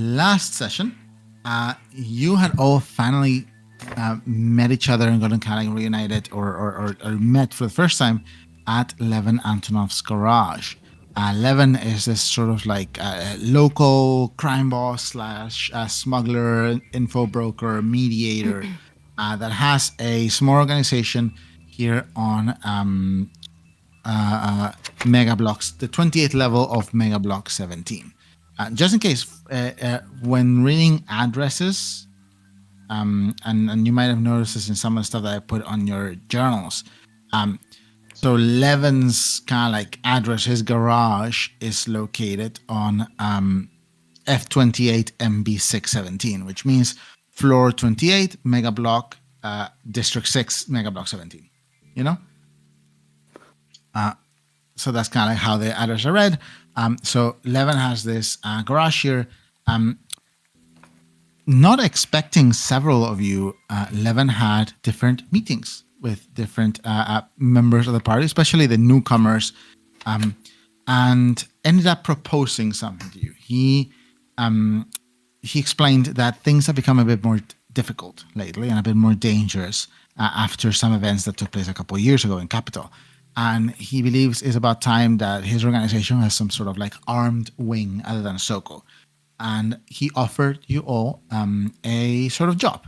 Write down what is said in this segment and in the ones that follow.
last session, you had all finally met each other and gotten kind of reunited or met for the first time at Levan Antonov's garage. Levan is this sort of like local crime boss slash smuggler, info broker, mediator that has a small organization here on Mega Blocks, the 28th level of Mega Block 17. Just in case, when reading addresses, and you might have noticed this in some of the stuff that I put on your journals. So Levin's kind of like address, his garage is located on F28 MB617, which means floor 28, Mega Block, District 6, Mega Block 17. You know? So that's kind of how the address are read. So Levin has this garage here. Not expecting several of you, Levin had different meetings with different members of the party, especially the newcomers, and ended up proposing something to you. He explained that things have become a bit more difficult lately and a bit more dangerous after some events that took place a couple of years ago in Capital. And he believes it's about time that his organization has some sort of like armed wing other than Soko. And he offered you all a sort of job.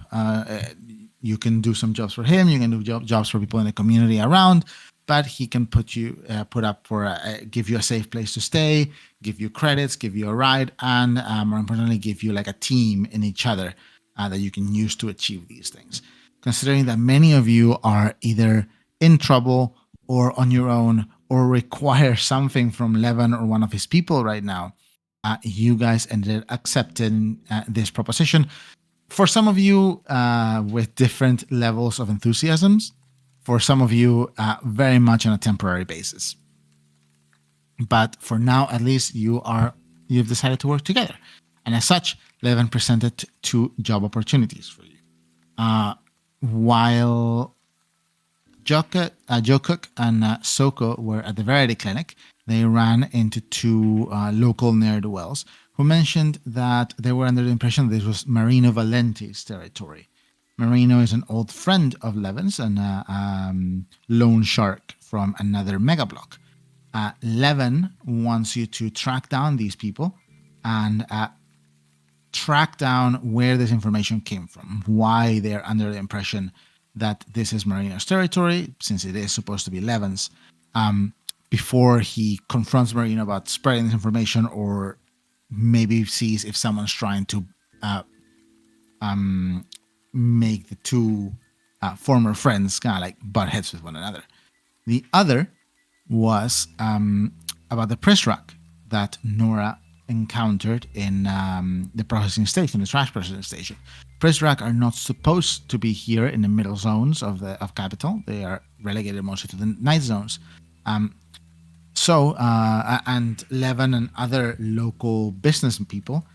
You can do some jobs for him. You can do jobs for people in the community around. But he can give you a safe place to stay, give you credits, give you a ride, and more importantly, give you like a team in each other that you can use to achieve these things. Considering that many of you are either in trouble or on your own or require something from Levan or one of his people right now, you guys ended up accepting this proposition. For some of you with different levels of enthusiasms, for some of you very much on a temporary basis. But for now, at least you've decided to work together. And as such, Levan presented two job opportunities for you. While Jokuk and Soko were at the Verity Clinic, they ran into two local ne'er-do-wells who mentioned that they were under the impression that this was Marino Valenti's territory. Marino is an old friend of Levin's and a loan shark from another mega block. Levin wants you to track down these people and track down where this information came from, why they're under the impression that this is Marino's territory, since it is supposed to be Levin's, before he confronts Marino about spreading this information or maybe sees if someone's trying to make the two former friends kind of like butt heads with one another. The other was about the press rack that Nora encountered in the processing station, the trash processing station. Press rack are not supposed to be here in the middle zones of Capital. They are relegated mostly to the night zones. And Levan and other local business people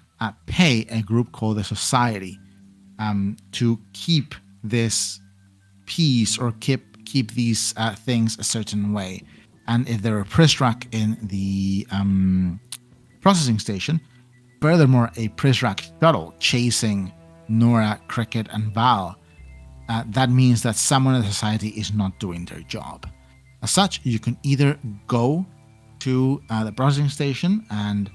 pay a group called the Society to keep this peace or keep these things a certain way. And if there are press rack in the processing station, furthermore, a press rack shuttle chasing Nora, Cricket, and Val, that means that someone in the Society is not doing their job. As such, you can either go to the processing station and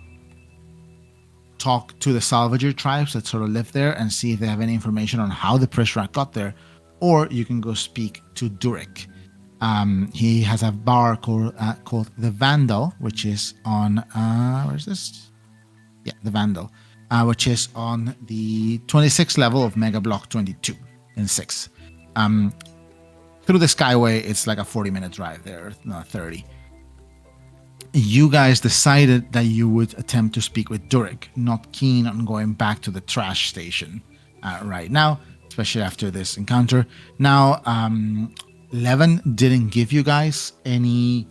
talk to the salvager tribes that sort of live there and see if they have any information on how the press rack got there, or you can go speak to Duric. He has a bar called The Vandal, which is on, where is this? Yeah, The Vandal, which is on the 26th level of Mega Block 22 in 6. Through the Skyway, it's like a 40-minute drive there, not 30. You guys decided that you would attempt to speak with Duric, not keen on going back to the trash station right now, especially after this encounter. Now, Levin didn't give you guys any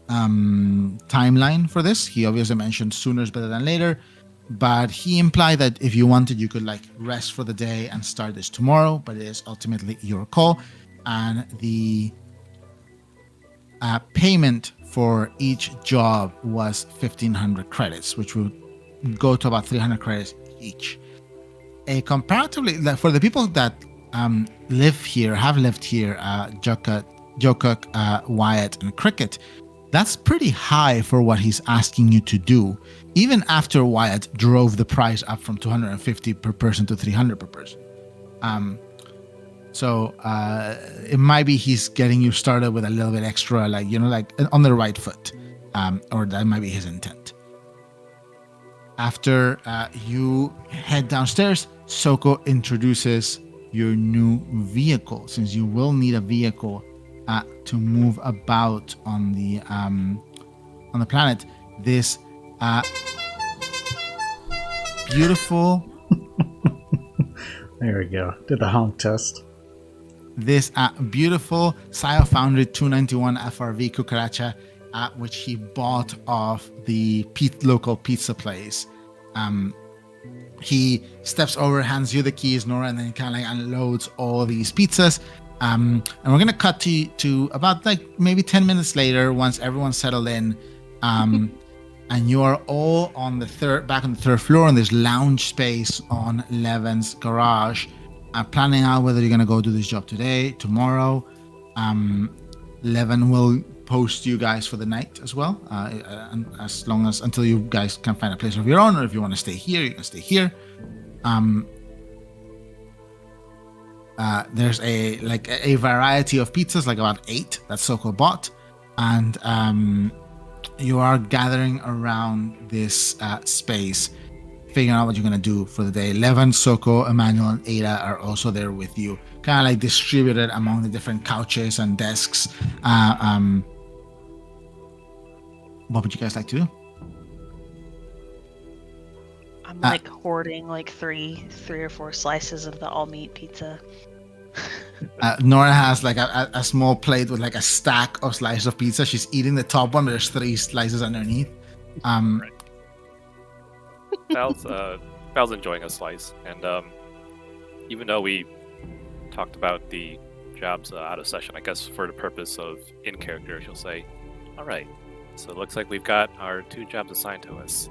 timeline for this. He obviously mentioned sooner is better than later, but he implied that if you wanted, you could like rest for the day and start this tomorrow, but it is ultimately your call. And the payment for each job was 1,500 credits, which would go to about 300 credits each. Comparatively, for the people that live here, have lived here, Jokuk, Wyatt, and Cricket, that's pretty high for what he's asking you to do, even after Wyatt drove the price up from 250 per person to 300 per person. So it might be he's getting you started with a little bit extra, like on the right foot, or that might be his intent. After you head downstairs, Soko introduces your new vehicle, since you will need a vehicle to move about on the planet. This beautiful. There we go. Did the honk test. This beautiful Scio Foundry 291 FRV Cucaracha, which he bought off the local pizza place. He steps over, hands you the keys, Nora, and then he kind of like unloads all these pizzas. And we're gonna cut to about like maybe 10 minutes later, once everyone's settled in, and you are all on the back on the third floor in this lounge space on Levan's garage, planning out whether you're gonna go do this job today, tomorrow. Levan will post you guys for the night as well, until you guys can find a place of your own, or if you want to stay here, you can stay here. There's a variety of pizzas, like about 8 that Soko bought, and you are gathering around this space, figuring out what you're gonna do for the day. Levan, Soko, Emmanuel, and Ada are also there with you, kind of like distributed among the different couches and desks. What would you guys like to do? I'm like hoarding like three or four slices of the all meat pizza. Nora has like a small plate with like a stack of slices of pizza. She's eating the top one, but there's 3 slices underneath. Right. Val's enjoying a slice, and even though we talked about the jobs out of session, I guess for the purpose of in character, she'll say, "All right, so it looks like we've got our 2 jobs assigned to us.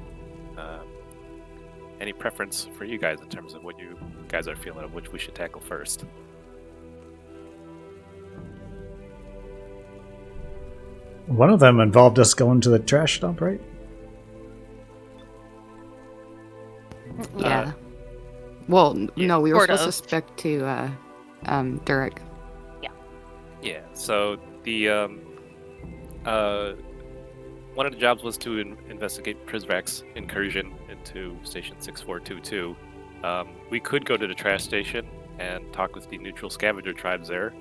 Any preference for you guys in terms of what you guys are feeling of which we should tackle first?" One of them involved us going to the trash dump, right? Yeah. Well, yeah, no, we were sort supposed to of. spec to Duric. Yeah. So the one of the jobs was to investigate Prizrak's incursion into Station 6422. We could go to the trash station and talk with the neutral scavenger tribes there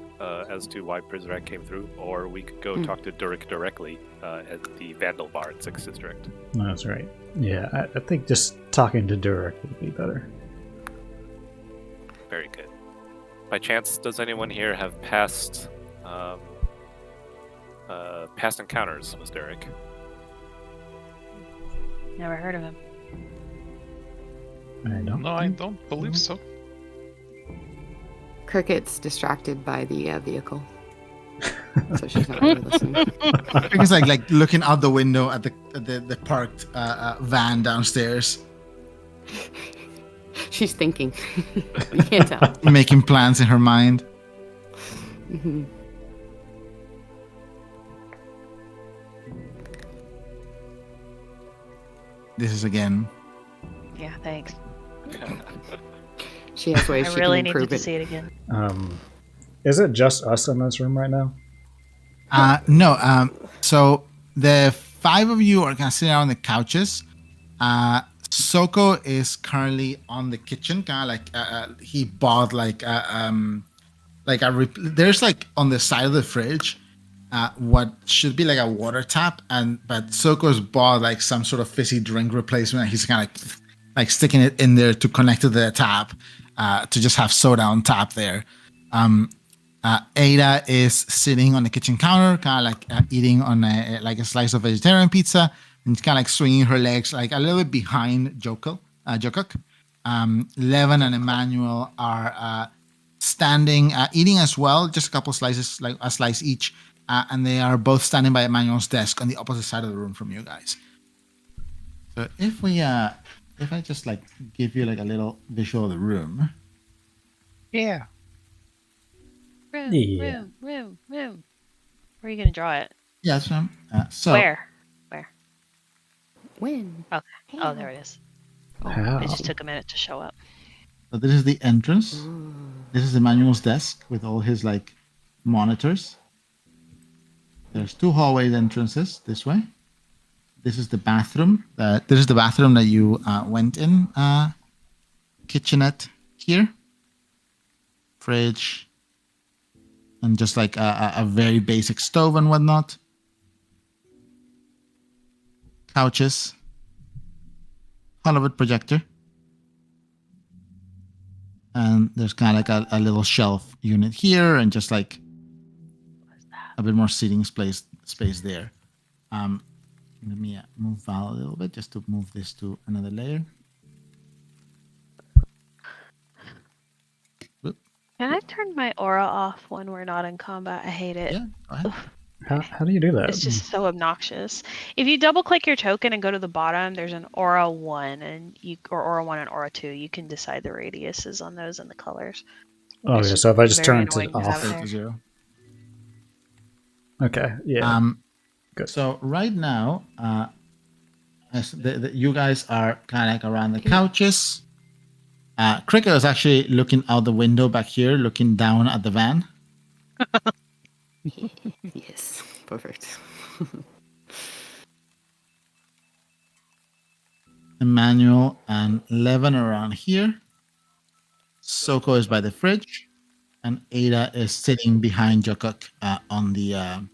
as to why Prizrak came through, or we could go talk to Duric directly at the Vandal Bar in 6th District. That's right. Yeah, I think just talking to Duric would be better. Very good. By chance, does anyone here have past encounters with Duric? Never heard of him. I don't. No, I don't believe so. Cricket's distracted by the vehicle, so she's not really listening. It's like looking out the window at the parked van downstairs, She's thinking. You can't tell. making plans in her mind. Mhm. This is again. Yeah, thanks. She has ways I she really can needed improve to it. see it again. Is it just us in this room right now? No. So the 5 of you are kind of sitting on the couches. Soko is currently on the kitchen, kind of like he bought there's like on the side of the fridge what should be like a water tap, but Soko's bought like some sort of fizzy drink replacement. He's kind of like sticking it in there to connect to the tap to just have soda on tap there. Ada is sitting on the kitchen counter, kind of like eating on a slice of vegetarian pizza, and she's kind of like swinging her legs like a little bit behind Jokuk. Levan and Emmanuel are standing, eating as well, just a couple slices, like a slice each, and they are both standing by Emmanuel's desk on the opposite side of the room from you guys. So if we if I just like give you like a little visual of the room. Yeah. Room, Yeah. room. Where are you gonna draw it? Yeah, that's right. So Where? When? Oh, How? there it is. How? It just took a minute to show up. So this is the entrance. Oh. This is Emmanuel's desk with all his like monitors. There's 2 hallway entrances this way. This is the bathroom. This is the bathroom that you went in. Kitchenette here. Fridge. And just like a very basic stove and whatnot. Couches. Hollywood projector. And there's kind of like a little shelf unit here and just like a bit more seating space there. Let me move Val a little bit just to move this to another layer. Whoop. Can I turn my aura off when we're not in combat? I hate it. Yeah, go ahead. How do you do that? It's just so obnoxious. If you double click your token and go to the bottom, there's an aura 1 or aura 1 and aura 2. You can decide the radiuses on those and the colors. Oh, yeah. It's So if I just very turn it annoying to have off. it. Straight to 0. Okay. Yeah. Good. So right now, as you guys are kind of like around the couches. Cricket is actually looking out the window back here, looking down at the van. Yes. Perfect. Emmanuel and Levan are around here. Soko is by the fridge, and Ada is sitting behind Jokuk on the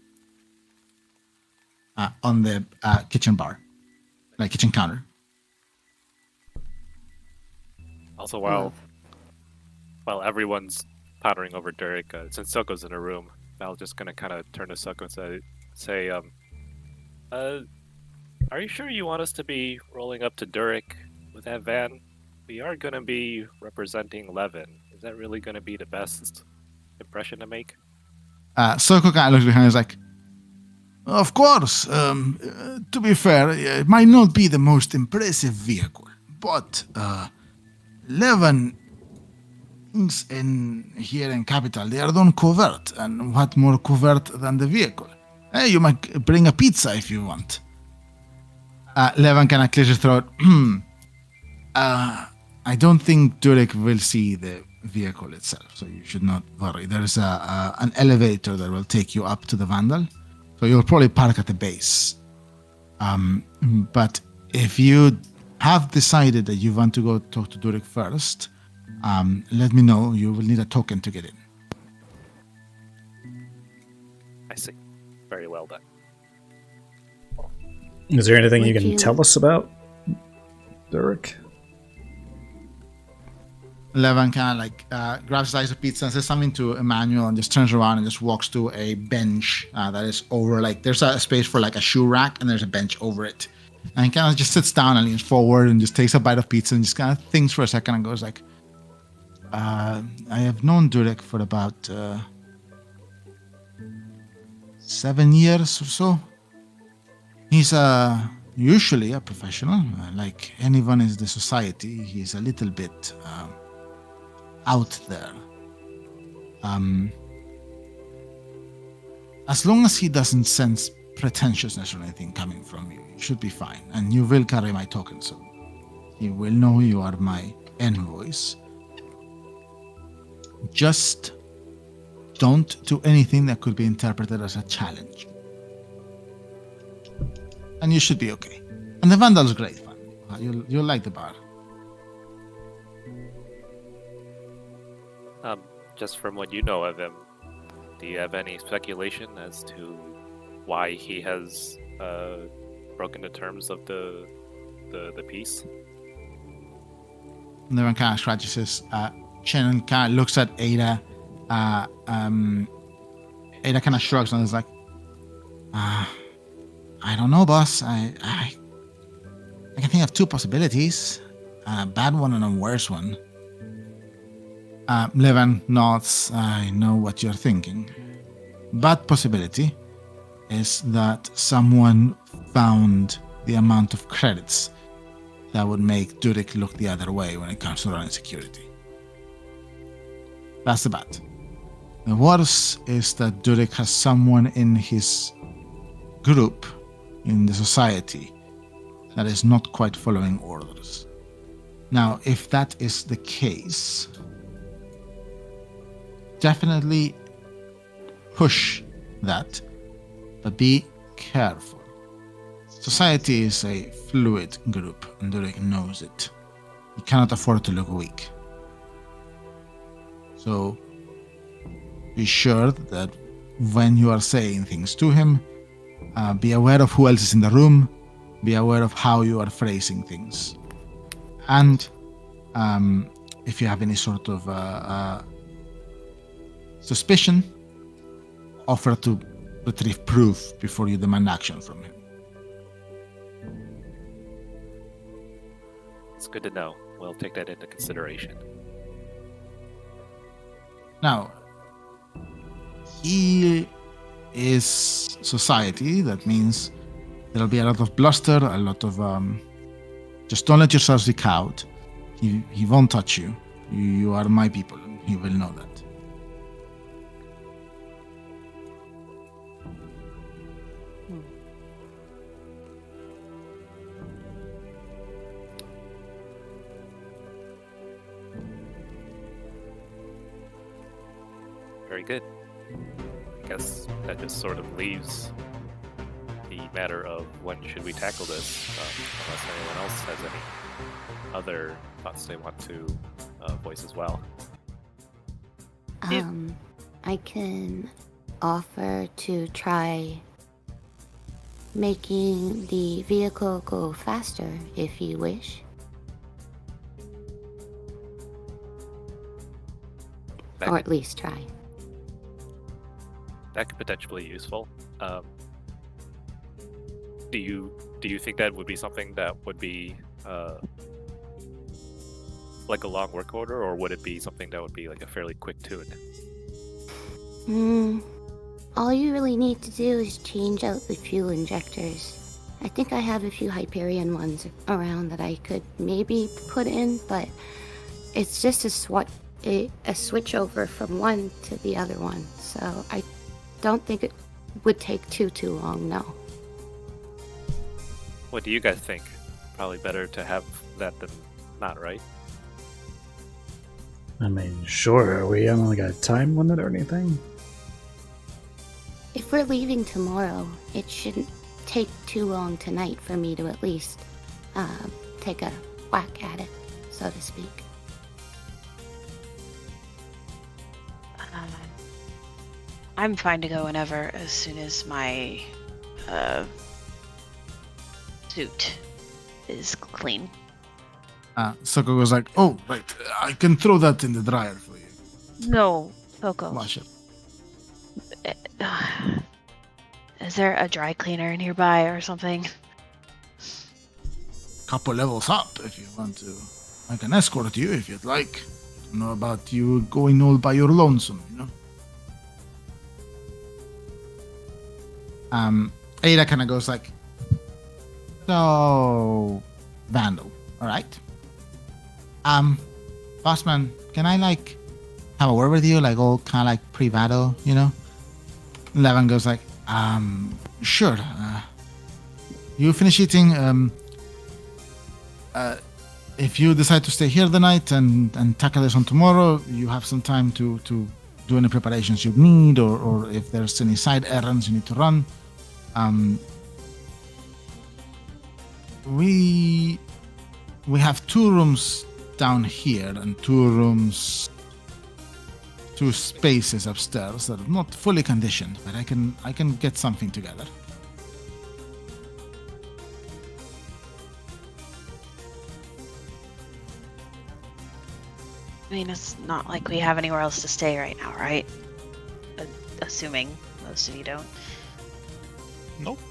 kitchen bar, like kitchen counter. Also, while everyone's pottering over Duric, since Soko's in a room, Val's just gonna kind of turn to Soko and say, are you sure you want us to be rolling up to Duric with that van? We are gonna be representing Levan. Is that really gonna be the best impression to make? Soko kind of looks behind and is like, of course. To be fair, it might not be the most impressive vehicle, but Levan things in here in capital, they are done covert, and what more covert than the vehicle? Hey, you might bring a pizza if you want. Levan kind of clears his throat. I don't think Duric will see the vehicle itself, so you should not worry. There is an elevator that will take you up to the Vandal, so you'll probably park at the base. But if you have decided that you want to go talk to Duric first, let me know. You will need a token to get in. I see. Very well done. Is there anything you Would can you- tell us about Duric? Levan kind of like grabs a slice of pizza and says something to Emmanuel and just turns around and just walks to a bench that is over, like, there's a space for like a shoe rack and there's a bench over it. And he kind of just sits down and leans forward and just takes a bite of pizza and just kind of thinks for a second and goes like, I have known Duric for about 7 years or so. He's usually a professional. Like anyone in the society, he's a little bit out there. As long as he doesn't sense pretentiousness or anything coming from you, you should be fine. And you will carry my token, so he will know you are my envoys. Just don't do anything that could be interpreted as a challenge. And you should be okay. And the Vandal's great fun. You'll like the bar. Just from what you know of him, do you have any speculation as to why he has broken the terms of the peace? And everyone kind of scratches his chin and kind of looks at Ada. Ada kind of shrugs and is like, I don't know, boss. I can think of 2 possibilities. A bad one and a worse one. Levan nods. I know what you're thinking. Bad possibility is that someone found the amount of credits that would make Duric look the other way when it comes to running security. That's the bad. The worse is that Duric has someone in his group, in the society, that is not quite following orders. Now, if that is the case, definitely push that, but be careful. Society is a fluid group, and Duric knows it. He cannot afford to look weak. So, be sure that when you are saying things to him, be aware of who else is in the room, be aware of how you are phrasing things. And if you have any sort of suspicion, offer to retrieve proof before you demand action from him. It's good to know. We'll take that into consideration. Now, he is society. That means there'll be a lot of bluster, a lot of just don't let yourselves leak out. He won't touch you. You are my people. He will know that. Very good. I guess that just sort of leaves the matter of when should we tackle this, unless anyone else has any other thoughts they want to voice as well. I can offer to try making the vehicle go faster if you wish. That, Or at least try. that could potentially be useful. Do you think that would be something that would be like a long work order, or would it be something that would be like a fairly quick tune? All you really need to do is change out the fuel injectors. I think I have a few Hyperion ones around that I could maybe put in, but it's just a switch over from one to the other one. So I don't think it would take too long, no. What do you guys think? Probably better to have that than not, right? I mean, sure, we haven't really got a time limit or anything. If we're leaving tomorrow, it shouldn't take too long tonight for me to at least take a whack at it, so to speak. I'm fine to go whenever, as soon as my suit is clean. Soko was like, "Oh, right, I can throw that in the dryer for you. No, Coco. Wash it." Is there a dry cleaner nearby or something? Couple levels up if you want to. I can escort you if you'd like. Don't know about you going all by your lonesome, you know. Ada kind of goes like, "So, Vandal, all right? Bossman, can I like have a word with you, like all kind of like privado, you know?" Levan goes like, "Sure. You finish eating. If you decide to stay here the night and tackle this on tomorrow, you have some time to do any preparations you need, or if there's any side errands you need to run. We have 2 rooms down here and 2 spaces upstairs that are not fully conditioned, but I can get something together." I mean, it's not like we have anywhere else to stay right now, right? Assuming most of you don't. Nope.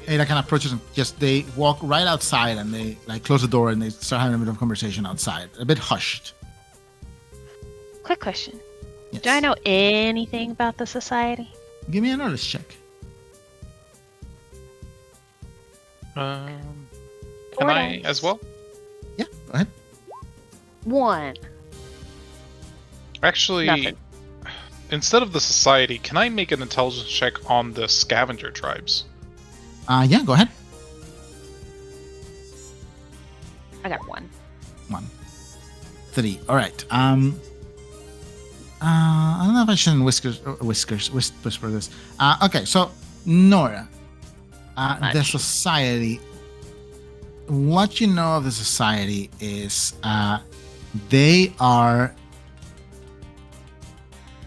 Ada kind of approaches and they walk right outside and they like close the door and they start having a bit of conversation outside, a bit hushed. Quick question. Yes. Do I know anything about the society? Give me a knowledge check. Can I dice. as well? Yeah, go ahead. 1. Actually, Nothing. instead of the society, can I make an intelligence check on the scavenger tribes? Yeah, go ahead. I got 1. 1. 3. All right. I don't know if I should whisper this. Okay, so Nora, the Much. society. What you know of the society is they are.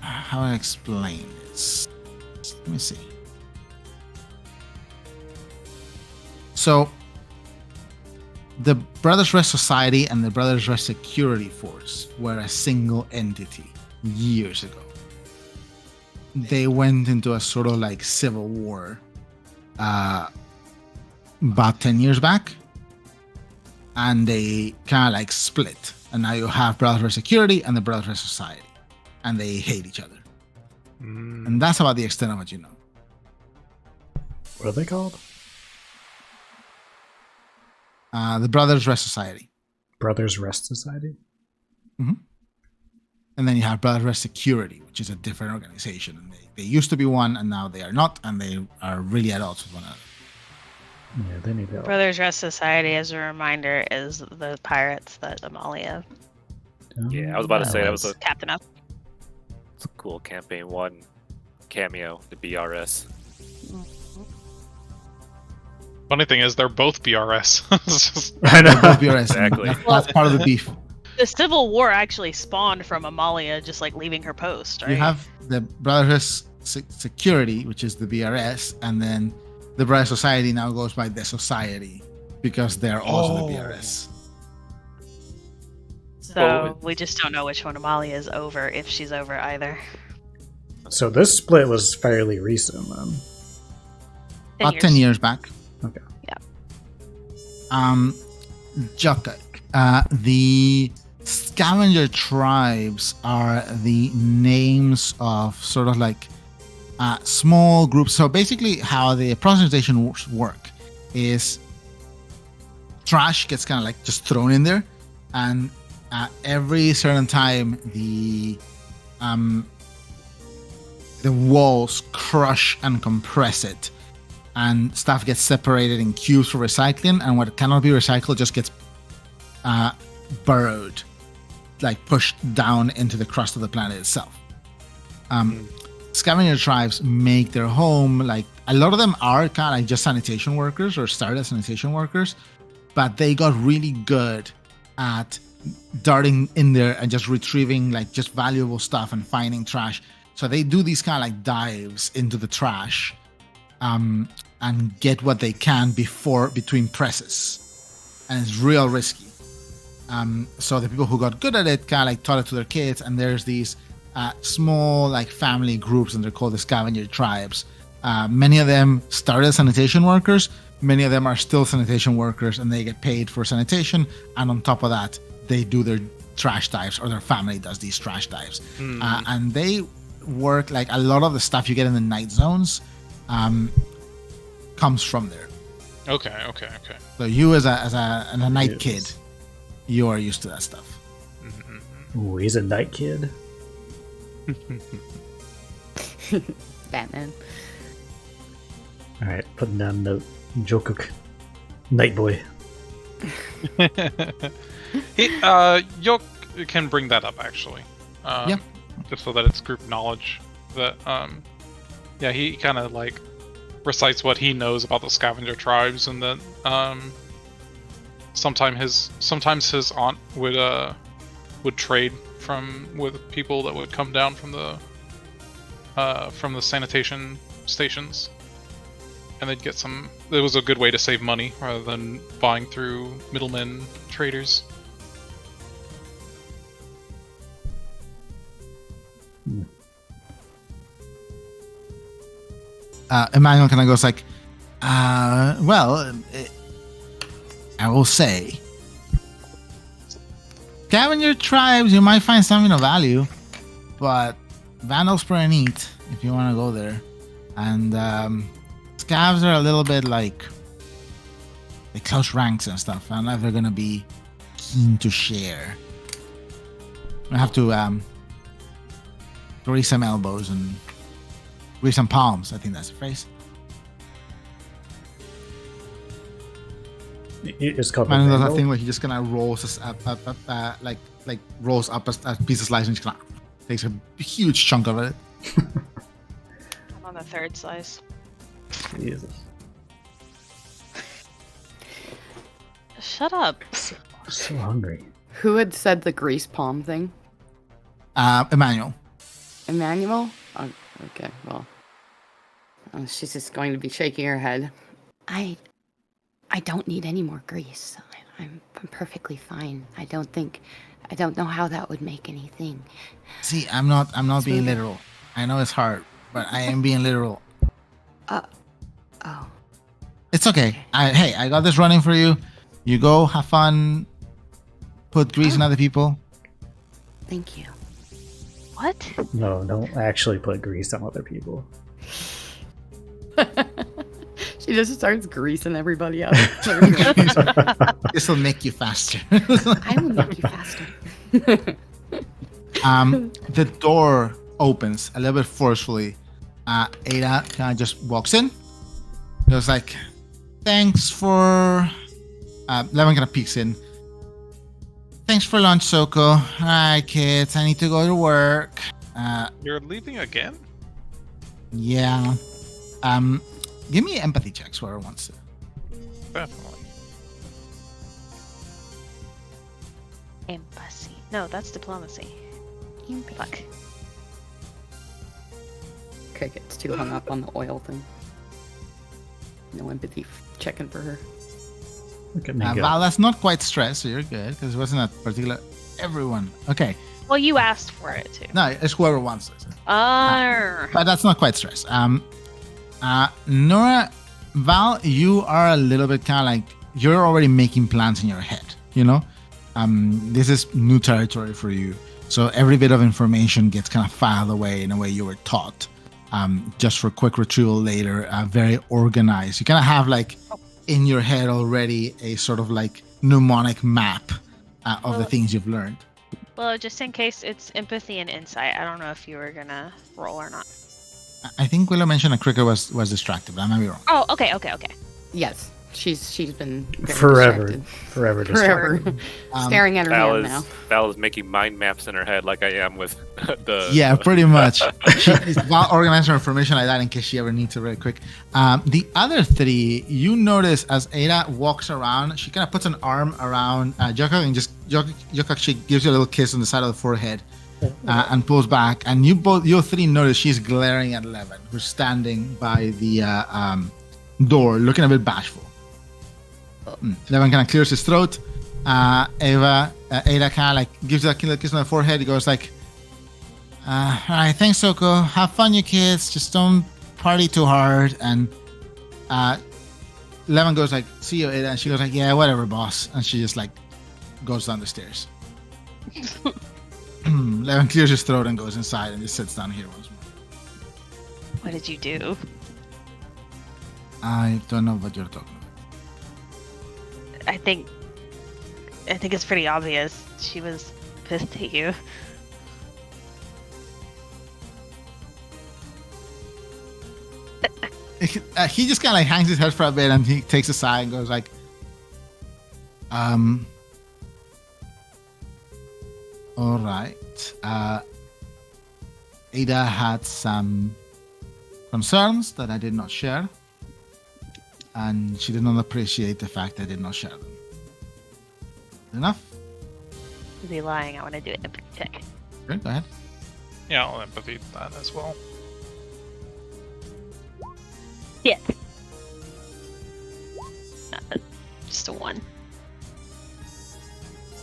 How do I explain this? Let me see. So, the Brothers Rest Society and the Brothers Rest Security Force were a single entity years ago. They went into a sort of like civil war about 10 years back, and they kind of like split. And now you have Brothers Rest Security and the Brothers Rest Society, and they hate each other. And that's about the extent of what you know. What are they called? The Brothers Rest Society. Brothers Rest Society? And then you have Brothers Rest Security, which is a different organization. And they used to be one, and now they are not, and they are really at odds with one another. Yeah, they need help. Brothers Rest Society, as a reminder, is the pirates that Amalia Yeah, I was about to say that was a captain of. cool campaign 1 cameo, the BRS. Funny thing is, they're both BRS. It's just- I know. Both BRS, and Exactly. That's part of the beef. The Civil War actually spawned from Amalia just like leaving her post, right? You have the Brothers Security, which is the BRS, and then the Brothers Society now goes by the Society because they're also the BRS. So we just don't know which one Amalia is over, if she's over either. So this split was fairly recent then. About 10 years back. Okay. Jokka, the scavenger tribes are the names of sort of like small groups. So basically, how the presentation work is trash gets kind of like just thrown in there, and every certain time the walls crush and compress it, and stuff gets separated in cubes for recycling, and what cannot be recycled just gets burrowed, like pushed down into the crust of the planet itself. Scavenger tribes make their home, like a lot of them are kind of like just sanitation workers or started as sanitation workers, but they got really good at darting in there and just retrieving like just valuable stuff and finding trash. So they do these kind of like dives into the trash and get what they can between presses, and it's real risky. So the people who got good at it kind of like taught it to their kids, and there's these small like family groups, and they're called the scavenger tribes. Many of them started as sanitation workers. Many of them are still sanitation workers, and they get paid for sanitation. And on top of that, they do their trash dives, or their family does these trash dives. And they work like a lot of the stuff you get in the night zones comes from there. Okay. So you as a night Yes. kid, you are used to that stuff. Ooh, he's a night kid. Batman. Alright, putting down note. Jokuk. Night boy. Yok can bring that up actually. Yeah. Just so that it's group knowledge. That yeah, he kind of like recites what he knows about the scavenger tribes, and that sometimes his aunt would trade with people that would come down from the sanitation stations, and they'd get some. It was a good way to save money rather than buying through middlemen traders. Emmanuel kind of goes like, well, I will say, scavenger tribes, you might find something of value, but Vandal's pretty neat if you want to go there. And scavs are a little bit like, the close ranks and stuff are never gonna be keen to share. I have to grease some elbows and grease some palms. I think that's the phrase. It's called Man does that mango. thing where he just kind of rolls like rolls up a piece of slice and just kind of takes a huge chunk of it. I'm on the third slice. Jesus. Shut up. I'm so hungry. Who had said the grease palm thing? Emmanuel. Emmanuel? Oh, okay, well. Oh, she's just going to be shaking her head. I don't need any more grease. I'm perfectly fine. I don't know how that would make anything. See, I'm not being Smoother. literal. I know it's hard, but I am being literal. Oh, It's okay. I got this running for you. You go, have fun, put grease in other people. thank you. What? No, don't actually put grease on other people. She just starts greasing everybody up. This will make you faster. I will make you faster. The door opens a little bit forcefully. Ada kind of just walks in. Goes like, "Thanks for." Levan kind of peeks in. "Thanks for lunch, Soko. Alright, kids, I need to go to work." You're leaving again? Yeah. Give me empathy checks, whoever wants to. Definitely. Embassy. No, that's diplomacy. Fuck. Okay, gets too hung up on the oil thing. No empathy checking for her. Look at me go. Val, that's not quite stress, so you're good because it wasn't a particular. Everyone. Okay. Well, you asked for it too. No, it's whoever wants this. Arr. But that's not quite stress. Nora, Val, you are a little bit kind of like you're already making plans in your head. You know, this is new territory for you, so every bit of information gets kind of filed away in a way you were taught, just for quick retrieval later. Very organized. You kind of have like in your head already a sort of like mnemonic map of the things you've learned. Well, just in case it's empathy and insight. I don't know if you were gonna roll or not. I think Willow mentioned a cricket was distracted, but I might be wrong. Oh, okay. Yes, she's been very Forever. distracted. Forever. Forever. Staring at her Val hand is now. Val is making mind maps in her head like I am with the. Yeah, pretty much. She's well organized her information like that in case she ever needs it really quick. The other three, you notice as Ada walks around, she kind of puts an arm around Jokak and just Jokak, she gives you a little kiss on the side of the forehead and pulls back. And you three notice she's glaring at Levan, who's standing by the door, looking a bit bashful. Levan kind of clears his throat. Ada kind of like gives you a little kiss on the forehead. He goes like, "All right, thanks, Soko. Have fun, you kids. Just don't party too hard." And Levan goes like, "See you, Ada." And she goes like, "Yeah, whatever, boss." And she just like goes down the stairs. Levan clears his throat and goes inside and just sits down here once more. What did you do? I don't know what you're talking about. I think it's pretty obvious. She was pissed at you. He just kind of like hangs his head for a bit and he takes a sigh and goes like, all right. Ada had some concerns that I did not share, and she did not appreciate the fact I did not share them. Enough? Is he lying? I want to do an empathy check. Good, go ahead. Yeah, I'll empathy that as well. Yeah. Just a 1.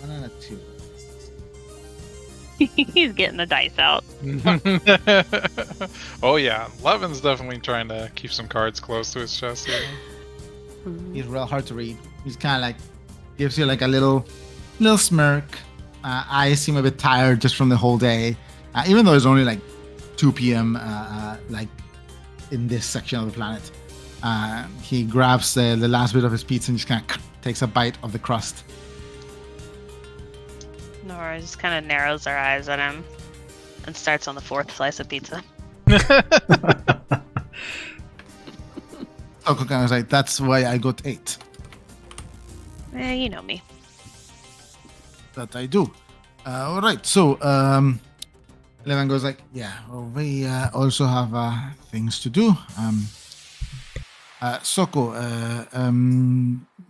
1 and a 2. He's getting the dice out. Oh yeah, Levin's definitely trying to keep some cards close to his chest here. He's real hard to read. He's kind of like gives you like a little smirk. Eyes seem a bit tired just from the whole day, even though it's only like 2 p.m. Like in this section of the planet. He grabs the last bit of his pizza and just kind of takes a bite of the crust. Nora just kind of narrows her eyes at him and starts on the 4th slice of pizza. Soko kind of was like, that's why I got 8. You know me. That I do. All right, so Levan goes like, yeah, well, we also have things to do. Soko,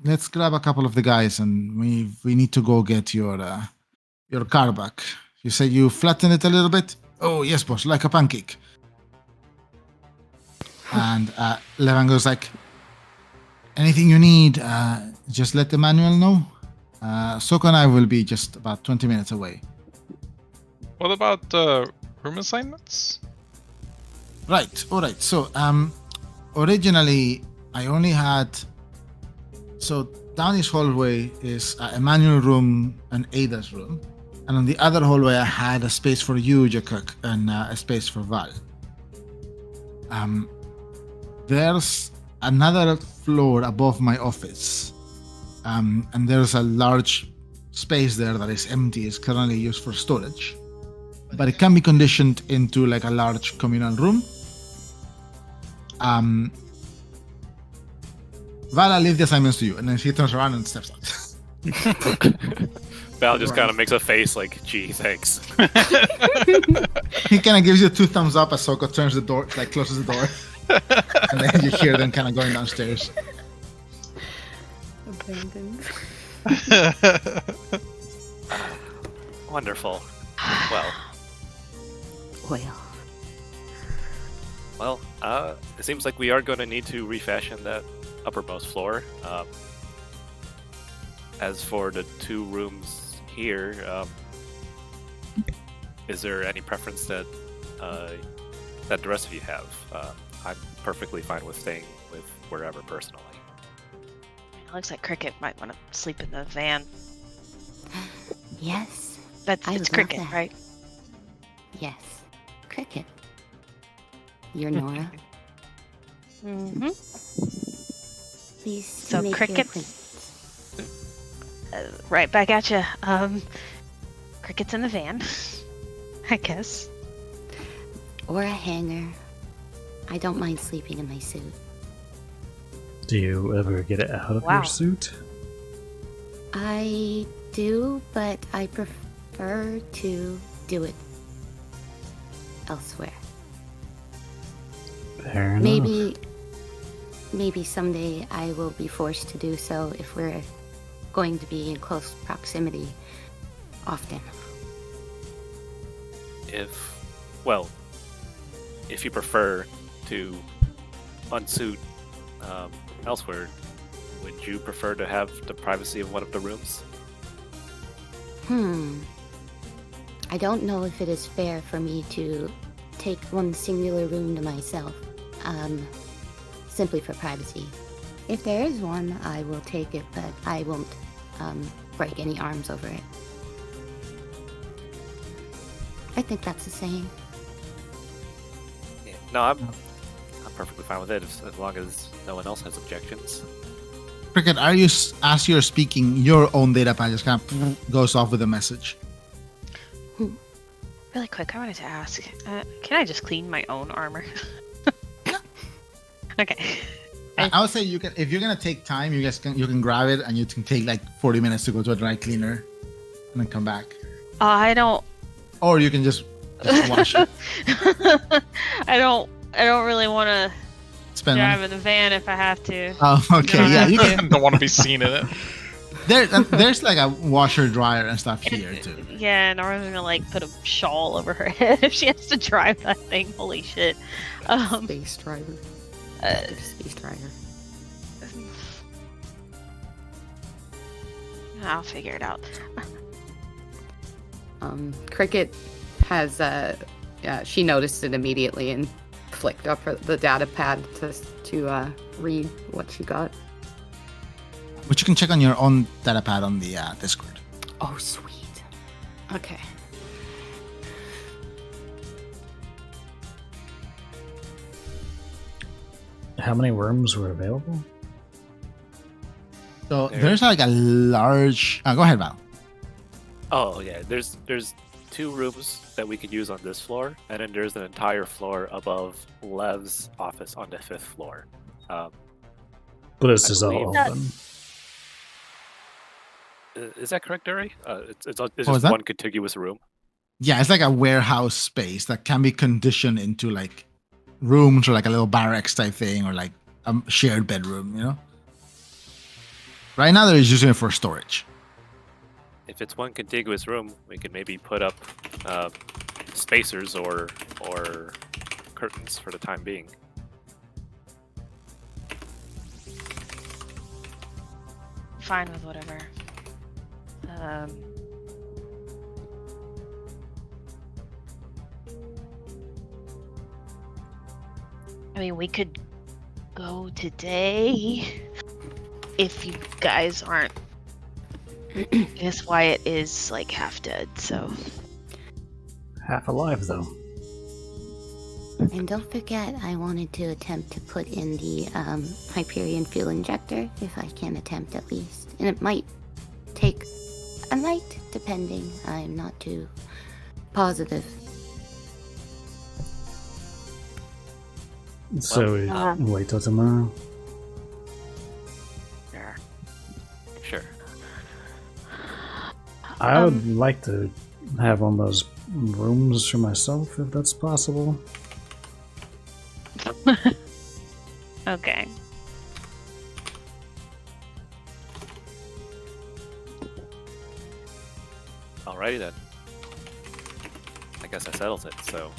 let's grab a couple of the guys and we need to go get your car back. You said you flattened it a little bit? Oh, yes, boss, like a pancake. And Levan goes like, anything you need, just let Emmanuel know. Soko and I will be just about 20 minutes away. What about room assignments? Right, all right. So, originally, I only had... So, down this hallway is Emmanuel room and Ada's room. And on the other hallway, I had a space for you, Jakuk, and a space for Val. There's another floor above my office. And there's a large space there that is empty, is currently used for storage. But it can be conditioned into like a large communal room. Val, I leave the assignments to you. And then she turns around and steps out. Val just kind of makes a face like, gee, thanks. He kind of gives you 2 thumbs up as Soko turns the door, like closes the door. And then you hear them kind of going downstairs. Abandoned. Wonderful. Well, it seems like we are going to need to refashion that uppermost floor. As for the 2 rooms here, is there any preference that the rest of you have? I'm perfectly fine with staying with wherever personally. It looks like Cricket might want to sleep in the van. Yes. It's I would love Cricket, that. right? Yes. Cricket. You're Nora. Mm-hmm. Please So make Cricket- your appointment. Right back at you. Cricket's in the van, I guess. Or a hanger. I don't mind sleeping in my suit. Do you ever get it out of Wow. your suit? I do, but I prefer to do it elsewhere. Fair enough. Maybe someday I will be forced to do so if we're going to be in close proximity often. If you prefer to unsuit elsewhere, would you prefer to have the privacy of one of the rooms? I don't know if it is fair for me to take one singular room to myself, simply for privacy. If there is one, I will take it, but I won't break any arms over it. I think that's the saying. Yeah. No, I'm perfectly fine with it as long as no one else has objections. Cricket, are you, as you're speaking, your own data pad just kind of goes off with a message? Really quick, I wanted to ask, can I just clean my own armor? Okay. I would say you can, if you're gonna take time, you can grab it and you can take like 40 minutes to go to a dry cleaner and then come back. I don't. Or you can just wash it. I don't really want to Spend drive money. in the van if I have to. Oh, okay. Yeah, you can. Don't want to be seen in it. There's like a washer dryer and stuff here too. Yeah, Nora's gonna like put a shawl over her head if she has to drive that thing. Holy shit. Space driver. Space driver. I'll figure it out. Cricket has she noticed it immediately and flicked up the data pad to read what she got. But you can check on your own data pad on the Discord. Oh, sweet. Okay. How many rooms were available? So There. there's like a large. Go ahead, Val. Oh yeah, there's 2 rooms that we could use on this floor, and then there's an entire floor above Lev's office on the 5th floor. But this I is all believe open. Is that correct, Duri? It's was just that? one contiguous room. Yeah, it's like a warehouse space that can be conditioned into like rooms or like a little barracks type thing or like a shared bedroom, you know? Right now they're just using it for storage. If it's one contiguous room, we could maybe put up spacers or curtains for the time being. Fine with whatever. I mean, we could go today if you guys aren't. I guess Wyatt is like half dead, so. Half alive, though. And don't forget, I wanted to attempt to put in the Hyperion fuel injector, if I can attempt at least. And it might take a night, depending. I'm not too positive. So we wait till tomorrow. Sure. I would like to have one of those rooms for myself, if that's possible. Okay. Alrighty then. I guess that settles it. So,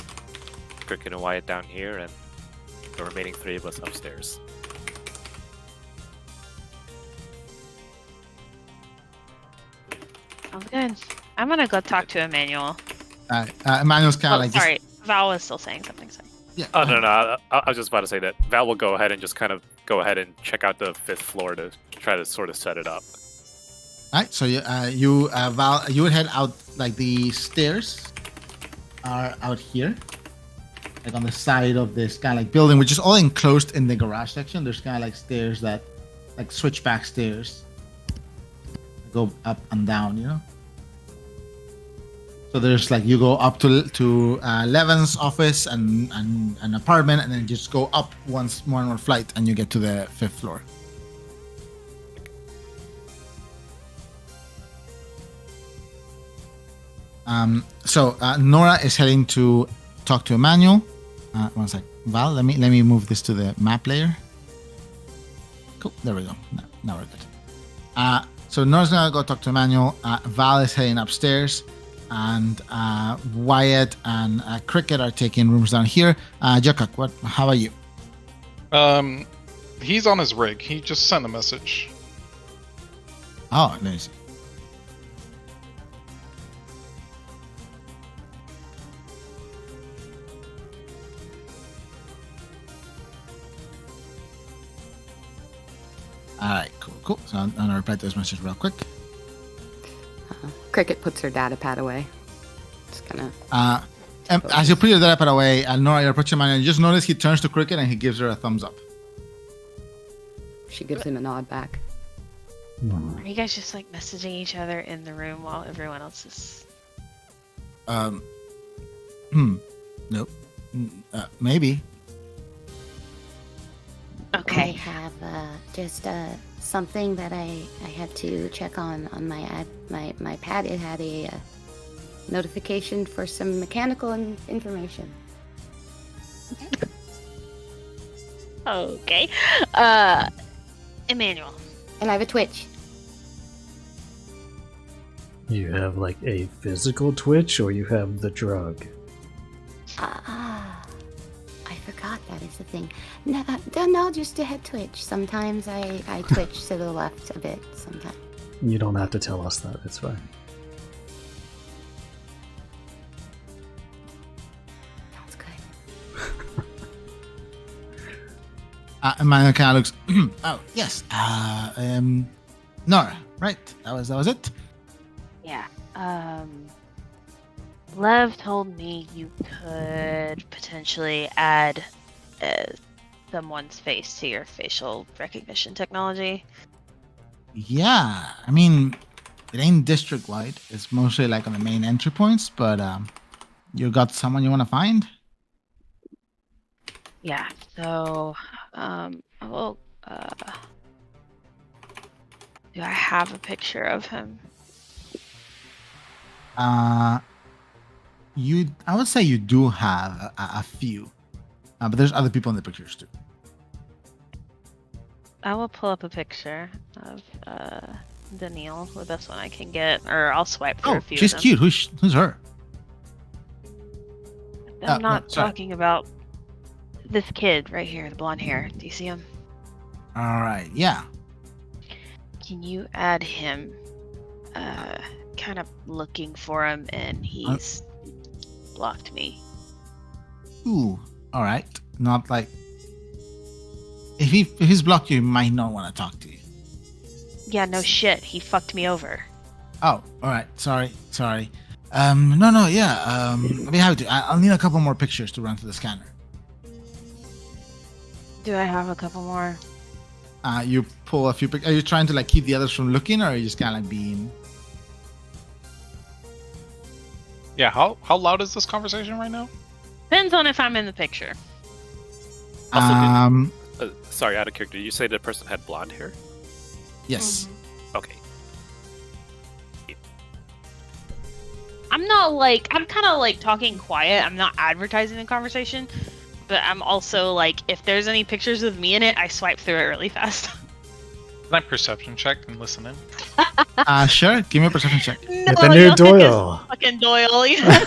Cricket and Wyatt down here, and the remaining 3 of us upstairs. Sounds good. I'm gonna go talk to Emmanuel. Emmanuel's kind of like sorry, Val was still saying something. Sorry. Yeah. Oh no, I was just about to say that Val will go ahead and just kind of go ahead and check out the 5th floor to try to sort of set it up. All right. So Val, you would head out like the stairs are out here, like on the side of this kind of like building, which is all enclosed in the garage section. There's kind of like stairs that, like switchback stairs, go up and down. You know. So there's like you go up to Levan's office and an apartment, and then just go up one more flight, and you get to the 5th floor. So Nora is heading to talk to Emmanuel. One sec, Val. Let me move this to the map layer. Cool. There we go. Now we're good. So Nora's gonna go talk to Emmanuel. Val is heading upstairs. And Wyatt and Cricket are taking rooms down here. Jakak, how are you? He's on his rig. He just sent a message. Oh, let me see. All right, cool. So I'm gonna reply to this message real quick. Cricket puts her data pad away. Just gonna. As you put your data pad away, Nora, you're approaching Emmanuel. You just notice he turns to Cricket and he gives her a thumbs up. She gives him a nod back. Are you guys just like messaging each other in the room while everyone else is? Nope. Maybe. Okay. I have just something that I had to check on my pad. It had a notification for some mechanical information. Okay. Emmanuel. And I have a Twitch. You have like a physical Twitch, or you have the drug? I forgot that is a thing. No, just a head twitch. Sometimes I twitch to the left a bit. Sometimes. You don't have to tell us that. It's fine. Sounds good. Emmanuel kind of looks. Oh yes. Nora, right? That was it. Yeah. Lev told me you could potentially add someone's face to your facial recognition technology? Yeah, I mean, it ain't district wide. It's mostly like on the main entry points, but you got someone you want to find? Yeah. So, well, do I have a picture of him? I would say you do have a few, but there's other people in the pictures too. I will pull up a picture of Danielle, the best one I can get, or I'll swipe through Oh, a few. she's of them. cute. Who's her? I'm no, not sorry. talking about this kid right here, the blonde hair. Do you see him? All right, yeah. Can you add him? Kind of looking for him, and he's blocked me. Ooh, all right. Not like if he's blocked you, he might not want to talk to you. Yeah, no shit. He fucked me over. Oh, all right. Sorry. No, yeah. I'll be happy to. I'll need a couple more pictures to run through the scanner. Do I have a couple more? You pull a few. Are you trying to like keep the others from looking, or are you just kind of like being? Yeah, how loud is this conversation right now? Depends on if I'm in the picture. Also, sorry, out of character. Did you say the person had blonde hair? Yes. Okay. I'm kind of like talking quiet. I'm not advertising the conversation, but I'm also like, if there's any pictures of me in it, I swipe through it really fast. Can I perception check and listen in? Sure. Give me a perception check. No, the new you'll think it's Doyle. fucking Doyle. Yeah.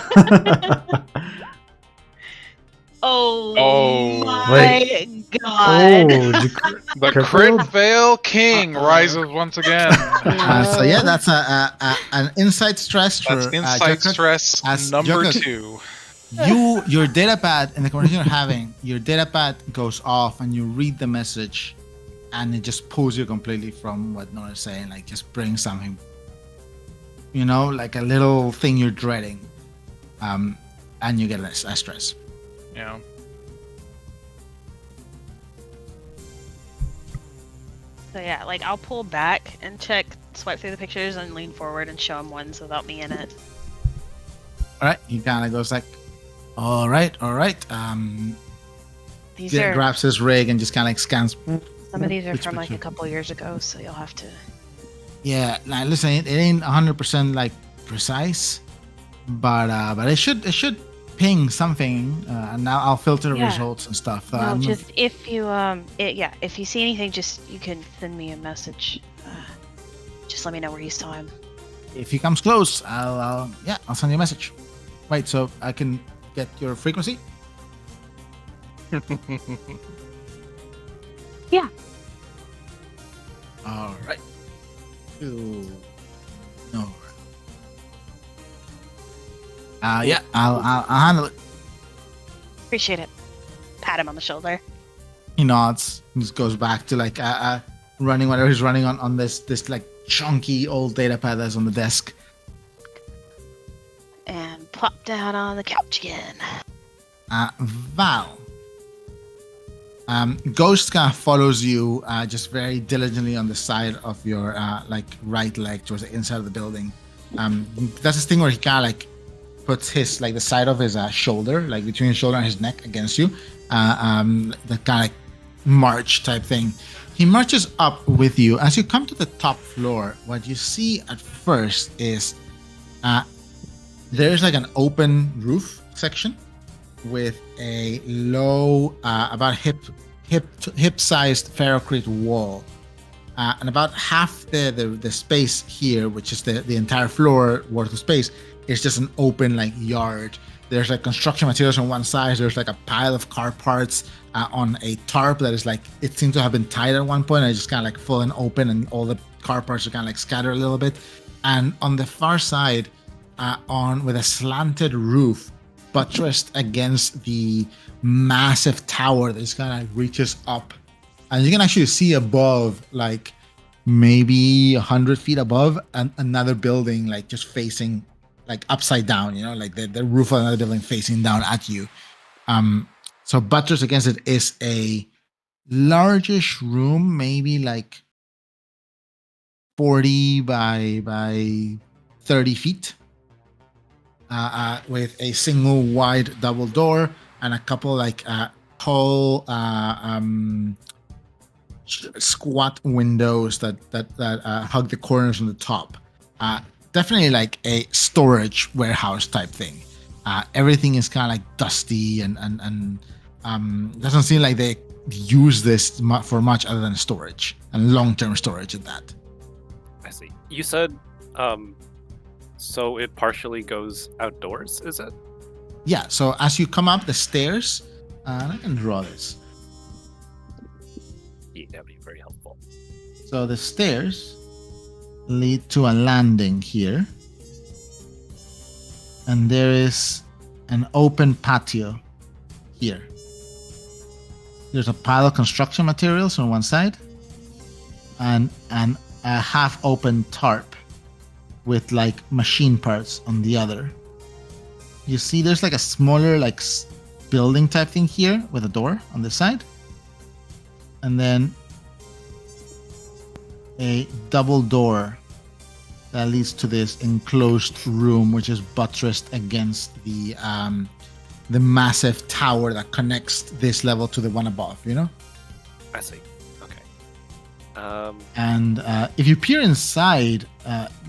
Oh my Wait. god. Oh, The Crit crit failed? fail king rises once again. So yeah, that's an insight stress for That's insight Jughead. stress as number Jughead. 2. Your data pad in the conversation you're having, your data pad goes off and you read the message, and it just pulls you completely from what Nora's saying. Like, just brings something, like a little thing you're dreading, and you get a stress. Yeah. So yeah, like I'll pull back and swipe through the pictures and lean forward and show him ones without me in it. All right, he kind of goes like, all right. These are Grabs his rig and just kind of like scans. some of these are Which from like a picture? couple years ago, so you'll have to. Yeah, now listen, it ain't 100% like precise, but it should ping something, and now I'll filter Yeah. results and stuff. No, just if you if you see anything, you can send me a message. Just let me know where you saw him. if he comes close, I'll send you a message. Right, so I can get your frequency. Yeah. All right. No. Yeah, I'll handle it. Appreciate it. Pat him on the shoulder. He nods. He just goes back to like running whatever he's running on this like chunky old data pad that's on the desk. And plop down on the couch again. Val. Ghost kind of follows you just very diligently on the side of your like right leg towards the inside of the building. That's this thing where he kind of like puts his like the side of his shoulder, like between his shoulder and his neck against you. The kind of like march type thing. He marches up with you. As you come to the top floor, what you see at first is there's like an open roof section with a low, about hip-sized ferrocrete wall, and about half the space here, which is the entire floor worth of space, is just an open like yard. There's like construction materials on one side. There's like a pile of car parts on a tarp that is like, it seems to have been tied at one point and it's just kind of like full and open, and all the car parts are kind of like scattered a little bit. And on the far side, with a slanted roof, buttressed against the massive tower that just kind of reaches up, and you can actually see above, like maybe 100 feet above, another building like just facing like upside down, like the roof of another building facing down at you. So buttressed against it is a largish room, maybe like 40 by 30 feet, with a single wide double door and a couple like tall squat windows that hug the corners on the top. Definitely like a storage warehouse type thing. Everything is kind of like dusty and doesn't seem like they use this for much other than storage and long-term storage at that. I see. You said, so it partially goes outdoors, is it? Yeah, so as you come up the stairs, and I can draw this. Yeah, that'd be very helpful. So the stairs lead to a landing here. And there is an open patio here. There's a pile of construction materials on one side and a half-open tarp with like machine parts on the other. You see there's like a smaller like building type thing here with a door on this side. And then a double door that leads to this enclosed room, which is buttressed against the massive tower that connects this level to the one above. You know. I see. Okay. And if you peer inside,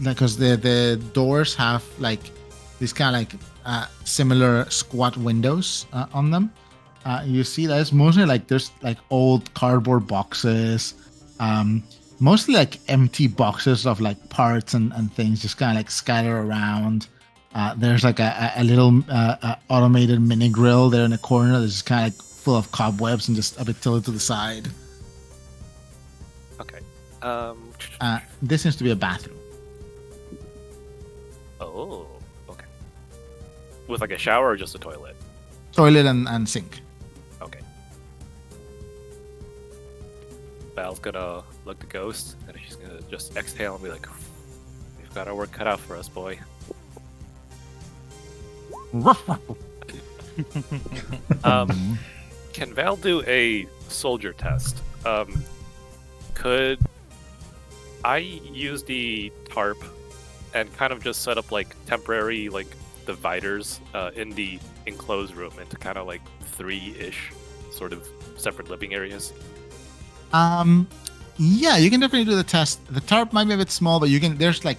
because the doors have like these kind of like similar squat windows on them, you see that it's mostly like there's like old cardboard boxes. Mostly like empty boxes of like parts and things just kind of like scattered around. There's like a little automated mini grill there in the corner that's just kind of like full of cobwebs and just a bit tilted to the side. Okay. This seems to be a bathroom. Oh, okay. With like a shower or just a toilet? Toilet and sink. Okay. Val's gonna look the ghost, and she's gonna just exhale and be like, "We've got our work cut out for us, boy." Can Val do a soldier test? Could I use the tarp and kind of just set up like temporary like dividers in the enclosed room into kind of like 3-ish sort of separate living areas? Yeah, you can definitely do the test. The tarp might be a bit small, but there's like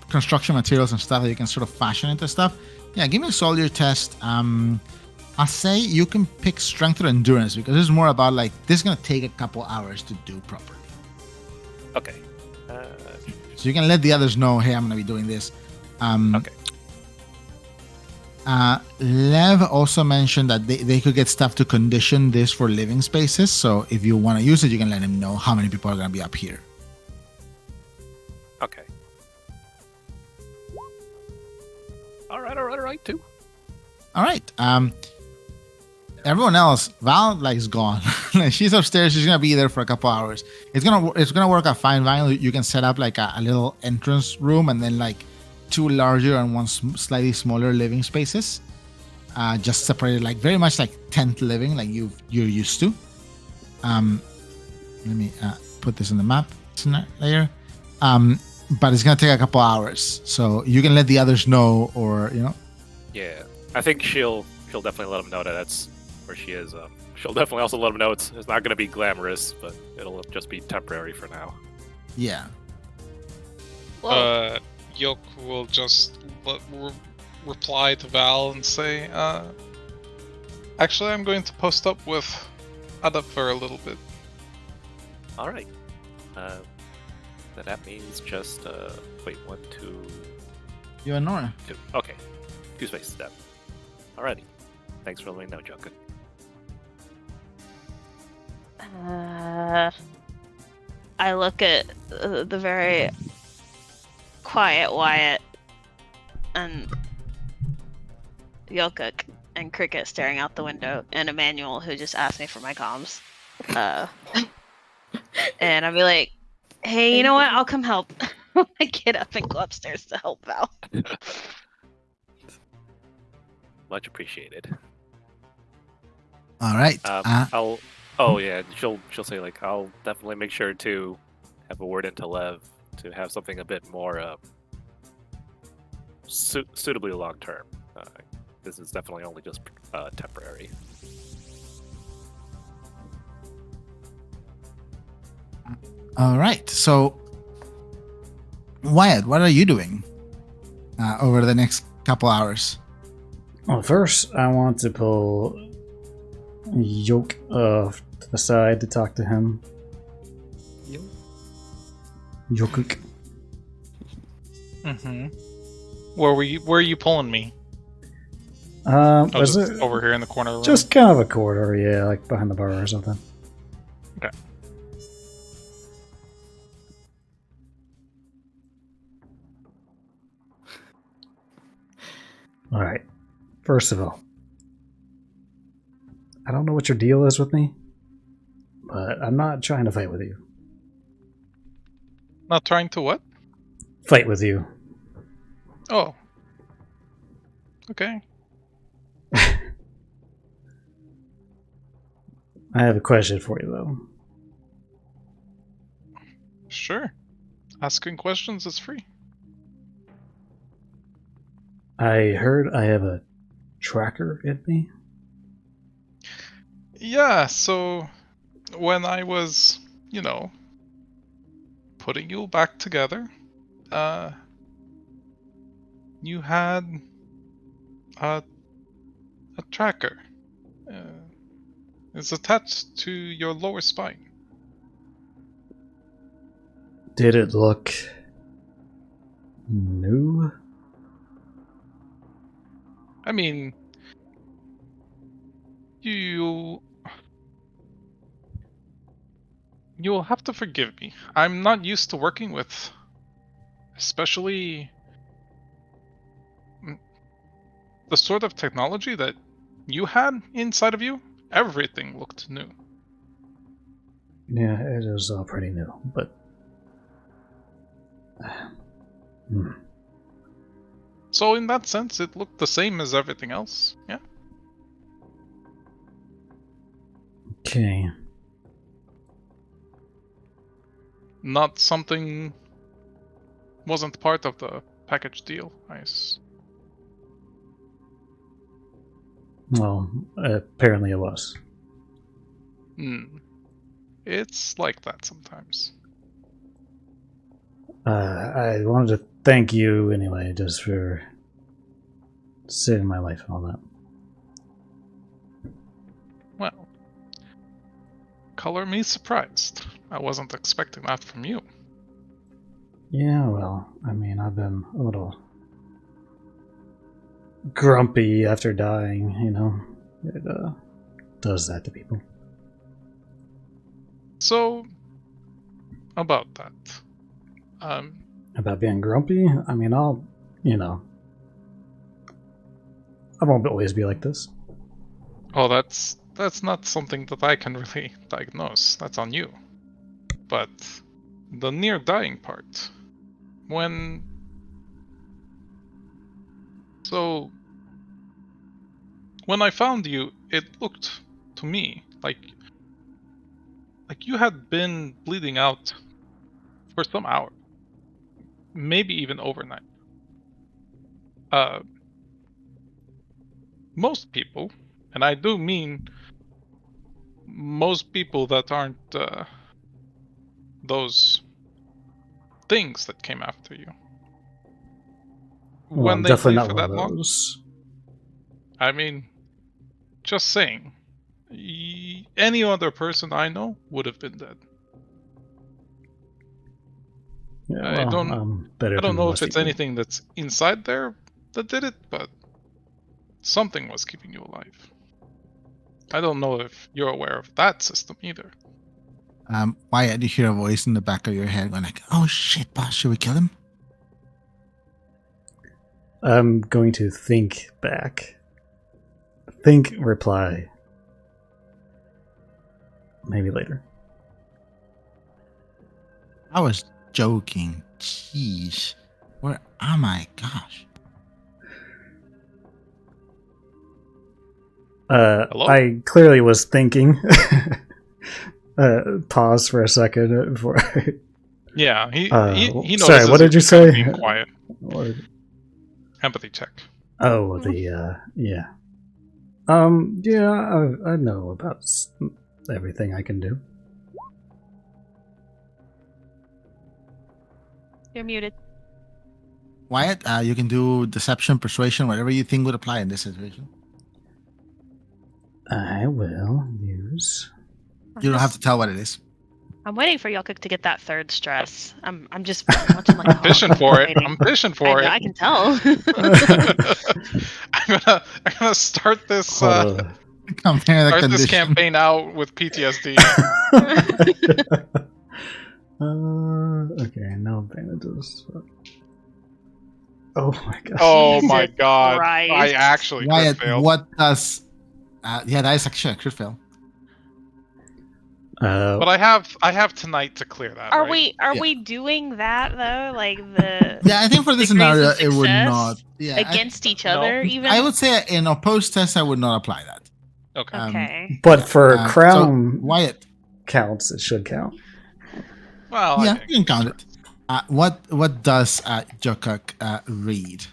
construction materials and stuff that you can sort of fashion into stuff. Yeah, give me a soldier test. I'll say you can pick strength or endurance because this is more about like this is gonna take a couple hours to do properly. Okay. So you can let the others know, hey, I'm gonna be doing this. Okay. Lev also mentioned that they could get stuff to condition this for living spaces. So if you want to use it, you can let him know how many people are going to be up here. Okay. All right, too. All right. Everyone else, Val is gone. She's upstairs. She's gonna be there for a couple hours. It's gonna work out fine. Val, you can set up like a little entrance room and then like 2 larger and 1 slightly smaller living spaces, just separated like very much like tent living, like you're used to. Let me put this in the map layer. But it's gonna take a couple hours, so you can let the others know, or you know. Yeah, I think she'll definitely let them know that that's where she is. She'll definitely also let them know it's not going to be glamorous, but it'll just be temporary for now. Yeah. Yoke will just reply to Val and say, actually, I'm going to post up with Ada for a little bit. All right. Then that means just, wait, 1, 2... You and Nora. 2. Okay. 2 spaces down. Alrighty. Thanks for letting me know, Junkin. I look at the very quiet Wyatt and Yokuk and Cricket staring out the window, and Emmanuel who just asked me for my comms. And I'll be like, hey, you know what? I'll come help. I get up and go upstairs to help Val. Much appreciated. All right. I'll Oh yeah, she'll say like, I'll definitely make sure to have a word into Lev to have something a bit more suitably long term. This is definitely only just temporary. All right. So, Wyatt, what are you doing over the next couple hours? Well, first, I want to pull Yoke off to the side to talk to him. Yokuk. Mm-hmm. Where are you pulling me? Oh, just it over here in the corner of the room. just kind of a corridor, yeah, like behind the bar or something. Okay. All right. First of all, I don't know what your deal is with me, but I'm not trying to fight with you. Not trying to what? Fight with you. Oh. Okay. I have a question for you, though. Sure. Asking questions is free. I heard I have a tracker in me. Yeah, so when I was, putting you back together, you had a tracker. It's attached to your lower spine. Did it look new? I mean, you'll have to forgive me. I'm not used to working with, especially the sort of technology that you had inside of you. Everything looked new. Yeah, it is all pretty new, but... So in that sense, it looked the same as everything else, yeah? Okay. Not something... wasn't part of the package deal, Well, apparently it was. It's like that sometimes. I wanted to thank you anyway, just for saving my life and all that. Well, color me surprised. I wasn't expecting that from you. Yeah, well, I mean, I've been a little grumpy after dying, you know? It does that to people. So, about that. About being grumpy? I mean, I won't always be like this. Oh, that's not something that I can really diagnose. That's on you. But the near dying part, when I found you, it looked to me like you had been bleeding out for some hour, maybe even overnight. Most people, and I do mean most people that aren't those things that came after you. Well, When I'm they definitely bleed not for one that of long, those. I mean, just saying, any other person I know would have been dead. Yeah, I well, don't I'm better I don't than know most if it's people. anything that's inside there that did it, but something was keeping you alive. I don't know if you're aware of that system either. Wyatt, you hear a voice in the back of your head going like, "Oh shit, boss, should we kill him?" I'm going to think back. Think, reply. Maybe later. I was joking. Jeez, where am I? Gosh. Hello? I clearly was thinking. Pause for a second before. Yeah, he sorry, notices what did you kind of say? being quiet. What? Empathy check. Oh, yeah. Yeah, I know about everything I can do. You're muted. Wyatt, you can do deception, persuasion, whatever you think would apply in this situation. I will use. You don't have to tell what it is. I'm waiting for Yokuk to get that third stress. I'm watching like I'm fishing for it. waiting. I'm fishing for it. I can tell. I'm gonna start this Compare the start this condition. campaign out with PTSD. Okay, no advantages. Oh my god. Oh my Jesus god! Christ. I actually Wyatt, crit failed. what does? Yeah, that is actually a crit fail. But I have tonight to clear that. Are right? we doing that though? Like the Yeah, I think for this degrees scenario, of it would success not. Yeah, against each No. other even? I would say in opposed test, I would not apply that. Okay. Okay. But for So crown Wyatt, counts, it should count. Well, yeah, I think you can count it. What does Jokuk read?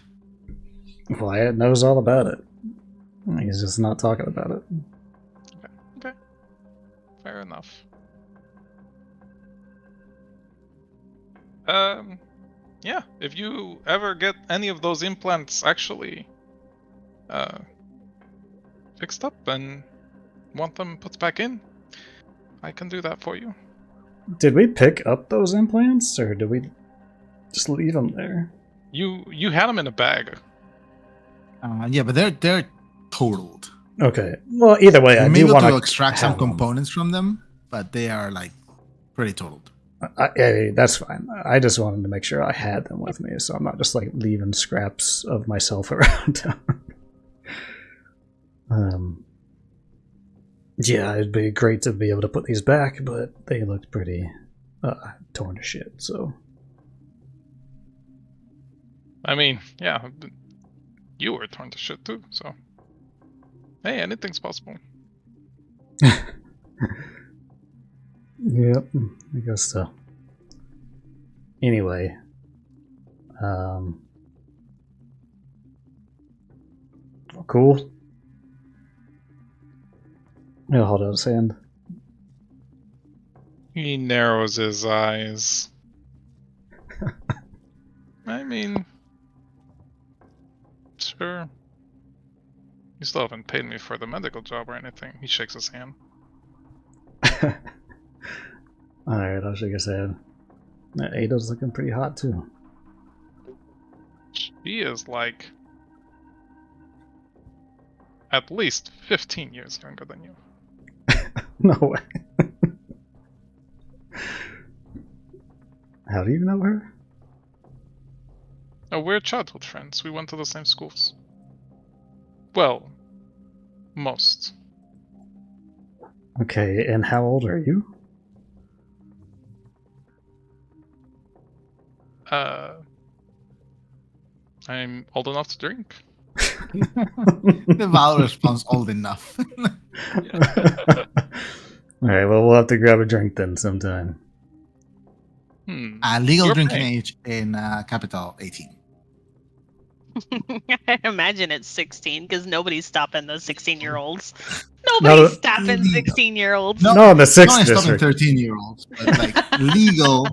Wyatt knows all about it. He's just not talking about it. Okay. Fair enough. Yeah. If you ever get any of those implants actually fixed up and want them put back in, I can do that for you. Did we pick up those implants, or did we just leave them there? You had them in a bag. Yeah, but they're totaled. Okay. Well, either way, I You may do be able want to to extract some components from them, but they are like pretty totaled. That's fine. I just wanted to make sure I had them with me, so I'm not just like leaving scraps of myself around town. Yeah, it'd be great to be able to put these back, but they looked pretty torn to shit. So, I mean, yeah, you were torn to shit too. So, hey, anything's possible. yep, I guess so. Anyway, cool. Yeah, hold on his hand. He narrows his eyes. I mean, sure. You still haven't paid me for the medical job or anything. He shakes his hand. Alright, I'll shake his hand. Ada's looking pretty hot too. She is like at least 15 years younger than you. No way. How do you know her? Oh, we're childhood friends. We went to the same schools. Well, most. Okay, and how old are you? I'm old enough to drink. The Val responds old enough. Alright, well, we'll have to grab a drink then sometime. Legal You're drinking paying. age in capital 18. I imagine it's 16 because nobody's stopping those 16-year-olds. No, Nobody's stopping 16-year-olds. No, No, in the 6th Not stopping district. 13-year-olds, but like legal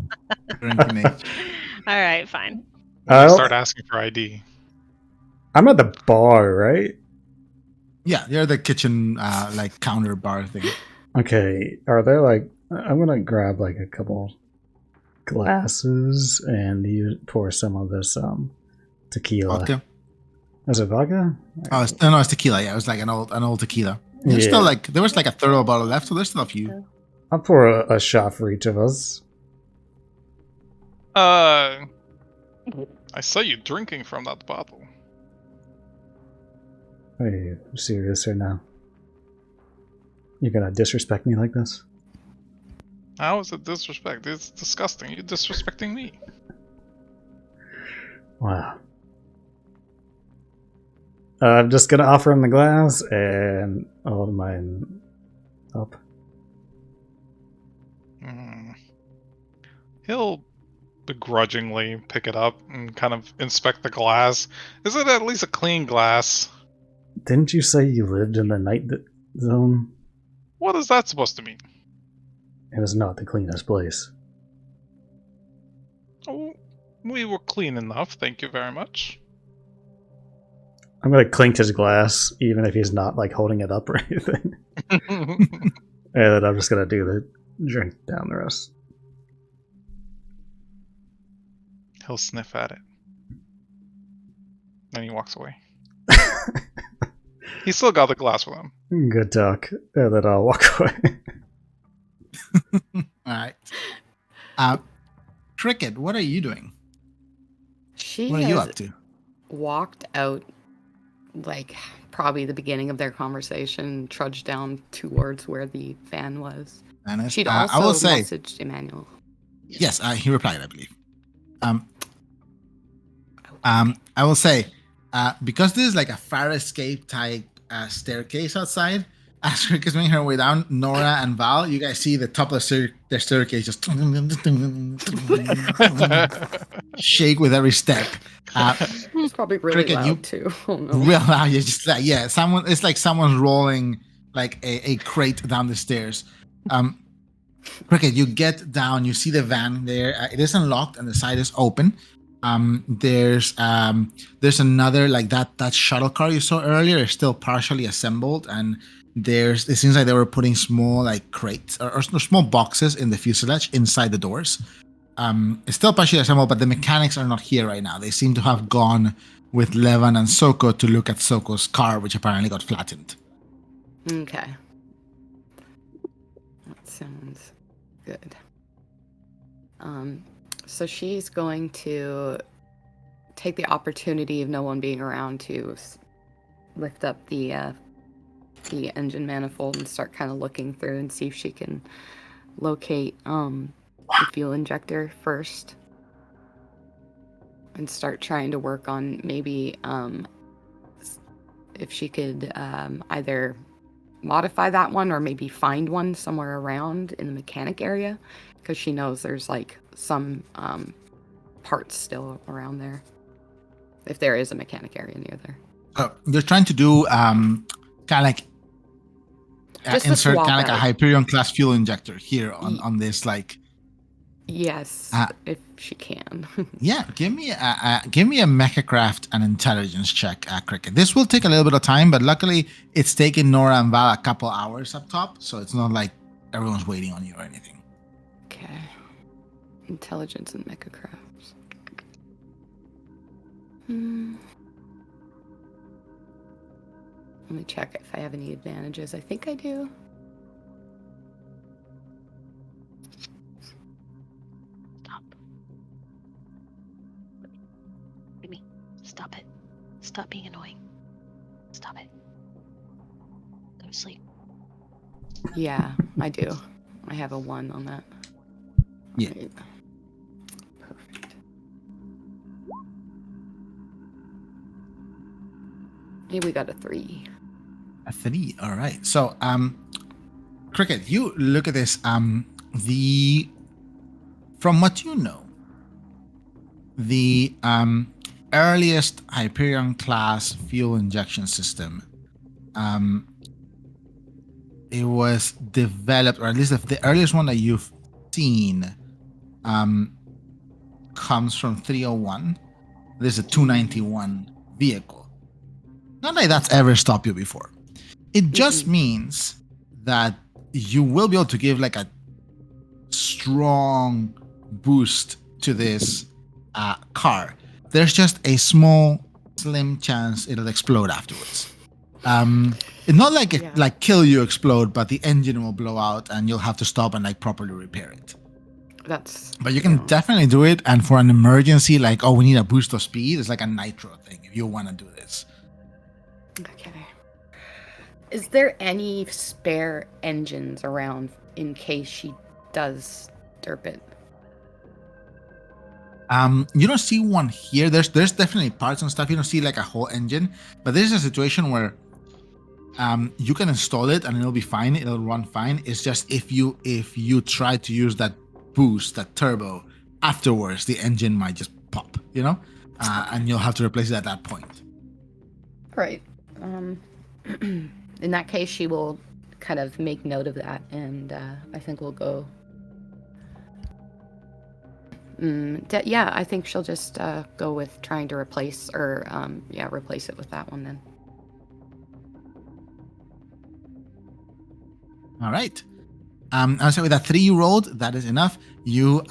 drinking age. All right, fine. I Oh, start asking for ID. I'm at the bar, right? Yeah, they're the kitchen like counter bar thing. Okay, are there like... I'm gonna grab like a couple glasses and pour some of this tequila. Vodka. Is it vodka? Oh, no, it's tequila. Yeah, it was like an old tequila. There's still like there was like a third of a bottle left, so there's still a few. I'll pour a shot for each of us. I saw you drinking from that bottle. Are you serious right now? You're gonna disrespect me like this? How is it disrespect? It's disgusting. You're disrespecting me. Wow. I'm just gonna offer him the glass and hold mine up. He'll begrudgingly pick it up and kind of inspect the glass. Is it at least a clean glass? Didn't you say you lived in the night zone? What is that supposed to mean? It is not the cleanest place. Oh, we were clean enough, thank you very much. I'm gonna clink his glass, even if he's not like holding it up or anything. And then I'm just gonna do the drink down the rest. He'll sniff at it. Then he walks away. He's still got the glass with him. Good talk. And then I'll walk away. All right. Cricket, what are you doing? She What are you has up to? walked out, like probably the beginning of their conversation, trudged down towards where the van was. Dennis? She'd I will also say, messaged Emmanuel. yes, he replied, I believe. I will say, because this is like a fire escape type staircase outside, as Cricket is making her way down, Nora and Val, you guys see the top of the staircase just shake with every step. It's probably really Cricket, loud too. Oh no. Real loud. You're just like, yeah, it's like someone's rolling like a crate down the stairs. Cricket, you get down, you see the van there. It is unlocked and the side is open. There's another like that shuttle car you saw earlier is still partially assembled, and it seems like they were putting small like crates or small boxes in the fuselage inside the doors. It's still partially assembled, but the mechanics are not here right now. They seem to have gone with Levan and Soko to look at Soko's car, which apparently got flattened. Okay. That sounds good. So she's going to take the opportunity of no one being around to lift up the engine manifold and start kind of looking through and see if she can locate the fuel injector first, and start trying to work on maybe if she could either modify that one or maybe find one somewhere around in the mechanic area, because she knows there's like some parts still around there, if there is a mechanic area near there. They're trying to do kind of like Just a insert swap kind of like a out. Hyperion class fuel injector here on this like. Yes, if she can. Yeah, give me a mechacraft and intelligence check, Cricket. This will take a little bit of time, but luckily it's taken Nora and Val a couple hours up top, so it's not like everyone's waiting on you or anything. Okay. Intelligence and mechacrafts. Let me check if I have any advantages. I think I do. Stop. Jimmy, stop it. Stop being annoying. Stop it. Go to sleep. Yeah, I do. I have a 1 on that. Yeah. Right. Perfect. Maybe we got a 3. A 3. All right. So, Cricket, you look at this. From what you know, the earliest Hyperion class fuel injection system, it was developed, or at least the earliest one that you've seen, comes from 301. There's a 291 vehicle. Not like that's ever stopped you before. It just means that you will be able to give like a strong boost to this car. There's just a small, slim chance it'll explode afterwards. It's not like it like kill you explode, but the engine will blow out and you'll have to stop and like properly repair it. But you can definitely do it, and for an emergency, like, oh, we need a boost of speed, it's like a nitro thing if you want to do this. Okay. Is there any spare engines around in case she does derp it? You don't see one here. There's definitely parts and stuff. You don't see like a whole engine, but this is a situation where you can install it and it'll be fine. It'll run fine. It's just if you try to use that boost, that turbo, afterwards the engine might just pop, and you'll have to replace it at that point. Right. In that case, she will kind of make note of that, and I think we'll go. I think she'll just go with trying to replace it with that one then. All right. I'll say with a 3 you rolled, that is enough. You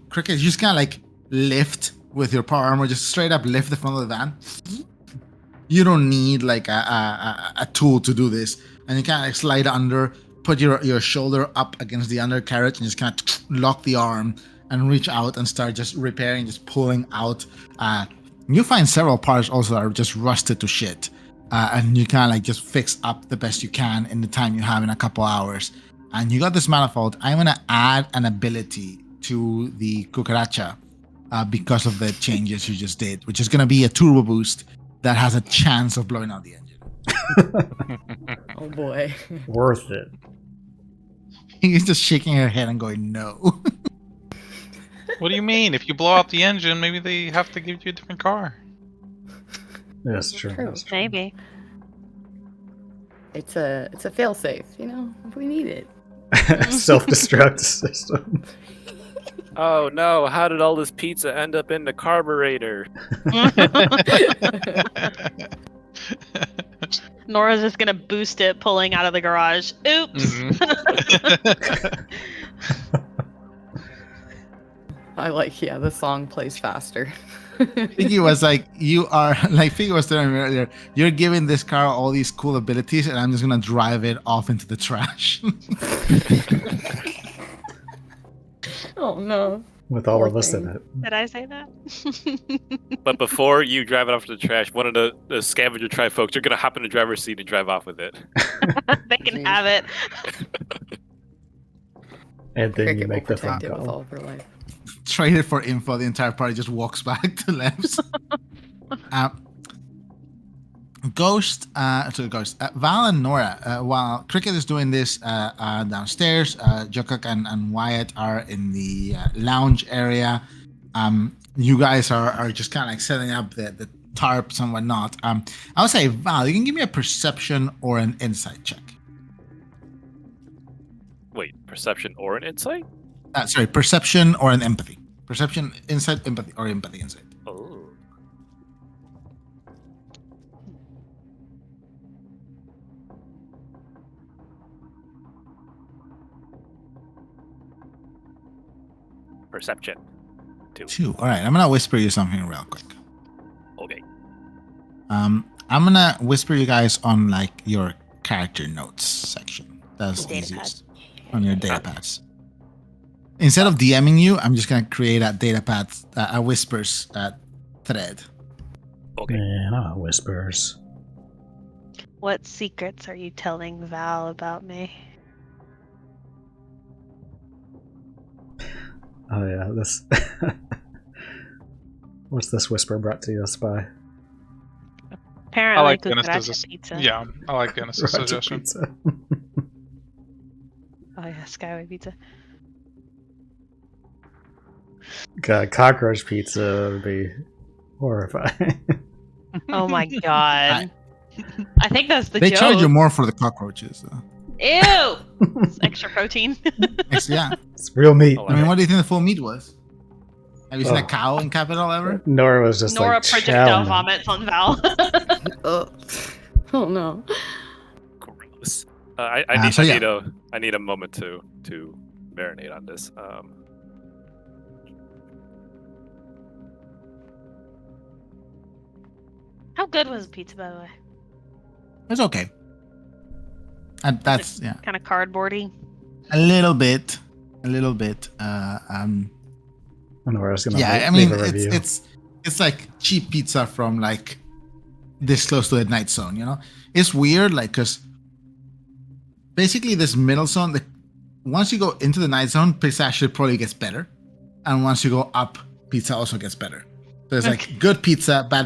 Cricket, you just kind of like lift with your power armor, just straight up lift the front of the van. You don't need like a tool to do this, and you kind of like slide under, put your shoulder up against the undercarriage, and just kind of lock the arm and reach out and start just repairing, just pulling out. You find several parts also that are just rusted to shit, and you kind of like just fix up the best you can in the time you have in a couple hours. And you got this manifold. I'm gonna add an ability to the cucaracha because of the changes you just did, which is gonna be a turbo boost that has a chance of blowing out the engine. Oh boy. Worth it. He's just shaking her head and going, no. What do you mean? If you blow out the engine, maybe they have to give you a different car. That's true. That's true. Maybe. It's a fail-safe, if we need it. Self-destruct system. Oh no, how did all this pizza end up in the carburetor? Nora's just gonna boost it, pulling out of the garage. Oops. I like, the song plays faster. Figgy was like, Figgy was telling me earlier, you're giving this car all these cool abilities, and I'm just gonna drive it off into the trash. Oh no. With all Poor of us in thing. it. Did I say that? But before you drive it off to the trash, one of the scavenger tribe folks, you're gonna hop in the driver's seat and drive off with it. They can have it. And then Cricket you make will the phone protect it with all call. of her life. Trade it for info. The entire party just walks back to Levs. Val and Nora, while Cricket is doing this downstairs, Jokuk and Wyatt are in the lounge area. You guys are just kind of like setting up the tarps and whatnot. I would say, Val, you can give me a perception or an insight check. Wait, perception or an insight? Sorry, perception or an empathy. Perception, insight, empathy, or empathy, insight. Oh. Perception. 2. All right, I'm gonna whisper you something real quick. Okay. I'm gonna whisper you guys on like your character notes section. That's Data easiest on your data pads. Instead of DMing you, I'm just gonna create a data pad, a whispers thread. Okay. Man, whispers. What secrets are you telling Val about me? Oh yeah, this. What's this whisper brought to us by? Apparently, I like cucaracha pizza. Yeah, I like Dennis's Brought to suggestion. pizza. Oh yeah, Skyway pizza. God, cockroach pizza would be horrifying. Oh my god. I think that's the They joke. charge you more for the cockroaches. Ew! It's extra protein. Yeah. It's real meat. Oh, I mean, what do you think the full meat was? Have you seen Oh. a cow in Capital ever? Nora was just Nora like projectile chowing. vomits on Val. Oh no. Gross. I so yeah. need a moment to marinate on this. How good was the pizza, by the way? It's okay. And that's Kind of cardboardy. a little bit. Nora's gonna Yeah, I leave mean, a review. it's like cheap pizza from like this close to the night zone. It's weird, like, because basically this middle zone, once you go into the night zone, pizza actually probably gets better, and once you go up, pizza also gets better. So it's like good pizza, bad,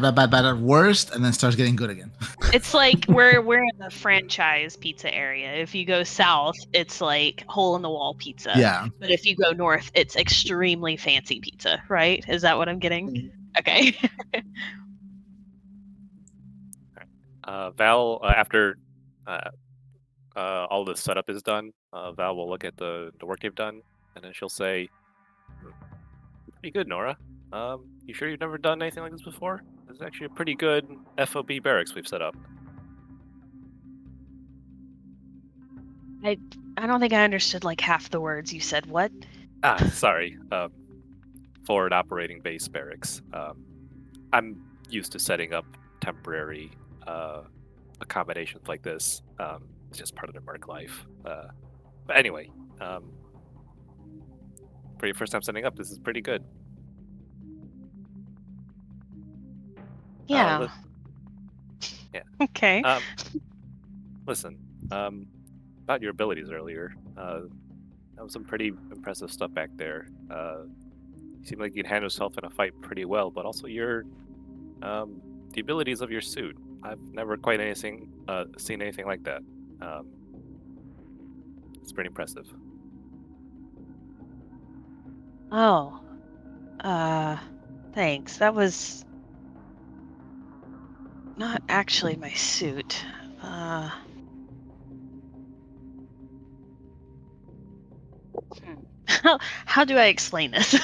worst, and then starts getting good again. It's like we're in the franchise pizza area. If you go south, it's like hole in the wall pizza. Yeah. But if you go north, it's extremely fancy pizza, right? Is that what I'm getting? Okay. Val, after all the setup is done, Val will look at the work you've done, and then she'll say, "Pretty good, Nora. You sure you've never done anything like this before? This is actually a pretty good FOB barracks we've set up." I don't think I understood like half the words you said. What? Sorry. Forward operating base barracks. I'm used to setting up temporary accommodations like this. It's just part of the merc life. But anyway, for your first time setting up, this is pretty good. Yeah. Yeah. Okay. Listen, about your abilities earlier, that was some pretty impressive stuff back there. You seem like you'd handle yourself in a fight pretty well, but also the abilities of your suit. I've never quite seen anything like that. It's pretty impressive. Oh. Thanks. That was not actually my suit. How do I explain this? In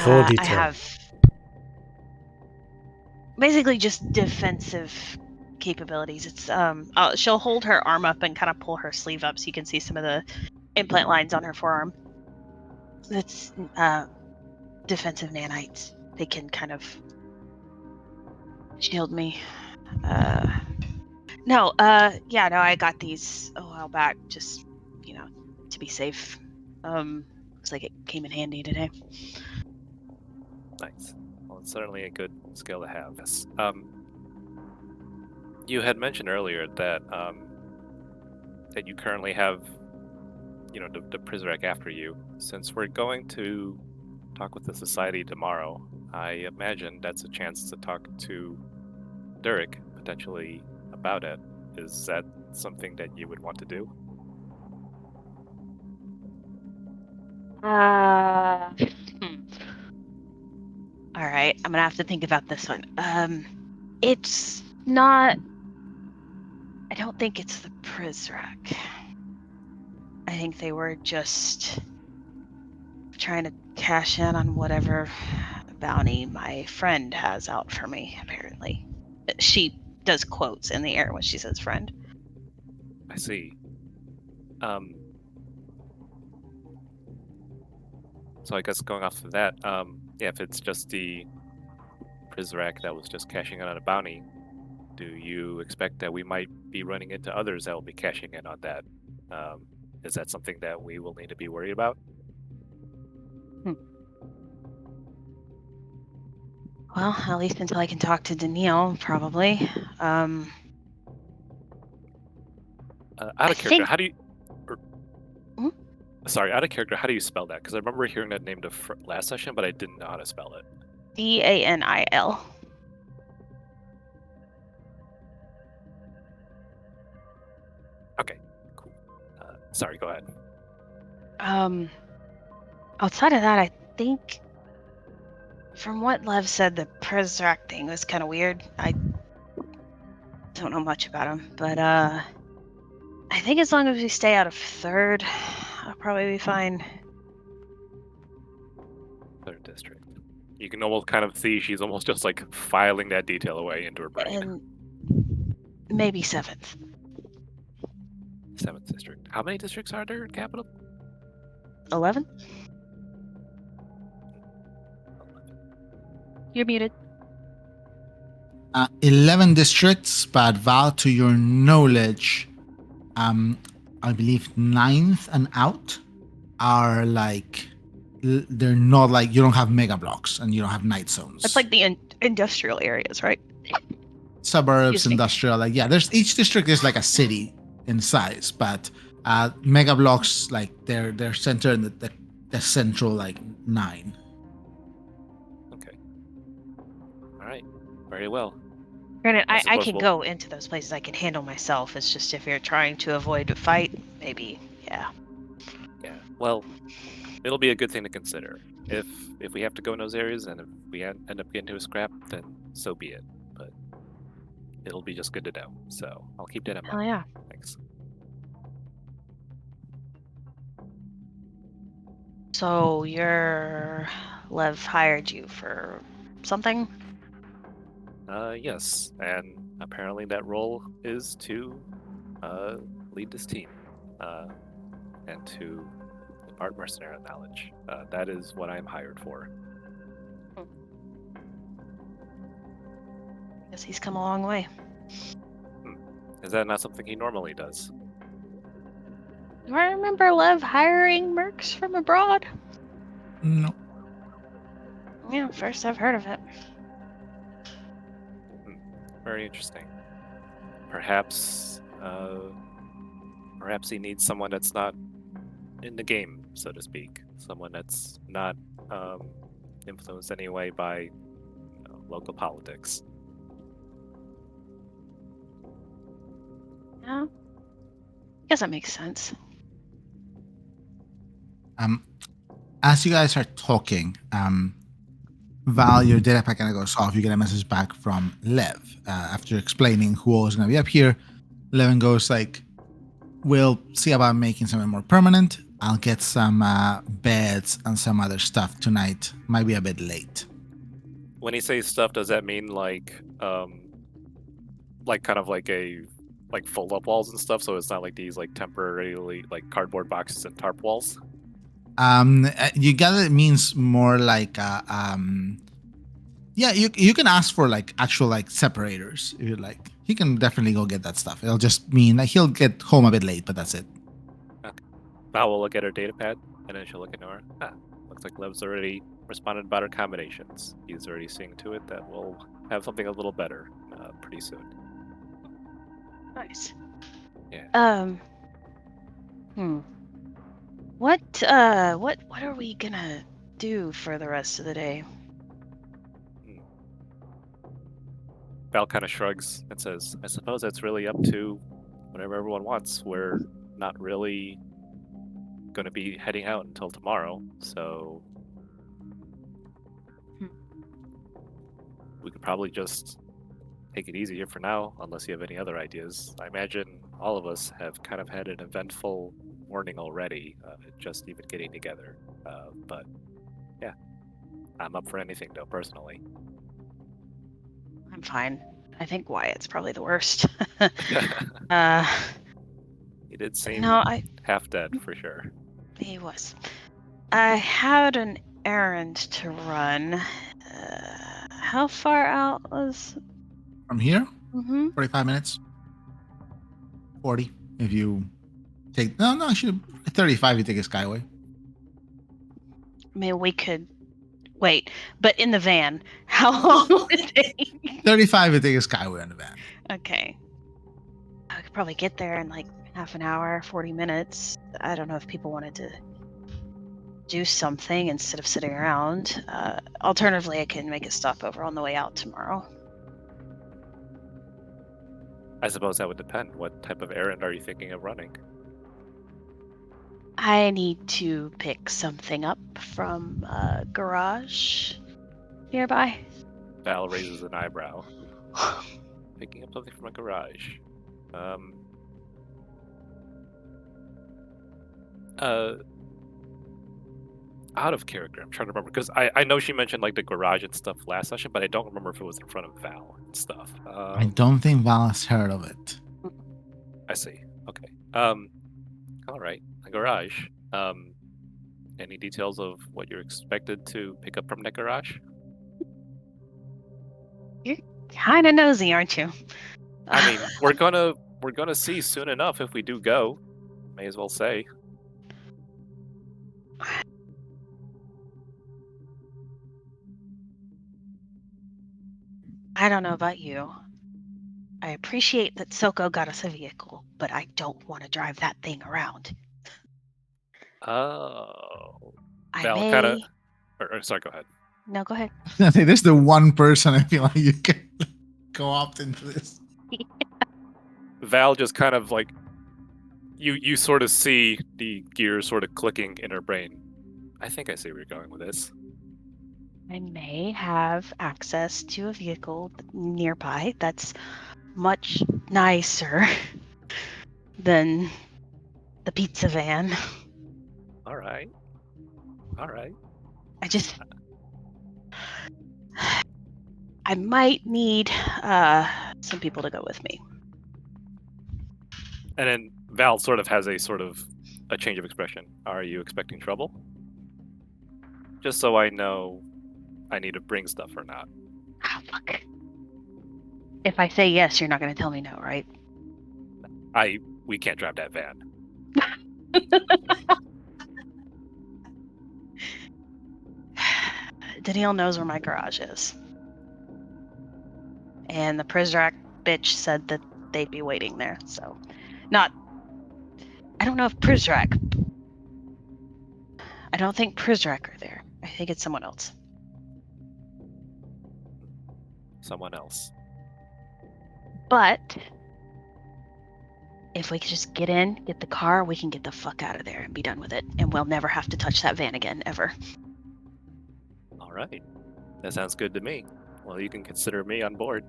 full I detail. have basically just defensive capabilities. It's she'll hold her arm up and kind of pull her sleeve up so you can see some of the implant lines on her forearm. It's defensive nanites. They can kind of shield me. No, I got these a while back, just to be safe. Looks like it came in handy today. Nice. Well, it's certainly a good skill to have. Yes. You had mentioned earlier that that you currently have, the Prizrek after you. Since we're going to talk with the society tomorrow, I imagine that's a chance to talk to Duric potentially about it. Is that something that you would want to do? All right, I'm gonna have to think about this one. It's not. I don't think it's the Prizrek. I think they were just trying to cash in on whatever bounty my friend has out for me, apparently. She does quotes in the air when she says friend. I see. So I guess going off of that, if it's just the Prizrek that was just cashing in on a bounty, do you expect that we might be running into others that will be cashing in on that? Is that something that we will need to be worried about? Well, at least until I can talk to Danielle, probably. Out of character, how do you? Sorry, out of character, how do you spell that? Because I remember hearing that name last session, but I didn't know how to spell it. Danil. Okay, cool. Sorry, go ahead. Outside of that, I think, from what Lev said, the Prizrek thing was kind of weird. I don't know much about him, but I think as long as we stay out of third, I'll probably be fine. Third district. You can almost kind of see she's almost just like filing that detail away into her brain. And maybe 7th. 7th district. How many districts are there in Capital? 11? You're muted. 11 districts, but Val, to your knowledge, I believe 9th and out are like, they're not like, you don't have mega blocks and you don't have night zones. That's like the industrial areas, right? Suburbs, industrial, like, yeah, there's each district is like a city in size, but mega blocks, like they're centered in the central like 9. Okay. All right. Very well. Granted, I I suppose can we'll- go into those places. I can handle myself. It's just if you're trying to avoid a fight, maybe, yeah. Yeah. Well, it'll be a good thing to consider. If we have to go in those areas and if we end up getting to a scrap, then so be it. But it'll be just good to know. So I'll keep that in Hell mind. yeah. Thanks. So your Lev hired you for something? Yes, and apparently that role is to lead this team and to impart mercenary knowledge. That is what I'm hired for. Guess he's come a long way. Is that not something he normally does? Do I remember Lev hiring mercs from abroad? No. Yeah, first I've heard of it. Very interesting. Perhaps he needs someone that's not in the game, so to speak. Someone that's not influenced anyway by local politics. Yeah. Guess that makes sense. As you guys are talking, Val, your data pack kind of goes off. You get a message back from Lev after explaining who all is going to be up here. Levan goes like, "We'll see about making something more permanent. I'll get some beds and some other stuff tonight. Might be a bit late." When he says stuff, does that mean like kind of like fold up walls and stuff? So it's not like these like temporarily like cardboard boxes and tarp walls. You gather it means more like yeah, you can ask for like actual like separators if you like. He can definitely go get that stuff. It'll just mean like he'll get home a bit late, but that's it. Val will look at her data pad and then she'll look at Nora. Looks like Lev's already responded about her combinations. He's already seeing to it that we'll have something a little better pretty soon. Nice. Yeah. What are we gonna do for the rest of the day? Val kind of shrugs and says, I suppose that's really up to whatever everyone wants. We're not really going to be heading out until tomorrow, so we could probably just take it easy here for now, unless you have any other ideas. I imagine all of us have kind of had an eventful morning already, just even getting together. But yeah, I'm up for anything though, personally. I'm fine. I think Wyatt's probably the worst. He did seem half dead for sure. He was. I had an errand to run. How far out was? From here, 45 45 minutes. 40 if you take actually 35 if you take a skyway. I mean, we could wait, but in the van, how long would it take? 35 if you take a skyway on the van. Okay. I could probably get there in like half an hour, 40 minutes. I don't know if people wanted to do something instead of sitting around. Alternatively, I can make a stopover on the way out tomorrow. I suppose that would depend. What type of errand are you thinking of running? I need to pick something up from a garage nearby. Val raises an eyebrow. Picking up something from a garage. Out of character, I'm trying to remember, because I know she mentioned like the garage and stuff last session, but I don't remember if it was in front of Val and stuff. I don't think Val has heard of it. I see. Okay. All right. A garage. Any details of what you're expected to pick up from that garage? You're kind of nosy, aren't you? I mean, we're gonna see soon enough if we do go. May as well say. I don't know about you. I appreciate that Soko got us a vehicle, but I don't want to drive that thing around. Oh. I Val may... kind of. Sorry, go ahead. No, go ahead. This is the one person I feel like you can. co-opt into this. Val just kind of like you sort of see the gears sort of clicking in her brain. I think I see where you're going with this. I may have access to a vehicle nearby that's much nicer than the pizza van. All right. I might need some people to go with me. And then Val sort of has a change of expression. Are you expecting trouble? Just so I know I need to bring stuff or not. Ah, fuck. If I say yes, you're not going to tell me no, right? We can't drive that van. Danielle knows where my garage is. And the Prizrak bitch said that they'd be waiting there, so... I don't know if Prizrak... I don't think Prizrak are there. I think it's someone else. Someone else. But... if we could just get in, get the car, we can get the fuck out of there and be done with it. And we'll never have to touch that van again, ever. All right. That sounds good to me. Well, you can consider me on board.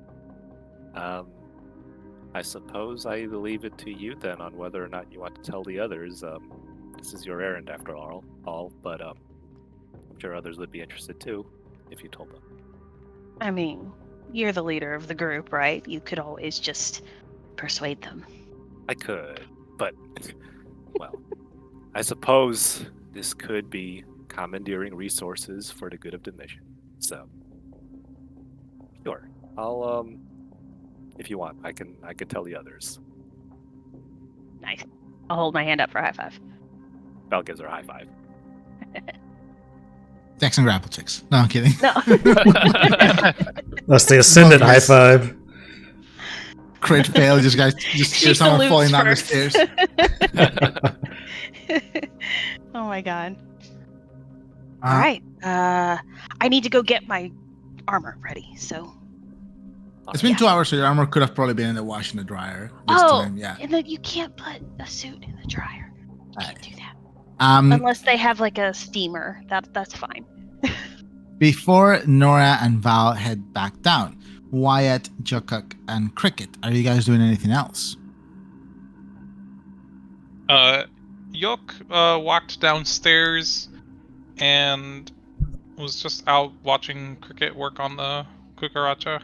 I suppose I leave it to you then on whether or not you want to tell the others. This is your errand after all. But I'm sure others would be interested too, if you told them. I mean, you're the leader of the group, right? You could always just persuade them. I could, but, well, I suppose this could be commandeering resources for the good of the mission. So, sure. I'll, if you want, I can tell the others. Nice. I'll hold my hand up for a high five. Val gives her a high five. Dex and grapple checks. No, I'm kidding. No. That's the ascendant high Nice. five. Crit fail. Just guys, just She hear someone salutes falling down the first. stairs. Oh my god. Uh, All right. I need to go get my armor ready. So. It's been Yeah. 2 hours, so your armor could have probably been in the wash and the dryer. This Oh, time, yeah. and then you can't put a suit in the dryer. You can't Alright. do that Um, unless they have like a steamer. That's fine. before Nora and Val head back down, Wyatt, Jokuk, and Cricket, are you guys doing anything else? Yok walked downstairs and was just out watching Cricket work on the cucaracha.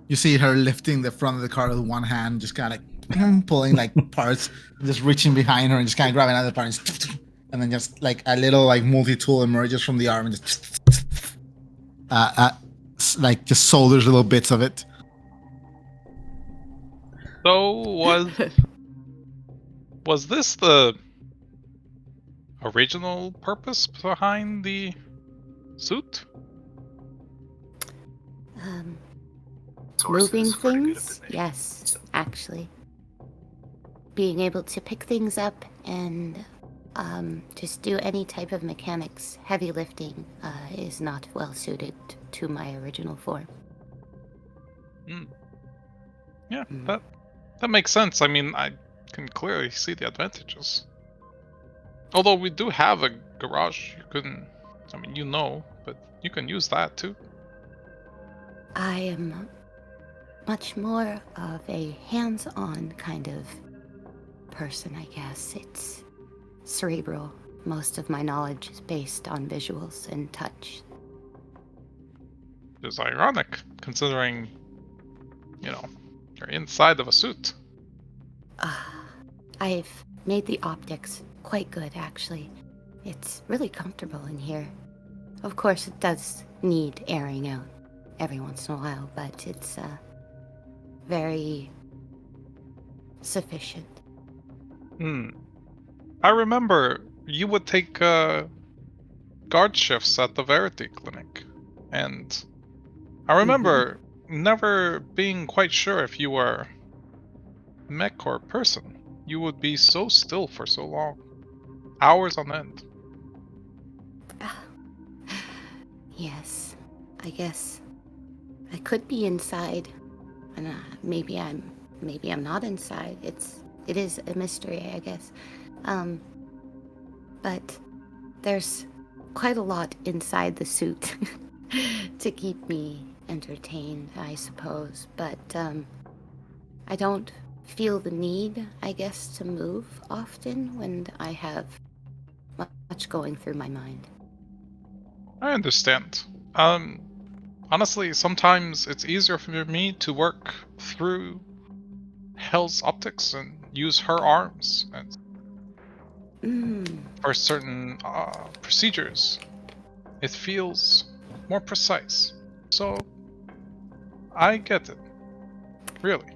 You see her lifting the front of the car with one hand, just kind of like pulling like parts, just reaching behind her and just kind of grabbing another part, and then just like a little like multi-tool emerges from the arm and just like just solders little bits of it. So was this the original purpose behind the suit? Moving things? Yes, actually. Being able to pick things up and just do any type of mechanics, heavy lifting, is not well suited to my original form. Yeah, that makes sense. I mean, I can clearly see the advantages. Although we do have a garage, but you can use that too. I am much more of a hands-on kind of person, I guess. It's cerebral. Most of my knowledge is based on visuals and touch. It's ironic, considering, you're inside of a suit. I've made the optics quite good, actually. It's really comfortable in here. Of course, it does need airing out every once in a while, but it's very sufficient. I remember you would take guard shifts at the Verity Clinic, and I remember never being quite sure if you were mech or person. You would be so still for so long. Hours on end. Yes, I guess I could be inside. and maybe I'm not inside. It is a mystery, I guess. But there's quite a lot inside the suit to keep me entertained, I suppose. But I don't feel the need, I guess, to move often when I have much going through my mind. I understand. Honestly, sometimes it's easier for me to work through Hell's optics and use her arms and for certain procedures. It feels more precise. So, I get it. Really.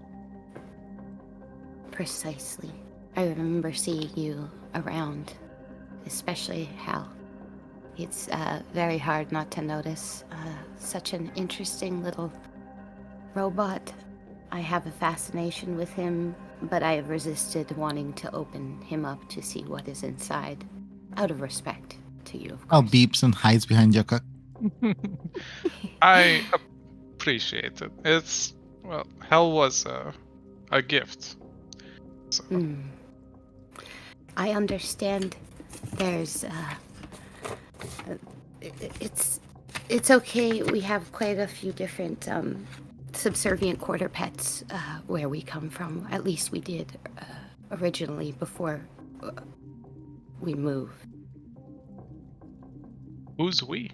Precisely. I remember seeing you around, especially Hal. It's very hard not to notice such an interesting little robot. I have a fascination with him, but I have resisted wanting to open him up to see what is inside, out of respect to you, of Al course. beeps and hides behind Jukka. I appreciate it. Well, Hell was a gift. So. I understand there's it's okay. We have quite a few different subservient quarter pets where we come from. At least we did originally before we moved. Who's we?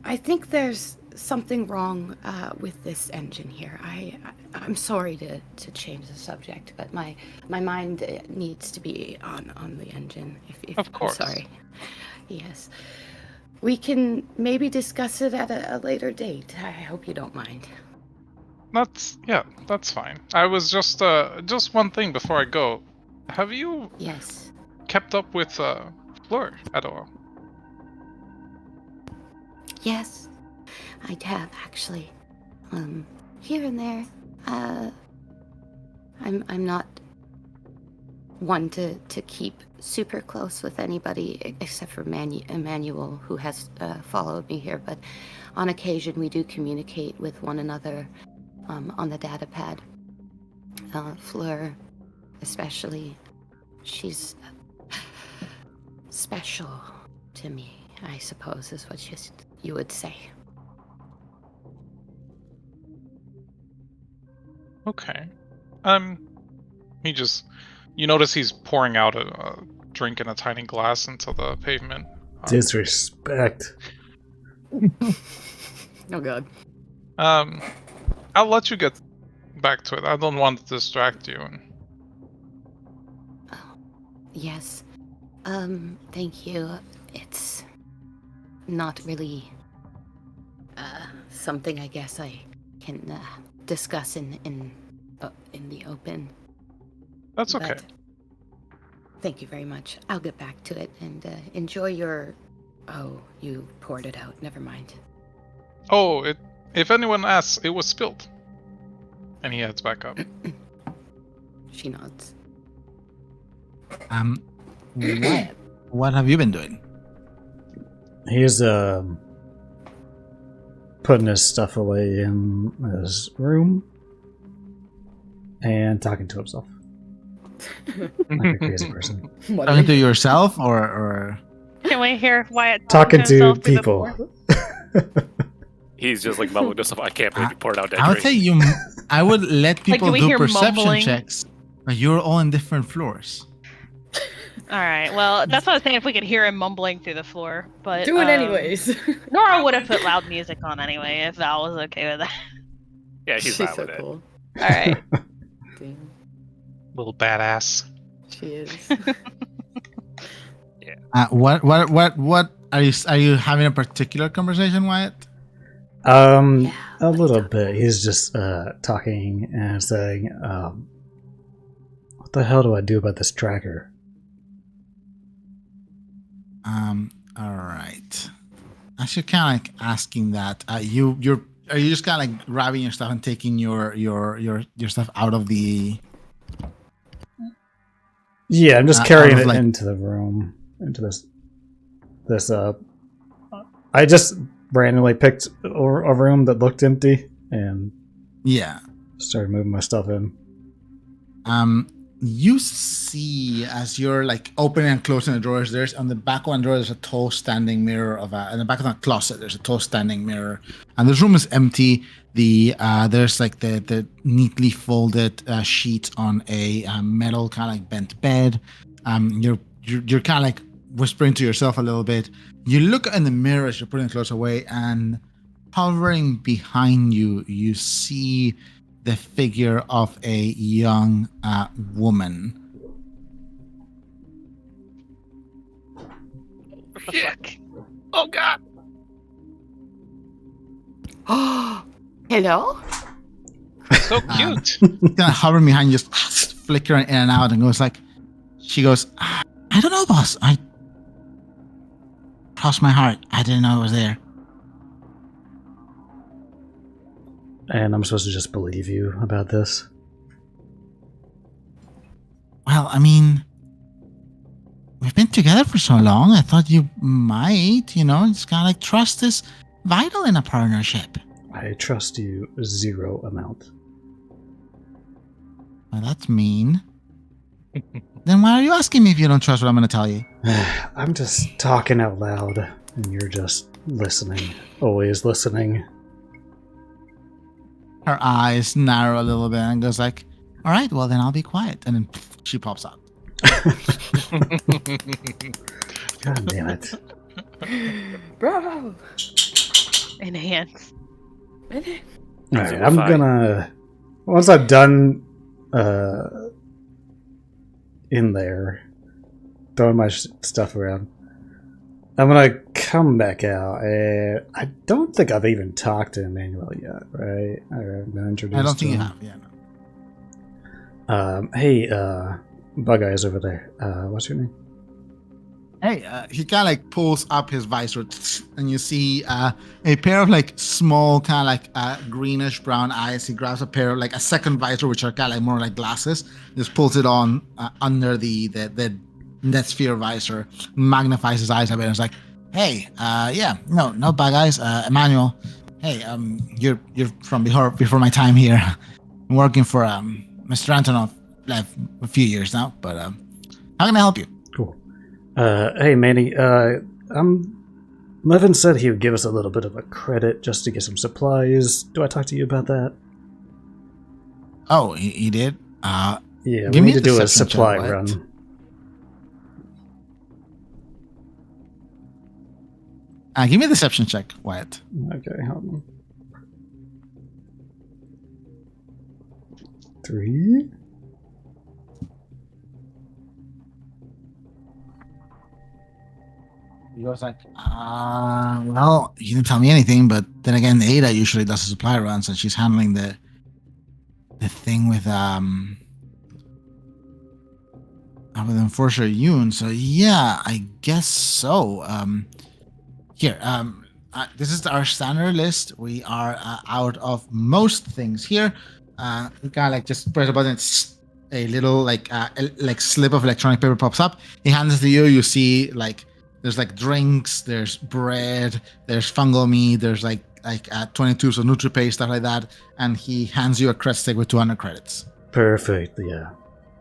I think there's something wrong with this engine here. I'm sorry to change the subject, but my mind needs to be on the engine. If Of course. I'm sorry. Yes. We can maybe discuss it at a later date. I hope you don't mind. That's fine. I was just one thing before I go. Have you Yes. kept up with Fleur at all? Yes. I have actually. Here and there. I'm not one to keep super close with anybody except for Emmanuel, who has followed me here, but on occasion we do communicate with one another on the data pad. Fleur, especially, she's special to me, I suppose is what you would say. Okay. You notice he's pouring out a drink in a tiny glass into the pavement. Disrespect. Oh god. I'll let you get back to it. I don't want to distract you. Yes. Thank you. It's not really something I guess I can discuss in the open. That's okay. But thank you very much. I'll get back to it and enjoy your... Oh, you poured it out. Never mind. Oh, if anyone asks, it was spilled. And he heads back up. She nods. What have you been doing? He's putting his stuff away in his room and talking to himself. Like a crazy person. Talking to yourself or Can we hear Wyatt Talking to himself through the people. floor? He's just like mumbling to himself. I can't believe you poured out that I would drink. say I would let do people we do hear perception mumbling? checks, but you're all in different floors. All right. Well, that's what I was saying. If we could hear him mumbling through the floor, but Do it anyways. Nora would have put loud music on anyway if Val was okay with that. Yeah, he's She's fine so with it. cool. All right. Damn. Little badass. She is. What are you having a particular conversation, Wyatt? A let's little talk. bit. He's just talking and saying, what the hell do I do about this tracker? All right. Actually, kind of like asking that. Are you just kind of like grabbing your stuff and taking your stuff out of the? Yeah, I'm just Out carrying of, it like- into the room, into this this I just randomly picked a room that looked empty and Yeah. started moving my stuff in. You see as you're like opening and closing the drawers, there's on the back of one drawer there's a tall standing mirror in the back of that closet there's a tall standing mirror, and this room is empty. There's like the neatly folded sheet on a metal kind of like bent bed. You're kind of like whispering to yourself a little bit. You look in the mirror as you're putting the clothes away, and hovering behind you, you see the figure of a young woman. Shit. Oh god. Hello? So cute. Kind of hovering behind you, just flickering in and out, and she goes, I don't know, boss. I crossed my heart. I didn't know it was there. And I'm supposed to just believe you about this? Well, I mean, we've been together for so long. I thought you might, it's kind of like trust is vital in a partnership. I trust you 0 amount. Well, that's mean. Then why are you asking me if you don't trust what I'm going to tell you? I'm just talking out loud, and you're just listening. Always listening. Her eyes narrow a little bit and goes like, all right, well, then I'll be quiet. And then she pops out. God damn it. Bravo! Enhance. Alright, I'm gonna... Once I'm done in there, throwing my stuff around, I'm gonna come back out. I don't think I've even talked to Emmanuel yet, right? I've been introduced. I don't think to you him. have, yeah. No. Hey, Bug Eyes over there. What's your name? Hey, he kind of like pulls up his visor, and you see a pair of like small kind of like greenish brown eyes. He grabs a pair of like a second visor, which are kind of like more like glasses. Just pulls it on under the Netsphere visor, magnifies his eyes a bit, and is like, "Hey, no bug eyes, Emmanuel. Hey, you're from before my time here. I'm working for Mr. Antonov a few years now, but how can I help you?" Cool. Hey, Manny. Levan said he would give us a little bit of a credit just to get some supplies. Do I talk to you about that? Oh, he did? Yeah, give we me need to do a deception supply check, run. Wyatt. Give me a deception check, Wyatt. Okay, hold on. 3? He goes like, well, you didn't tell me anything, but then again, Ada usually does the supply runs, and she's handling the thing with Enforcer Yoon. So yeah, I guess so. Here, this is our standard list. We are out of most things here. You kind of like just press a button. It's a little like slip of electronic paper pops up. He hands it to you. You see like there's like drinks, there's bread, there's fungal meat, there's like 22 so NutriPay, stuff like that. And he hands you a credit stick with 200 credits. Perfect. Yeah,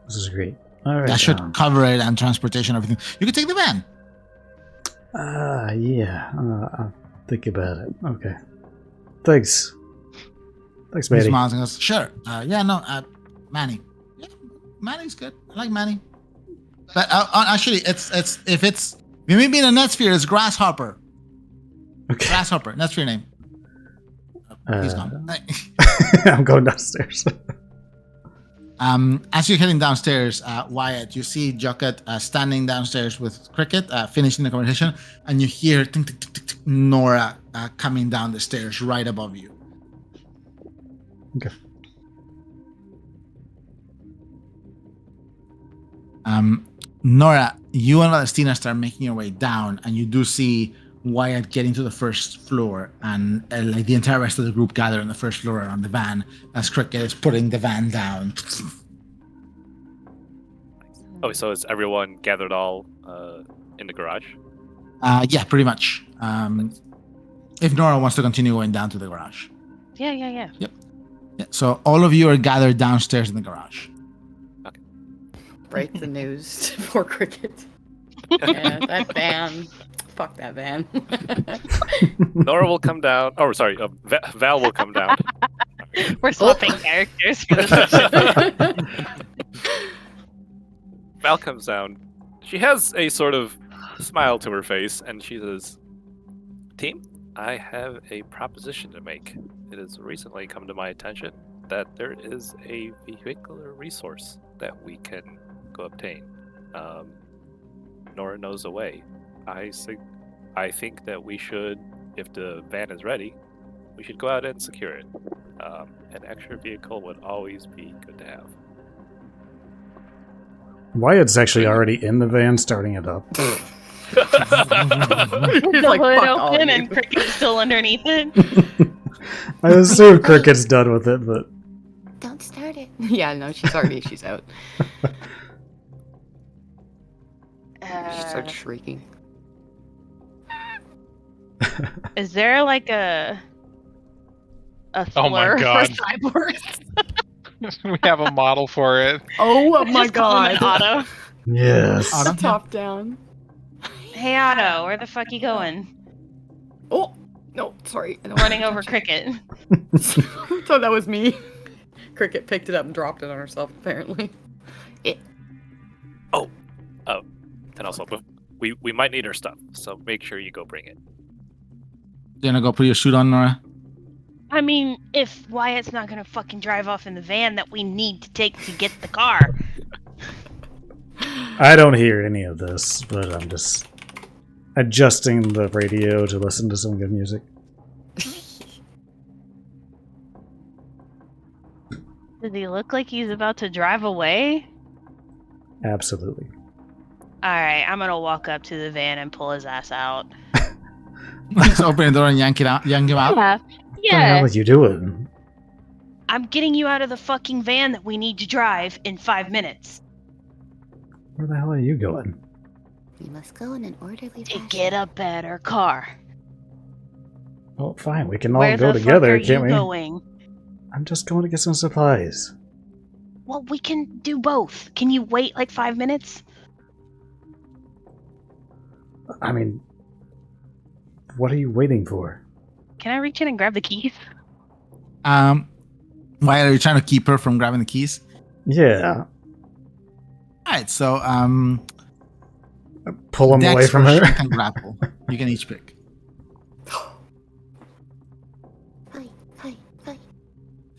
this is great. All right, That should cover it, and transportation, everything. You can take the van. Yeah. I'll think about it. Okay. Thanks, He Manny. smiles and goes, sure. Manny. Yeah, Manny's good. I like Manny. But actually, it's if it's you may be in a Netsphere, it's Grasshopper. Okay. Grasshopper. That's your name. He's gone. I'm going downstairs. As you're heading downstairs, Wyatt, you see Jucket standing downstairs with Cricket, finishing the conversation, and you hear tick, tick, tick, tick, tick, Nora coming down the stairs right above you. Okay. Nora, you and Valestina start making your way down, and you do see Wyatt getting to the first floor, and like the entire rest of the group gather on the first floor on the van as Cricket is putting the van down. Oh, so is everyone gathered all in the garage? Yeah, pretty much. If Nora wants to continue going down to the garage. Yeah. Yeah, so all of you are gathered downstairs in the garage. Break the news for Cricket. Yeah, that van. Fuck that van. Nora will come down. Oh, sorry. Val will come down. We're swapping characters for this episode. Val comes down. She has a sort of smile to her face, and she says, "Team, I have a proposition to make. It has recently come to my attention that there is a vehicular resource that we can go obtain. Nora knows a way. I think that we should, if the van is ready, we should go out and secure it. An extra vehicle would always be good to have." Wyatt's actually already in the van, starting it up. The like, hood "Fuck all open you." and Cricket's still underneath it. I assume Cricket's done with it, but Don't start it. Yeah, no, she's out. She starts shrieking. Is there like a Oh my slur God. for cyborgs? We have a model for it. Oh my Just call him god. an Otto. yes. Otto? Top down. Hey Otto, where the fuck you going? Oh no, sorry. I don't Running over Cricket. So that was me. Cricket picked it up and dropped it on herself, apparently. And also, we might need her stuff, so make sure you go bring it. You gonna go put your suit on, Nora? I mean, if Wyatt's not gonna fucking drive off in the van that we need to take to get the car. I don't hear any of this, but I'm just adjusting the radio to listen to some good music. Does he look like he's about to drive away? Absolutely. Alright, I'm gonna walk up to the van and pull his ass out. Just open the door and yank him out. What the hell are you doing? I'm getting you out of the fucking van that we need to drive in 5 minutes. Where the hell are you going? We must go in an orderly To fashion. get a better car. Oh, fine. We can all Where go the together, fuck are can't you we? going? I'm just going to get some supplies. Well, we can do both. Can you wait like 5 minutes? I mean, what are you waiting for? Can I reach in and grab the keys? Why are you trying to keep her from grabbing the keys? Yeah. Alright, so Pull him away Dex from or her. strength and grapple. You can each pick. Hi.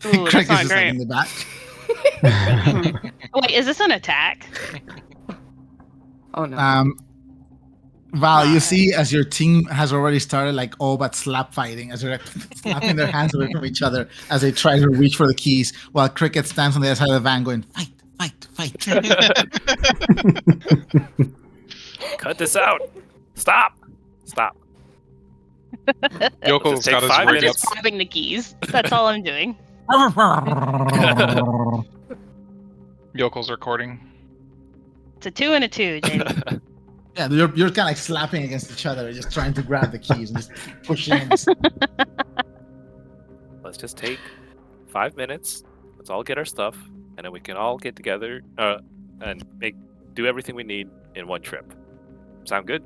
Ooh, Craig that's is not just like great. in the back. Wait, is this an attack? Oh no. Val, you see as your team has already started like all but slap fighting, as they're like, slapping their hands away from each other as they try to reach for the keys, while Cricket stands on the other side of the van going, fight. Cut this out. Stop. Yoko's take got his 5 rig I'm up. just grabbing the keys. That's all I'm doing. Yoko's recording. It's a 2 and a 2, Jamie. Yeah, you're kind of like slapping against each other, just trying to grab the keys and just pushing and just Let's just take 5 minutes. Let's all get our stuff, and then we can all get together and do everything we need in one trip. Sound good?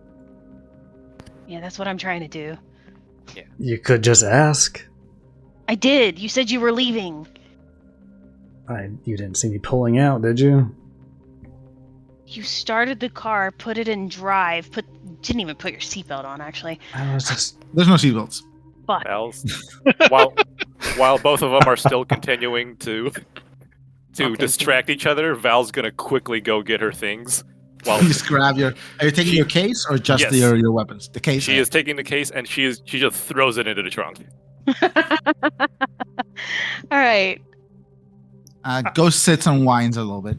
Yeah, that's what I'm trying to do. You could just ask. I did. You said you were leaving. You didn't see me pulling out, did you? You started the car, put it in drive, didn't even put your seatbelt on, actually. I was just. there's no seatbelts. Fuck. Val's while both of them are still continuing to Okay. distract each other, Val's gonna quickly go get her things. While You just grab your. Are you taking your case or just Yes. your weapons? The case. she is taking the case and she just throws it into the trunk. All right. Go sits and whines a little bit.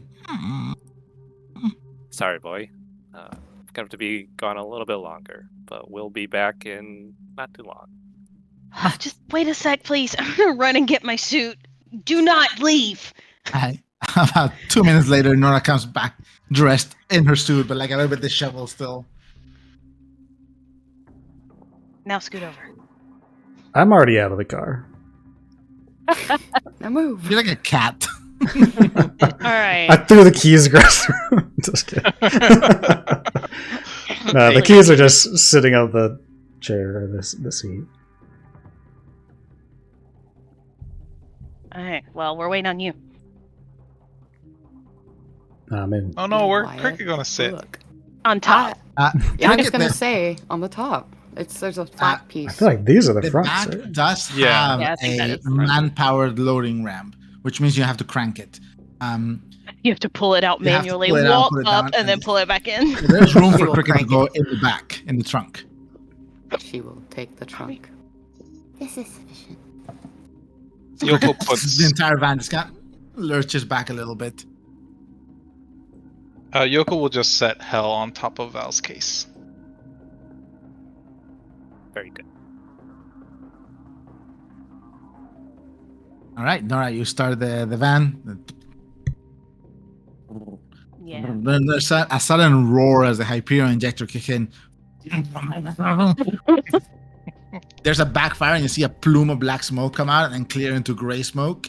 Sorry, boy. Gonna have to be gone a little bit longer, but we'll be back in not too long. Just wait a sec, please. I'm gonna run and get my suit. Do not leave. About 2 minutes later, Nora comes back dressed in her suit, but like a little bit disheveled still. Now scoot over. I'm already out of the car. Now move. You're like a cat. All right. I threw the keys across the room. Just kidding. No, the keys are just sitting on the chair or the seat. All right. Well, we're waiting on you. I'm in. Oh no, where Wyatt, Cricket gonna sit? Look. On top. Yeah, I was Cricket, gonna the- say on the top. There's a flat I piece. feel like these are the The fronts. back Right? does Yeah. have Yeah, I think that a is the front. man-powered loading ramp, which means you have to crank it. You have to pull it out You have to manually, pull it out, walk put it up, down, and then and- pull it back in. There's room She for will Cricket to crank go it. in the back, in the trunk. She will take the trunk. This is sufficient. Yoko The puts entire van just kind of lurches back a little bit. Yoko will just set Hell on top of Val's case. Very good. All right, Nora, you start the van. Yeah. Then there's a sudden roar as the Hyperion injector kicks in. There's a backfire, and you see a plume of black smoke come out and then clear into gray smoke.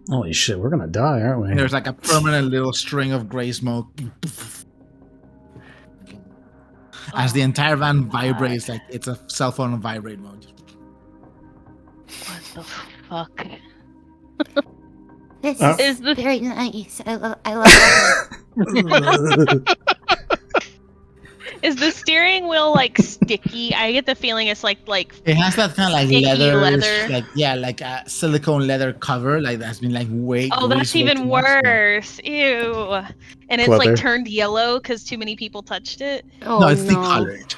Holy shit, we're gonna die, aren't we? And there's like a permanent little string of gray smoke. As the entire van vibrates like it's a cell phone on vibrate mode. What the fuck? This Is the very nice. I love it. is the steering wheel like sticky? I get the feeling it's like It has that kind of like Sticky leather, leather. like a silicone leather cover, like that's been like oh, that's even worse. Ew. And it's Leather. like turned yellow because too many people touched it. Oh No, it's no. decolored.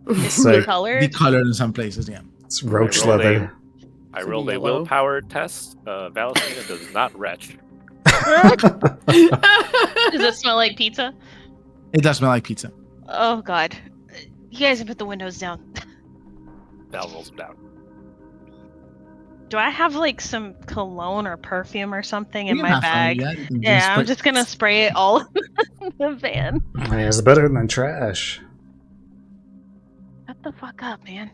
It's like- colored. Decolored in some places, yeah. It's roach roll leather. I Is it rolled a yellow? willpower test. Valentina does not retch. Does it smell like pizza? It does smell like pizza. Oh god. You guys can put the windows down. Val rolls them down. Do I have like some cologne or perfume or something in You can my have some, bag? yeah, you can Yeah, I'm spray- just gonna spray it all in the van. Yeah, it's better than trash. Shut the fuck up, man.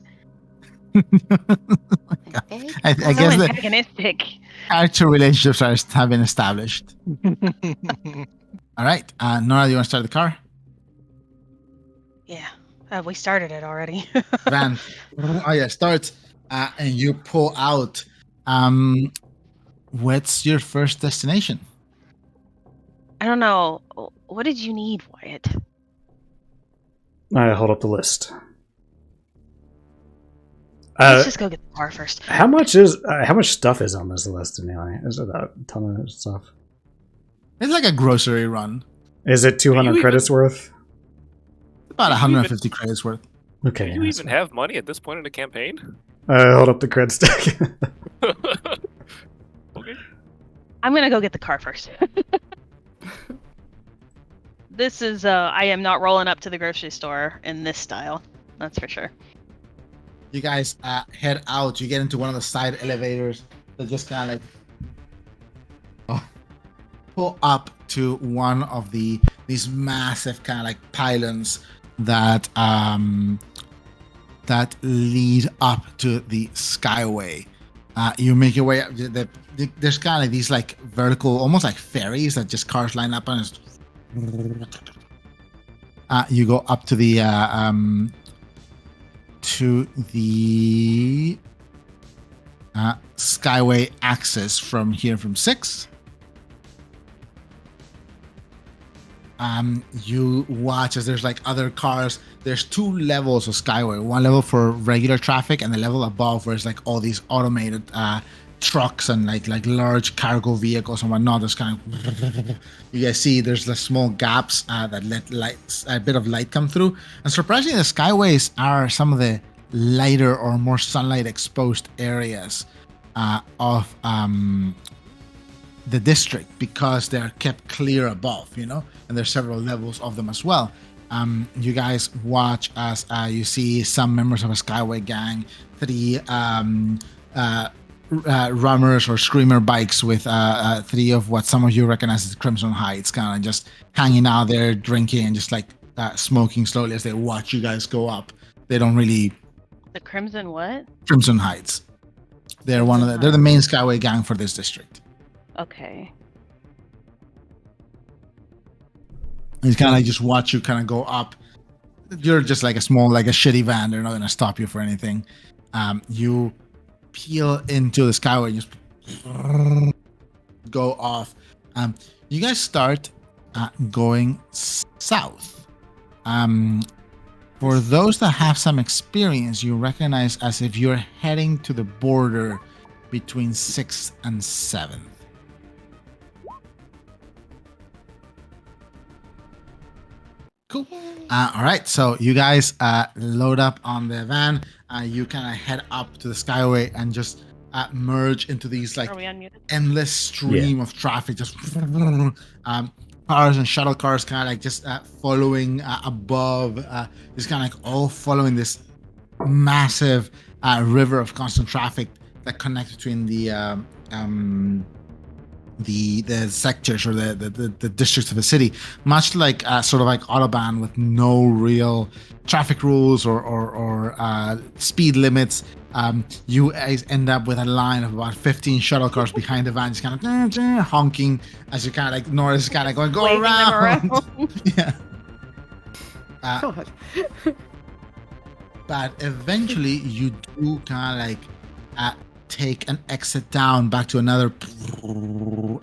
Okay. I So guess the antagonistic. character relationships have been established. All right, Nora, do you want to start the car? Yeah. We started it already. Van. Oh yeah, starts, and you pull out. What's your first destination? I don't know. What did you need, Wyatt? I hold up the list. Let's just go get the car first. How much stuff is on this list anyway? Is it a ton of stuff? It's like a grocery run. Is it 200 You credits worth? About Do you 150 credits worth. Okay. Do you that's even fine. have money at this point in the campaign? I hold up the cred stack. Okay. I'm gonna go get the car first. This is I am not rolling up to the grocery store in this style. That's for sure. You guys head out. You get into one of the side elevators that just kind of like pull up to one of these massive kind of like pylons that that lead up to the skyway. You make your way up. There's kind of these like vertical, almost like ferries that just cars line up on. You go up to the skyway access from here from 6. You watch as there's like other cars. There's 2 levels of skyway. One level for regular traffic, and the level above where it's like all these automated trucks and like large cargo vehicles and whatnot. There's kind of you guys see there's the small gaps that let a bit of light come through. And surprisingly, the skyways are some of the lighter or more sunlight exposed areas of the district, because they're kept clear above, and there's several levels of them as well. You guys watch as you see some members of a skyway gang, 3 runners or screamer bikes with 3 of what some of you recognize as Crimson Heights, kind of just hanging out there drinking and just like smoking slowly as they watch you guys go up. They don't really The Crimson what? Crimson Heights. They're they're the main Skyway gang for this district. Okay. It's kind of like just watch you kind of go up. You're just like a small, like a shitty van. They're not going to stop you for anything. You peel into the Skyway and just go off. You guys start going south. For those that have some experience, you recognize as if you're heading to the border between 6th and 7th. Cool. All right, so you guys load up on the van. You kind of head up to the Skyway and just merge into these like Are we unmuted? endless stream of traffic. Just cars and shuttle cars kind of like just following above. Just kind of like all following this massive river of constant traffic that connects between the sectors or the districts of the city, much like sort of like Autobahn with no real traffic rules or speed limits. You guys end up with a line of about 15 shuttle cars behind the van, just kind of honking as you kind of like Norris kind of going, go Waving them around. Yeah. God. But eventually you do kind of like take an exit down back to another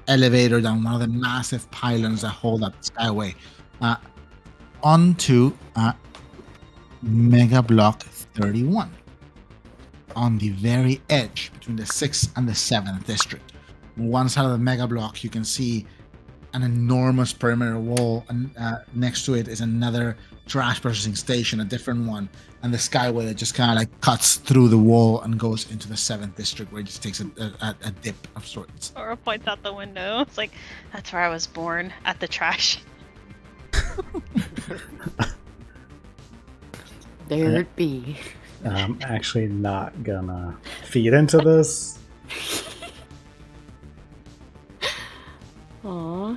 elevator down one of the massive pylons that hold up the Skyway onto Mega Block 31 on the very edge between the 6th and the 7th district. On one side of the Mega Block you can see an enormous perimeter wall, and next to it is another trash processing station, a different one, and the Skyway that just kind of like cuts through the wall and goes into the 7th district, where it just takes a dip of sorts. Aura points out the window. It's like, that's where I was born, at the trash. There it be. I'm actually not gonna feed into this. Aww.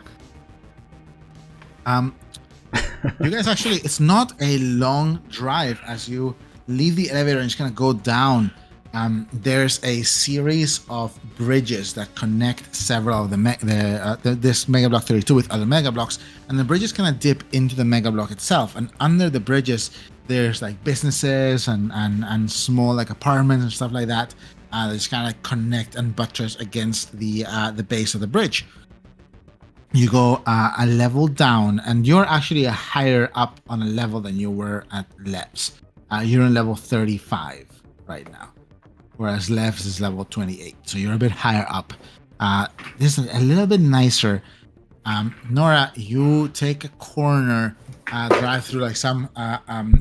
You guys actually, it's not a long drive as you leave the elevator and just kind of go down. There's a series of bridges that connect several of this Mega Block 32 with other Mega Blocks, and the bridges kind of dip into the Mega Block itself. And under the bridges, there's like businesses and small like apartments and stuff like that. That just kind of like connect and buttress against the base of the bridge. You go a level down, and you're actually higher up on a level than you were at Lev's. You're in level 35 right now, whereas Lev's is level 28. So you're a bit higher up. This is a little bit nicer. Nora, you take a corner, drive through like some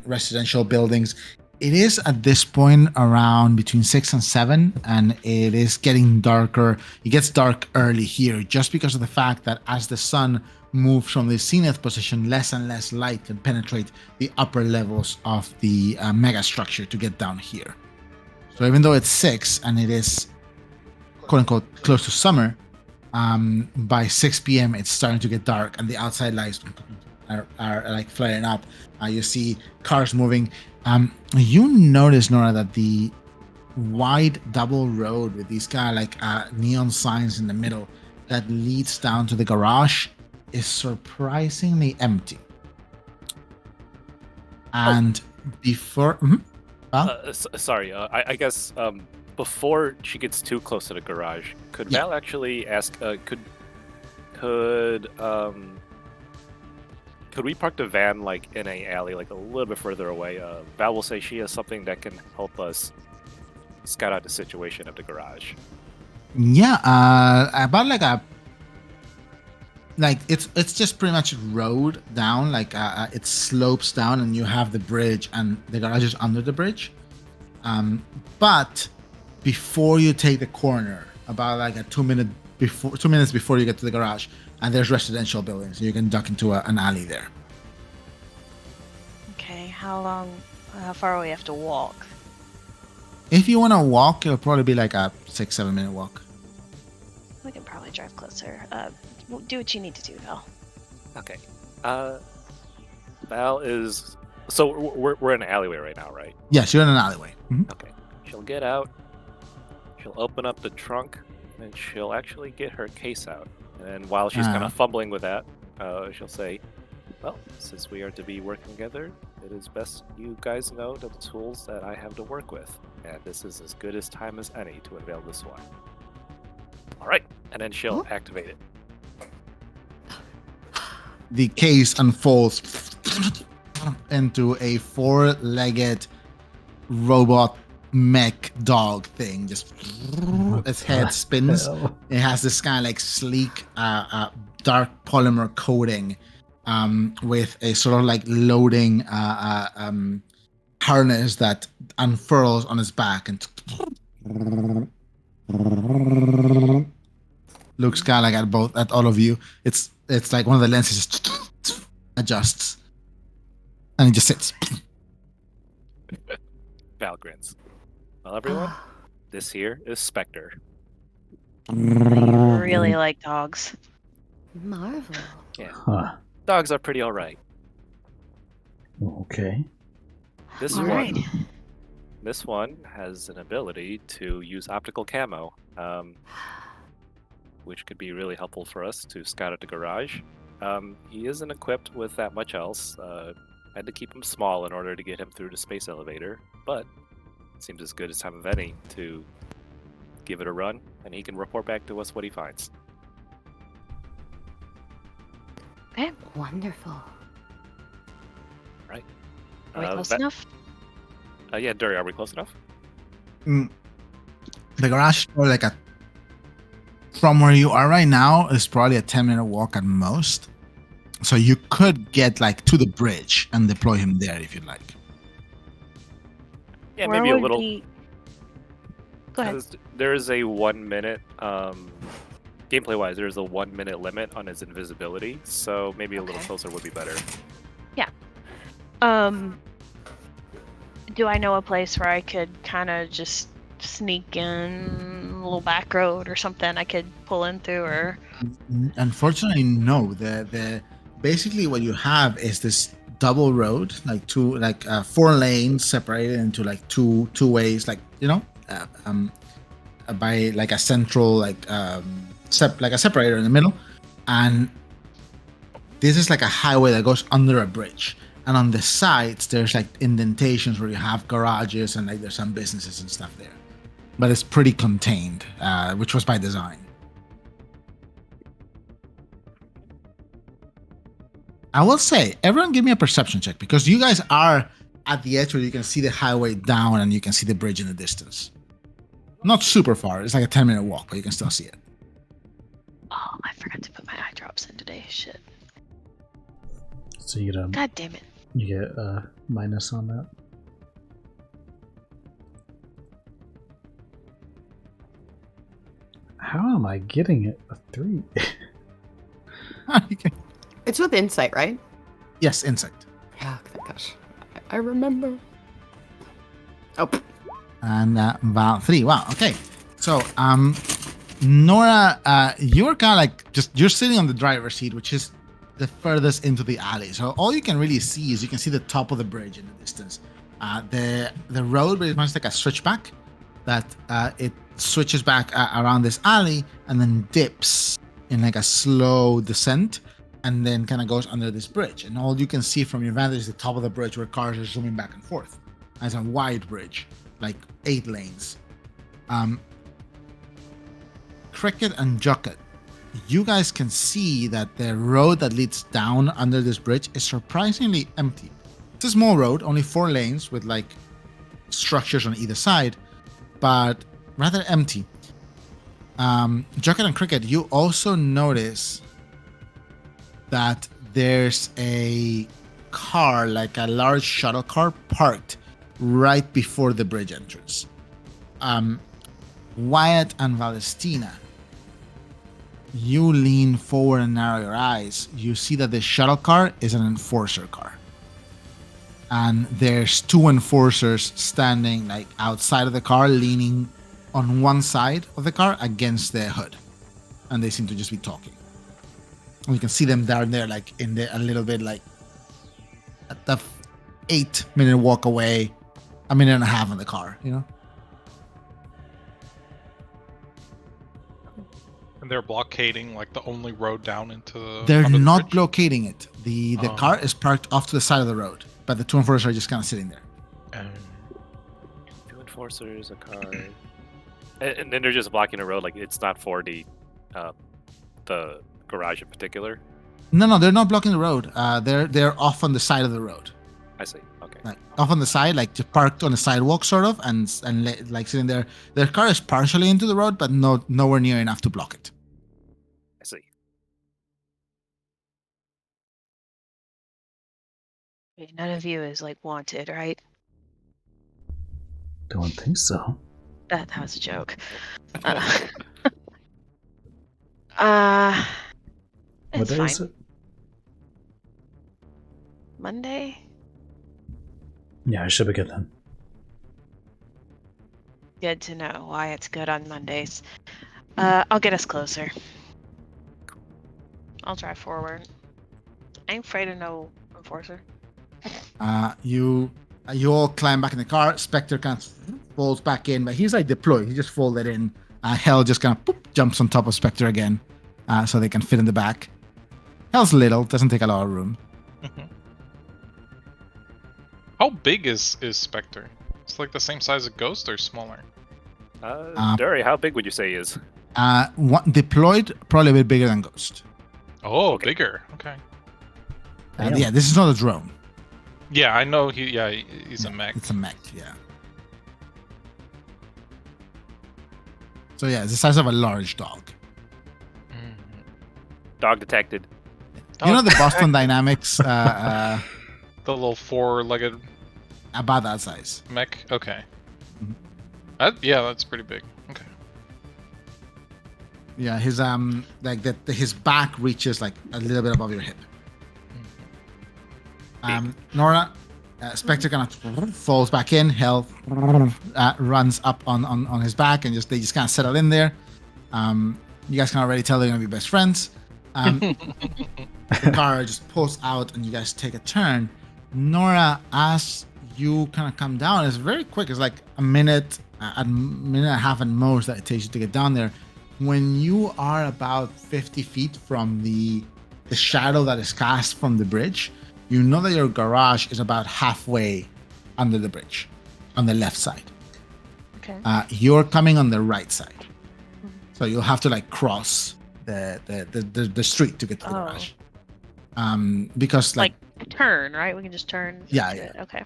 residential buildings. It is at this point around between 6 and 7, and it is getting darker. It gets dark early here just because of the fact that as the sun moves from the zenith position, less and less light can penetrate the upper levels of the mega structure to get down here. So even though it's 6 and it is quote unquote close to summer, by 6 p.m. it's starting to get dark and the outside lights are like flaring up. You see cars moving. You notice, Nora, that the wide double road with these kind of like neon signs in the middle that leads down to the garage is surprisingly empty. And before, sorry, I guess before she gets too close to the garage, could Val actually ask? Could we park the van like in a alley, like a little bit further away? Val will say she has something that can help us scout out the situation of the garage. Yeah, about it's just pretty much road down, like it slopes down, and you have the bridge, and the garage is under the bridge. But before you take the corner, about like a 2 minutes before you get to the garage, and there's residential buildings, so you can duck into an alley there. Okay, how far will we have to walk? If you want to walk, it'll probably be like a 6-7 minute walk. We can probably drive closer. Do what you need to do, Val. Okay. Val is So we're in an alleyway right now, right? Yes, you're in an alleyway. Mhm. Okay. She'll get out. She'll open up the trunk, and she'll actually get her case out. And while she's kind Ah. of fumbling with that, she'll say, "Well, since we are to be working together, it is best you guys know the tools that I have to work with, and this is as good as time as any to unveil this one." All right, and then she'll activate it. The case unfolds into a four-legged robot mech dog thing. Just its head spins. Hell. It has this kind of like sleek, dark polymer coating, with a sort of like loading harness that unfurls on its back and looks kind of like at all of you. It's like one of the lenses just adjusts, and it just sits. Val grins. Well, everyone, this here is Spectre. Really like dogs. Marvel. Yeah, Huh. dogs are pretty all right. Okay. This All one, right. this one has an ability to use optical camo, which could be really helpful for us to scout out the garage. He isn't equipped with that much else. Had to keep him small in order to get him through the space elevator, but it seems as good as time of any to give it a run, and he can report back to us what he finds. Wonderful. Right? Are we close that- enough? Yeah, Duri, are we close enough? The garage is probably like from where you are right now is probably a 10-minute walk at most. So you could get like to the bridge and deploy him there if you'd like. Yeah, Where maybe a would little. we- Go ahead. 'Cause there is a 1 minute, gameplay wise, there's a 1 minute limit on his invisibility, so maybe a little Okay. closer would be better. Do I know a place where I could kind of just sneak in a little back road or something I could pull into, or Unfortunately, no. The basically what you have is this double road, like four lanes separated into like two ways, like by like a central like a separator in the middle, and this is like a highway that goes under a bridge. And on the sides, there's like indentations where you have garages and like there's some businesses and stuff there. But it's pretty contained, which was by design. I will say, everyone give me a perception check because you guys are at the edge where you can see the highway down and you can see the bridge in the distance. Not super far. It's like a 10-minute walk, but you can still see it. oh, I forgot to put my eye drops in today. Shit. So you get God damn it. a minus on that. How am I getting it a 3? You can- It's with insight, right? yes, insight. Yeah, gosh. I remember. Oh, And Val 3. Wow. Okay. So, Nora, you're kind of like you're sitting on the driver's seat, which is the furthest into the alley. So all you can really see is you can see the top of the bridge in the distance. The road is much like a switchback that it switches back around this alley and then dips in like a slow descent and then kind of goes under this bridge. And all you can see from your vantage is the top of the bridge where cars are zooming back and forth. And it's a wide bridge, like 8 lanes. Cricket and Jucket, you guys can see that the road that leads down under this bridge is surprisingly empty. It's a small road, only 4 lanes with like structures on either side, but rather empty. Jucket and Cricket, you also notice that there's a car, like a large shuttle car, parked right before the bridge entrance. Wyatt and Valestina, you lean forward and narrow your eyes. You see that the shuttle car is an enforcer car. And there's 2 enforcers standing like outside of the car, leaning on one side of the car against the hood. And they seem to just be talking. And you can see them down there, like in the a little bit like at the 8-minute walk away, a minute and a half in the car, you know? And they're blockading like the only road down into the. They're under the not bridge? blockading it. The Oh. car is parked off to the side of the road, but the two enforcers are just kind of sitting there. Two enforcers, a car, and then they're just blocking the road. Like it's not for the garage in particular. No, they're not blocking the road. They're off on the side of the road, I see. Okay. like off on the side, like just parked on the sidewalk, sort of, and like sitting there. Their car is partially into the road, but nowhere near enough to block it. I see. Okay, none of you is like wanted, right? Don't think so. That was a joke. Uh, What it's day fine. is it? Monday? Yeah, I should be good then. Good to know why it's good on Mondays. I'll get us closer. I'll drive forward. I ain't afraid of no enforcer. You all climb back in the car. Spectre kind of falls back in, but he's like deployed. He just folded in. Hell just kind of jumps on top of Spectre again, so they can fit in the back. Hell's little, doesn't take a lot of room. How big is Spectre? It's like the same size as Ghost or smaller? Duri, how big would you say he is? Deployed, probably a bit bigger than Ghost. Oh, Okay. bigger. Okay. Damn. Yeah, this is not a drone. Yeah, I know he's a mech. It's a mech, yeah. So yeah, it's the size of a large dog. Dog detected. You know the Boston Dynamics The little 4-legged about that size. mech? Okay. Mhm. Yeah, that's pretty big. Okay. Yeah, his like that his back reaches like a little bit above your hip. Nora, Spectre kind of falls back in. Hell runs up on his back, and they just kind of settle in there. You guys can already tell they're gonna be best friends. The car just pulls out, and you guys take a turn. Nora, as you kind of come down, it's very quick. It's like a minute and a half at most that it takes you to get down there. When you are about 50 feet from the shadow that is cast from the bridge, you know that your garage is about halfway under the bridge, on the left side. Okay. You're coming on the right side, so you'll have to like cross the street to get to the Oh. garage. Because like Turn, right? We can just turn. Yeah, into it. Okay.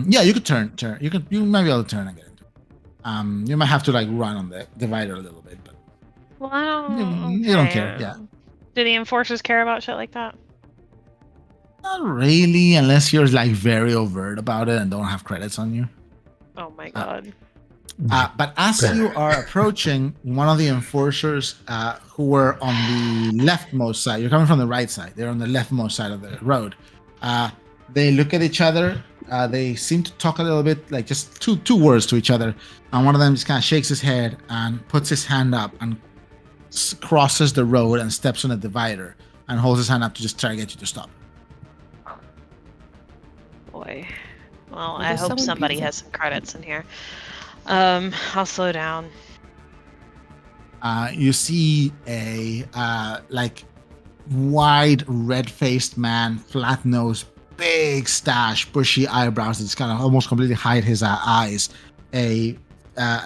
yeah, you could turn. You might be able to turn and get into it. You might have to like run on the divider a little bit, but Well, I don't. you don't okay. care. Yeah, Do the enforcers care about shit like that? not really, unless you're like very overt about it and don't have credits on you. Oh my god. But as you are approaching, one of the enforcers who were on the leftmost side, you're coming from the right side, they're on the leftmost side of the road. They look at each other. They seem to talk a little bit, like just two words to each other. And one of them just kind of shakes his head and puts his hand up and crosses the road and steps on a divider and holds his hand up to just try to get you to stop. Boy. Well, I There's hope someone somebody pizza. has some credits in here. I'll slow down. You see a like wide red-faced man, flat nose, big stash, bushy eyebrows that just kind of almost completely hide his eyes. A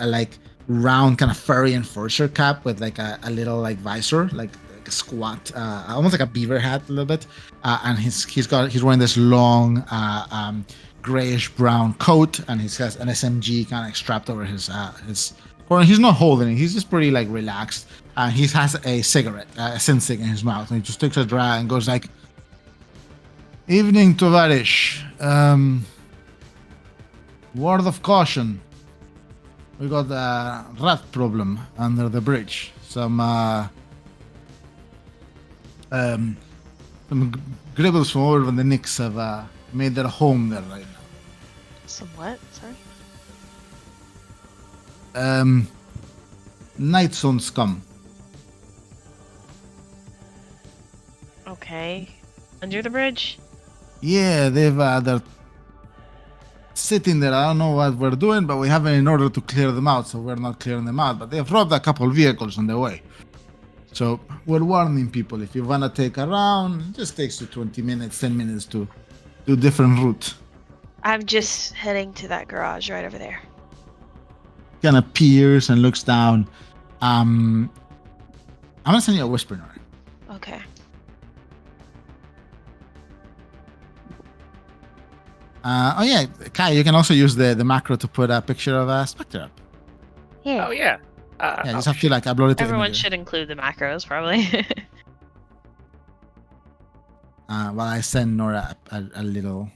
like round kind of furry enforcer cap with like a little like visor, like a squat, almost like a beaver hat a little bit. And he's wearing this long grayish brown coat, and he has an SMG kind of strapped over his or he's not holding it, he's just pretty like relaxed. He has a cigarette, a Sinsig in his mouth, and he just takes a drag and goes like, "Evening, Tovarish. Word of caution. We got a rat problem under the bridge. Some gribbles from over the Knicks have made their home there right now. Some what? Sorry? Night Zone scum. Okay. Under the bridge? Yeah, they're sitting there. I don't know what we're doing, but we have it in order to clear them out, so we're not clearing them out. But they've robbed a couple vehicles on the way. So we're warning people, if you want to take a round, it just takes you 20 minutes, 10 minutes to do different route. I'm just heading to that garage right over there. Kind of peers and looks down. I'm going to send you a whisper, Nora. Okay. Oh yeah, Kai, you can also use the macro to put a picture of Spectre up. Yeah. Oh yeah. Yeah, you just have to like upload it to Everyone Imager. should include the macros, probably. While I send Nora a little.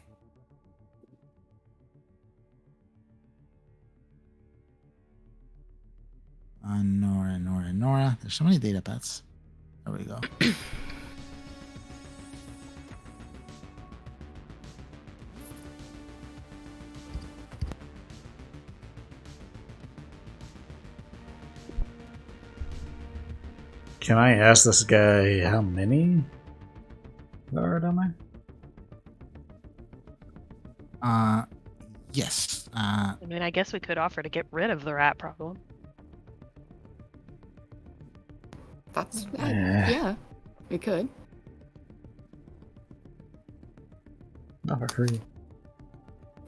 Nora. There's so many data pads. There we go. Can I ask this guy how many there are down there? Yes. I mean, I guess we could offer to get rid of the rat problem. That's Yeah. yeah, we could. Not for free.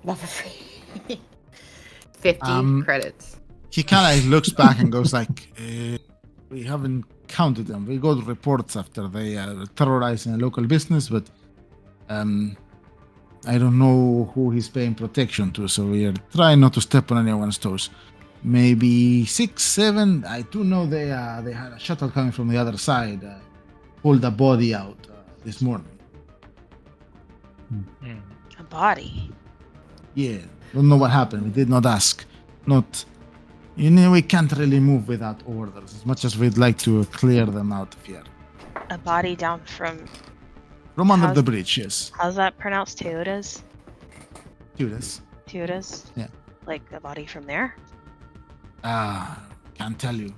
Not for free. 50 credits. He kind of looks back and goes like, we haven't counted them. We got reports after they are terrorizing a local business, but I don't know who he's paying protection to, so we are trying not to step on anyone's toes. Maybe 6, 7. I do know they had a shuttle coming from the other side, pulled a body out this morning. A body. Yeah, don't know what happened. We did not ask. Not, we can't really move without orders, as much as we'd like to clear them out of here. A body down from From under How's- the bridge, yes. how's that pronounced? Teodas? Judas. Teodas? Yeah. Like a body from there? Can't tell you.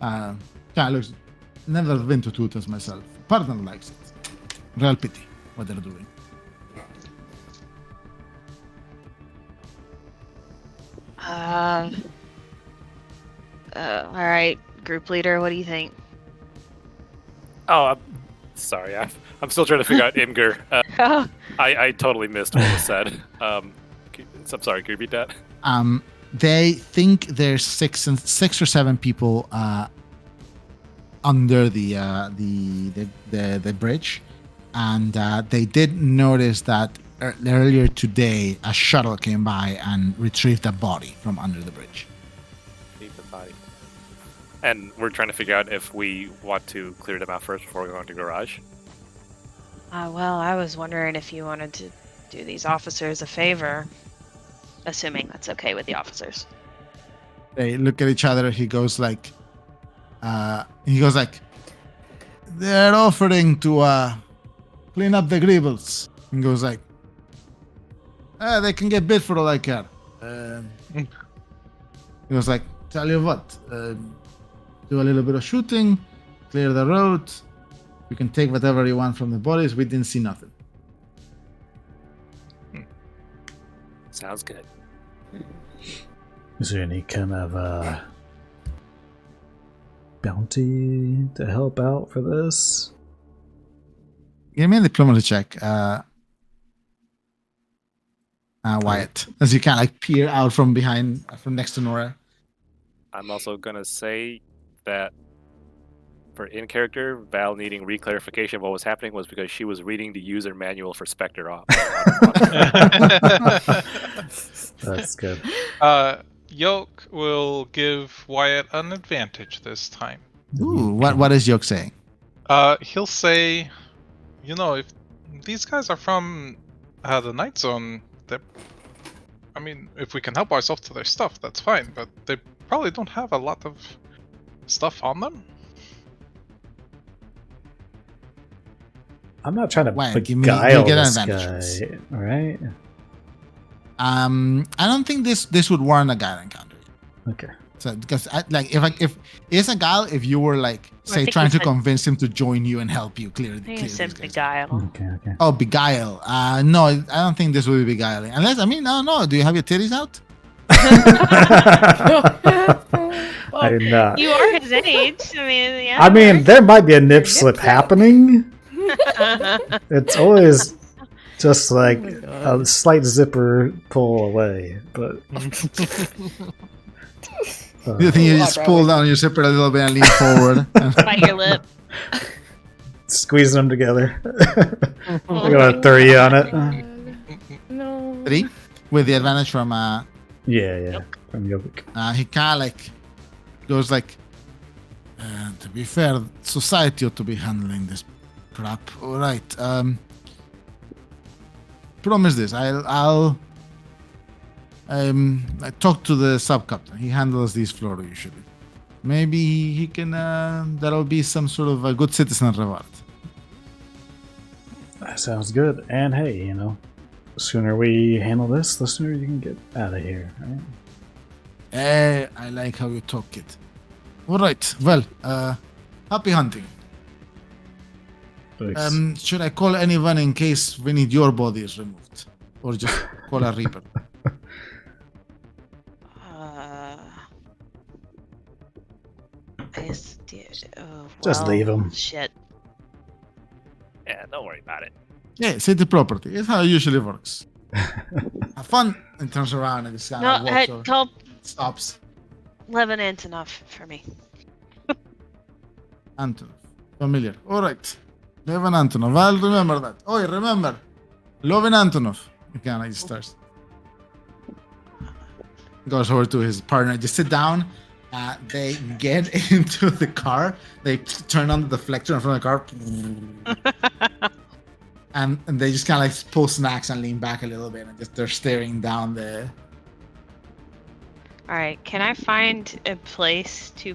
Looks, never been to Tutas myself. Partner likes it. Real pity what they're doing. All right, group leader, what do you think? Oh, I'm sorry. I'm still trying to figure out Imgur. I totally missed what was said. I'm sorry. Can you repeat that? They think there's 6 or 7 people under the bridge, and they did notice that earlier today a shuttle came by and retrieved a body from under the bridge. Leave the body. And we're trying to figure out if we want to clear them out first before we go into garage. Well, I was wondering if you wanted to do these officers a favor, assuming that's okay with the officers. They look at each other. He goes like, they're offering to clean up the Greebles. And goes like, they can get bit for all I care. He was like, tell you what, do a little bit of shooting, clear the road. You can take whatever you want from the bodies. We didn't see nothing. Sounds good. Is there any kind of bounty to help out for this? Give me a diplomacy check, Wyatt, as you kind of like peer out from behind, from next to Nora. I'm also gonna say that for in character, Val needing reclarification of what was happening was because she was reading the user manual for Spectre off. That's good. Yoke will give Wyatt an advantage this time. Ooh, what is Yoke saying? He'll say, if these guys are from the Night Zone, I mean, if we can help ourselves to their stuff, that's fine, but they probably don't have a lot of stuff on them. I'm not trying to Wait, beguile you get this advantages. guy, right? I don't think this would warrant a guide encounter. Okay. So because if it's a guile, if you were like say think trying you to said- convince him to join you and help you clear I think clear I these said guys. beguile. Okay, okay. Oh, beguile. No, I don't think this will be beguiling. Unless, I mean, no. Do you have your titties out? I did not. You are his age. I mean, yeah. I mean, there might be a nip Nip slip slip. happening. It's always just like my God. a slight zipper pull away, but You think you Oh, just eyebrow pull wing. down your zipper a little bit and lean forward? Bite your lip. squeeze them together. I got a 3 on it. No. 3 with the advantage from Yeah. From Jovic. he kind of like goes like, to be fair, society ought to be handling this crap. All right. Promise this. I'll I talk to the sub captain. He handles these floor usually. Maybe he can. That'll be some sort of a good citizen reward. That sounds good. And hey, the sooner we handle this, the sooner you can get out of here. Right? I like how you talk it. All right. Well, happy hunting. Thanks. Should I call anyone in case we need your bodies removed, or just call a reaper? I did. Oh, Just well, leave 'em. Shit. Yeah, don't worry about it. Yeah, city property. It's how it usually works. Have fun. And turns around and just kind No, of walks head over, call stops. Levan Antonov for me. Antonov. Familiar. All right. Levan Antonov. I'll remember that. Oh, you remember. Levan Antonov. He kind of just starts. Goes over to his partner. Just sit down. They get into the car. They turn on the deflector in front of the car. And they just kind of like pull snacks and lean back a little bit. And just they're staring down the... All right, can I find a place to,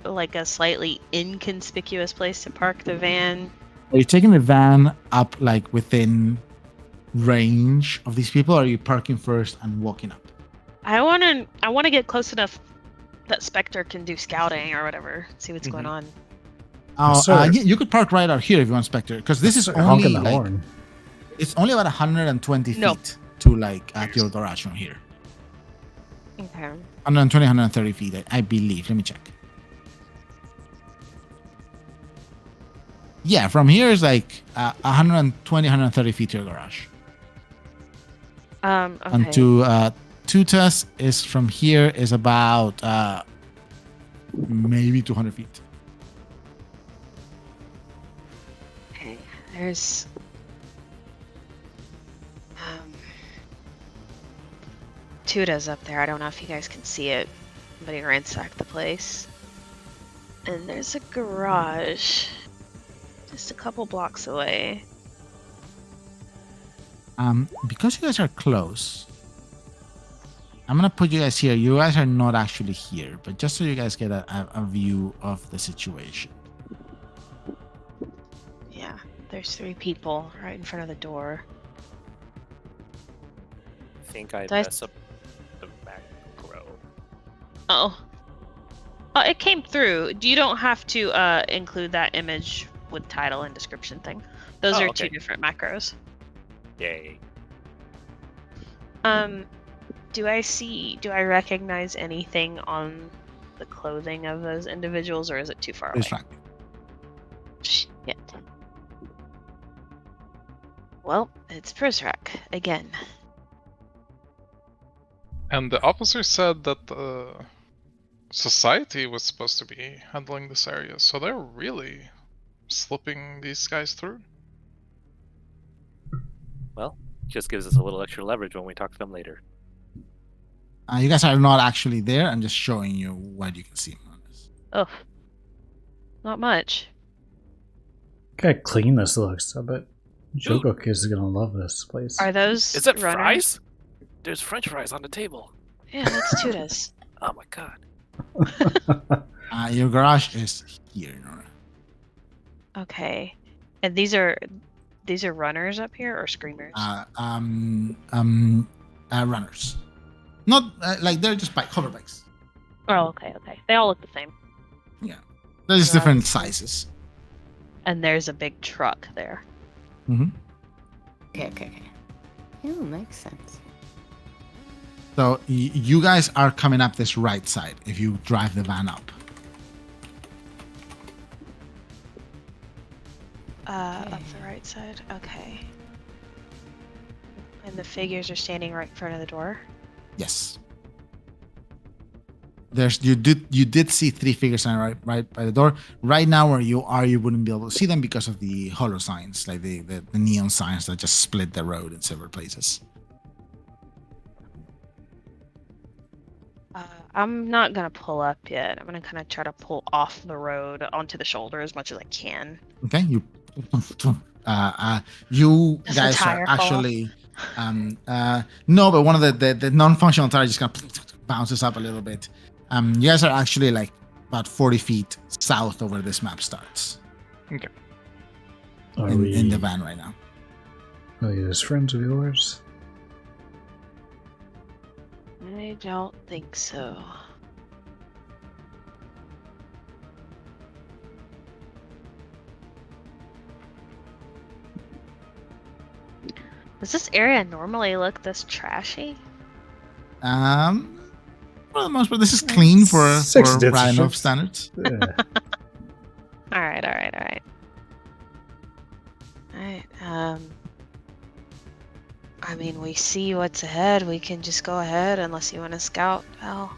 like a slightly inconspicuous place to park the van? Are you taking the van up like within range of these people, or are you parking first and walking up? I want to get close enough that Spectre can do scouting or whatever, see what's going on. Oh, Sir. you could park right out here if you want, Spectre, because this is Start only honking the like, horn. it's only about 120 No. feet to like at your garage from here. Okay. 120, 130 feet, I believe. Let me check. Yeah, from here is like 120, 130 feet to your garage. Okay. And to Tutas is from here is about maybe 200 feet. Okay. There's Tuda's up there. I don't know if you guys can see it, but he ransacked the place. And there's a garage just a couple blocks away. Because you guys are close, I'm gonna put you guys here. You guys are not actually here, but just so you guys get a view of the situation. Yeah, there's 3 people right in front of the door. I think I Do I- mess up the macro. Oh. Oh, it came through. You don't have to include that image with title and description thing. Those Oh, are okay. 2 different macros. Yay. Do I recognize anything on the clothing of those individuals, or is it too far away? Please, Frank. Shit. Well, it's Prizrak again. And the officer said that society was supposed to be handling this area, so they're really slipping these guys through. Well, just gives us a little extra leverage when we talk to them later. You guys are not actually there. I'm just showing you what you can see on this. Oh, not much. Look how clean this looks. I bet Jogok is gonna love this place. Are those Is that runners? fries? There's French fries on the table. Yeah, that's Tudas. Oh my god. Your garage is here, Nora. Okay, and these are runners up here or screamers? Runners. Not like they're just hover bikes. Oh, okay. They all look the same. There's Garages. different sizes. And there's a big truck there. Mm-hmm. Okay. Yeah, makes sense. So you guys are coming up this right side if you drive the van up. Up the right side. Okay. And the figures are standing right in front of the door. Yes. You did see 3 figures right by the door. Right now where you are, you wouldn't be able to see them because of the holo signs, like the neon signs that just split the road in several places. I'm not gonna pull up yet. I'm gonna kind of try to pull off the road onto the shoulder as much as I can. Okay, you Does the guys are tire fall actually no, but one of the non-functional tires just kind of bounces up a little bit. You guys are actually like about 40 feet south of where this map starts. Okay. In the van right now. Are these friends of yours? I don't think so. Does this area normally look this trashy? For the most part, this is clean for Six Ryanov digits. standards. Yeah. Alright. I mean, we see what's ahead. We can just go ahead unless you want to scout, pal.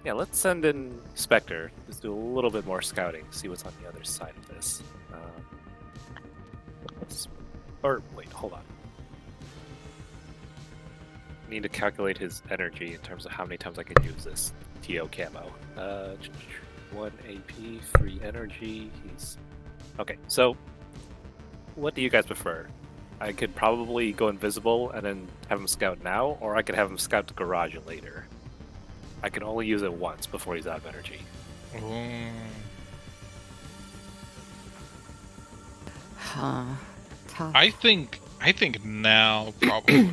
Yeah, let's send in Spectre. Just do a little bit more scouting, see what's on the other side of this. Or wait, hold on. Need to calculate his energy in terms of how many times I can use this TO camo. 1 AP, 3 energy. He's okay. So, what do you guys prefer? I could probably go invisible and then have him scout now, or I could have him scout the garage later. I can only use it once before he's out of energy. Huh. Tough. I think now probably.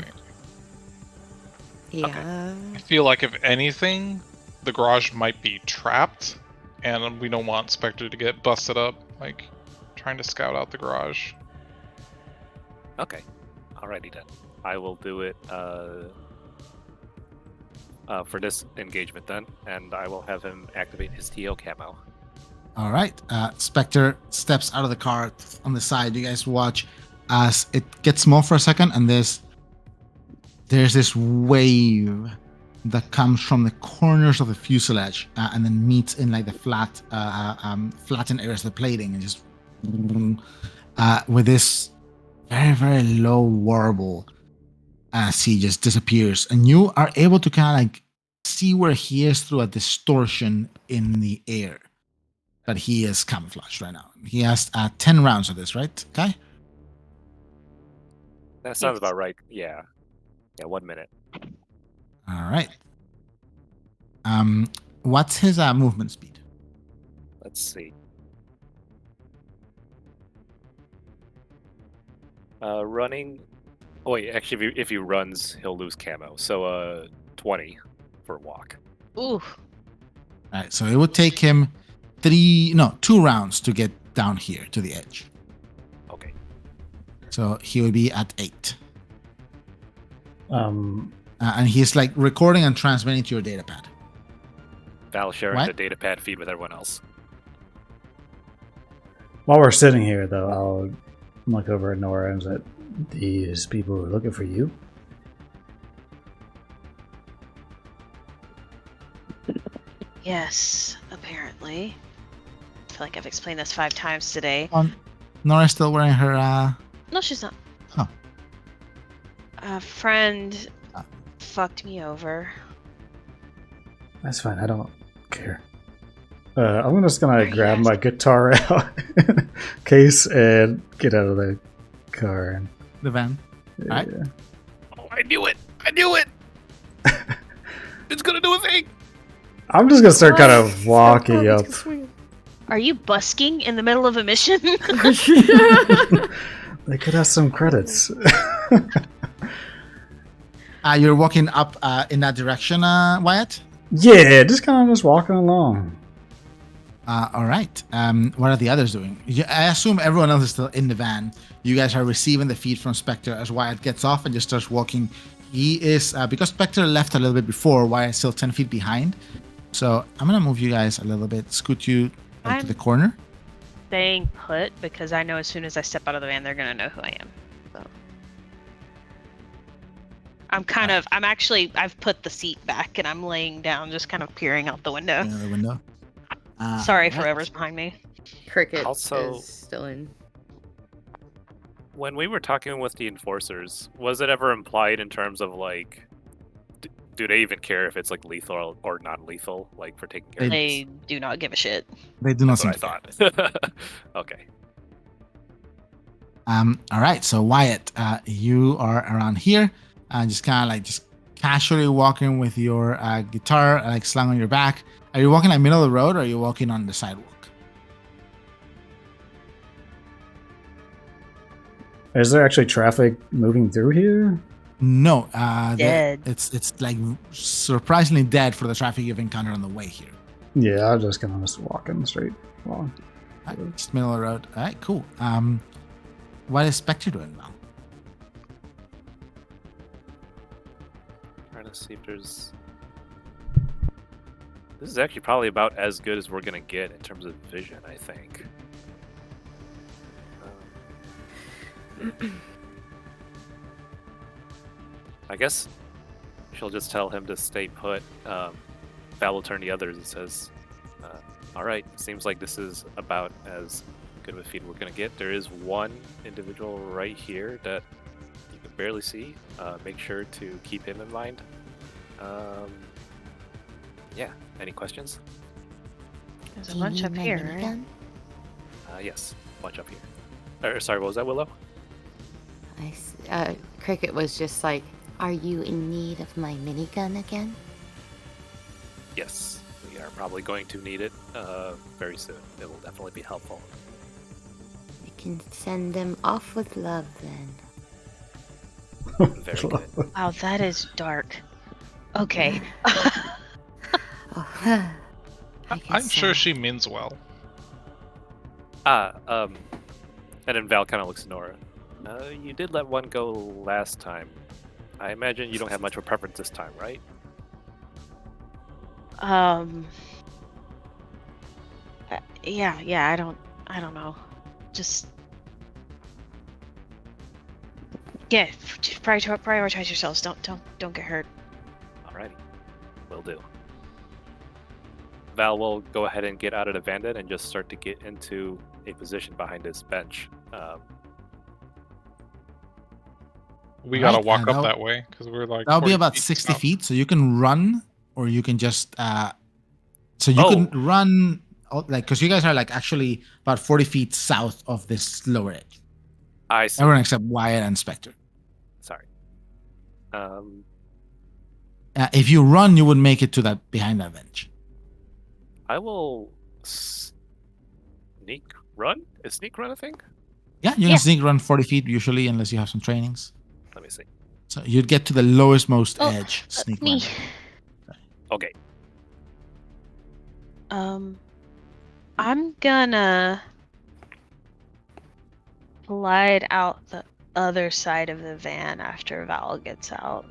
Yeah. I feel like if anything, the garage might be trapped, and we don't want Spectre to get busted up, like trying to scout out the garage. Okay, alrighty then. I will do it for this engagement then, and I will have him activate his TO camo. All right. Spectre steps out of the car on the side. You guys watch as it gets small for a second, and there's this wave that comes from the corners of the fuselage and then meets in like the flattened areas of the plating, and just with this very, very low warble as he just disappears. And you are able to kind of like see where he is through a distortion in the air. But he is camouflaged right now. He has 10 rounds of this, right, Kai? That sounds Yes. about right. Yeah. Yeah, 1 minute. All right. What's his movement speed? Let's see. Running. Oh wait, actually, if he runs, he'll lose camo. So 20 for a walk. Ooh. All right, so it would take him 2 rounds to get down here to the edge. Okay. So he would be at 8. Um, And he's like recording and transmitting to your data pad. Val sharing What? the data pad feed with everyone else. while we're sitting here, though, I'll look over at Nora and say, "These people were looking for you." Yes, apparently. I feel like I've explained this 5 times today. Nora's still wearing her. No, she's not. Oh. A friend fucked me over. That's fine. I don't care. I'm just gonna you grab guys- my guitar out case and get out of the car. And The van. Right. yeah. Oh, I knew it! I knew it! It's gonna do a thing! I'm just gonna start kind of walking up. Are you busking in the middle of a mission? They could have some credits. You're walking up in that direction, Wyatt? Yeah, just walking along. All right. What are the others doing? I assume everyone else is still in the van. You guys are receiving the feed from Spectre as Wyatt gets off and just starts walking. He is, because Spectre left a little bit before, Wyatt's still 10 feet behind. So I'm going to move you guys a little bit, scoot you to the corner. Staying put because I know as soon as I step out of the van, they're going to know who I am. So. I've put the seat back and I'm laying down, just kind of peering out the window. The window. Sorry for whoever's behind me. Cricket Also- is still in. When we were talking with the enforcers, was it ever implied in terms of like, do they even care if it's like lethal or non-lethal, like for taking care of They this? do not give a shit. They do not That's seem what to I care. thought. Okay. All right. So Wyatt, you are around here, just kind of just casually walking with your guitar like slung on your back. Are you walking in the middle of the road or are you walking on the sidewalk? Is there actually traffic moving through here? No. Dead. It's like surprisingly dead for the traffic you've encountered on the way here. Yeah, I'm just kind of just walking straight along. All right, just middle of the road. All right, cool. What is Spectre doing now? Trying to see if there's. This is actually probably about as good as we're gonna get in terms of vision, I think. I guess she'll just tell him to stay put. Val will turn to the others and says, all right, seems like this is about as good of a feed we're going to get. There is one individual right here that you can barely see. Make sure to keep him in mind. Yeah, any questions? There's a bunch up here, right? Yes, bunch up here. Sorry, what was that, Willow? Cricket was just like, "Are you in need of my minigun again?" Yes, we are probably going to need it very soon. It will definitely be helpful. I can send them off with love then. Very good. Wow, that is dark. Okay. Oh, I I'm guess, sure she means well. And then Val kind of looks at Nora. You did let one go last time. I imagine you don't have much of a preference this time, right? Yeah, I don't know. Just prioritize yourselves. Don't get hurt. Alrighty, will do. Val will go ahead and get out of the Vandit and just start to get into a position behind his bench. We gotta Right, walk and up that way because we're like. That'll be 40 about feet 60 out. feet, so you can run or you can just so you can run like because you guys are like actually about 40 feet south of this lower edge. I see. Everyone except Wyatt and Spectre. Sorry. If you run, you would make it to that behind that bench. I will sneak run. Is sneak run a thing? Yeah, you can sneak run 40 feet usually, unless you have some trainings. Let me see. So you'd get to the lowest most edge. That's Sneak me. run. Okay. I'm gonna glide out the other side of the van after Val gets out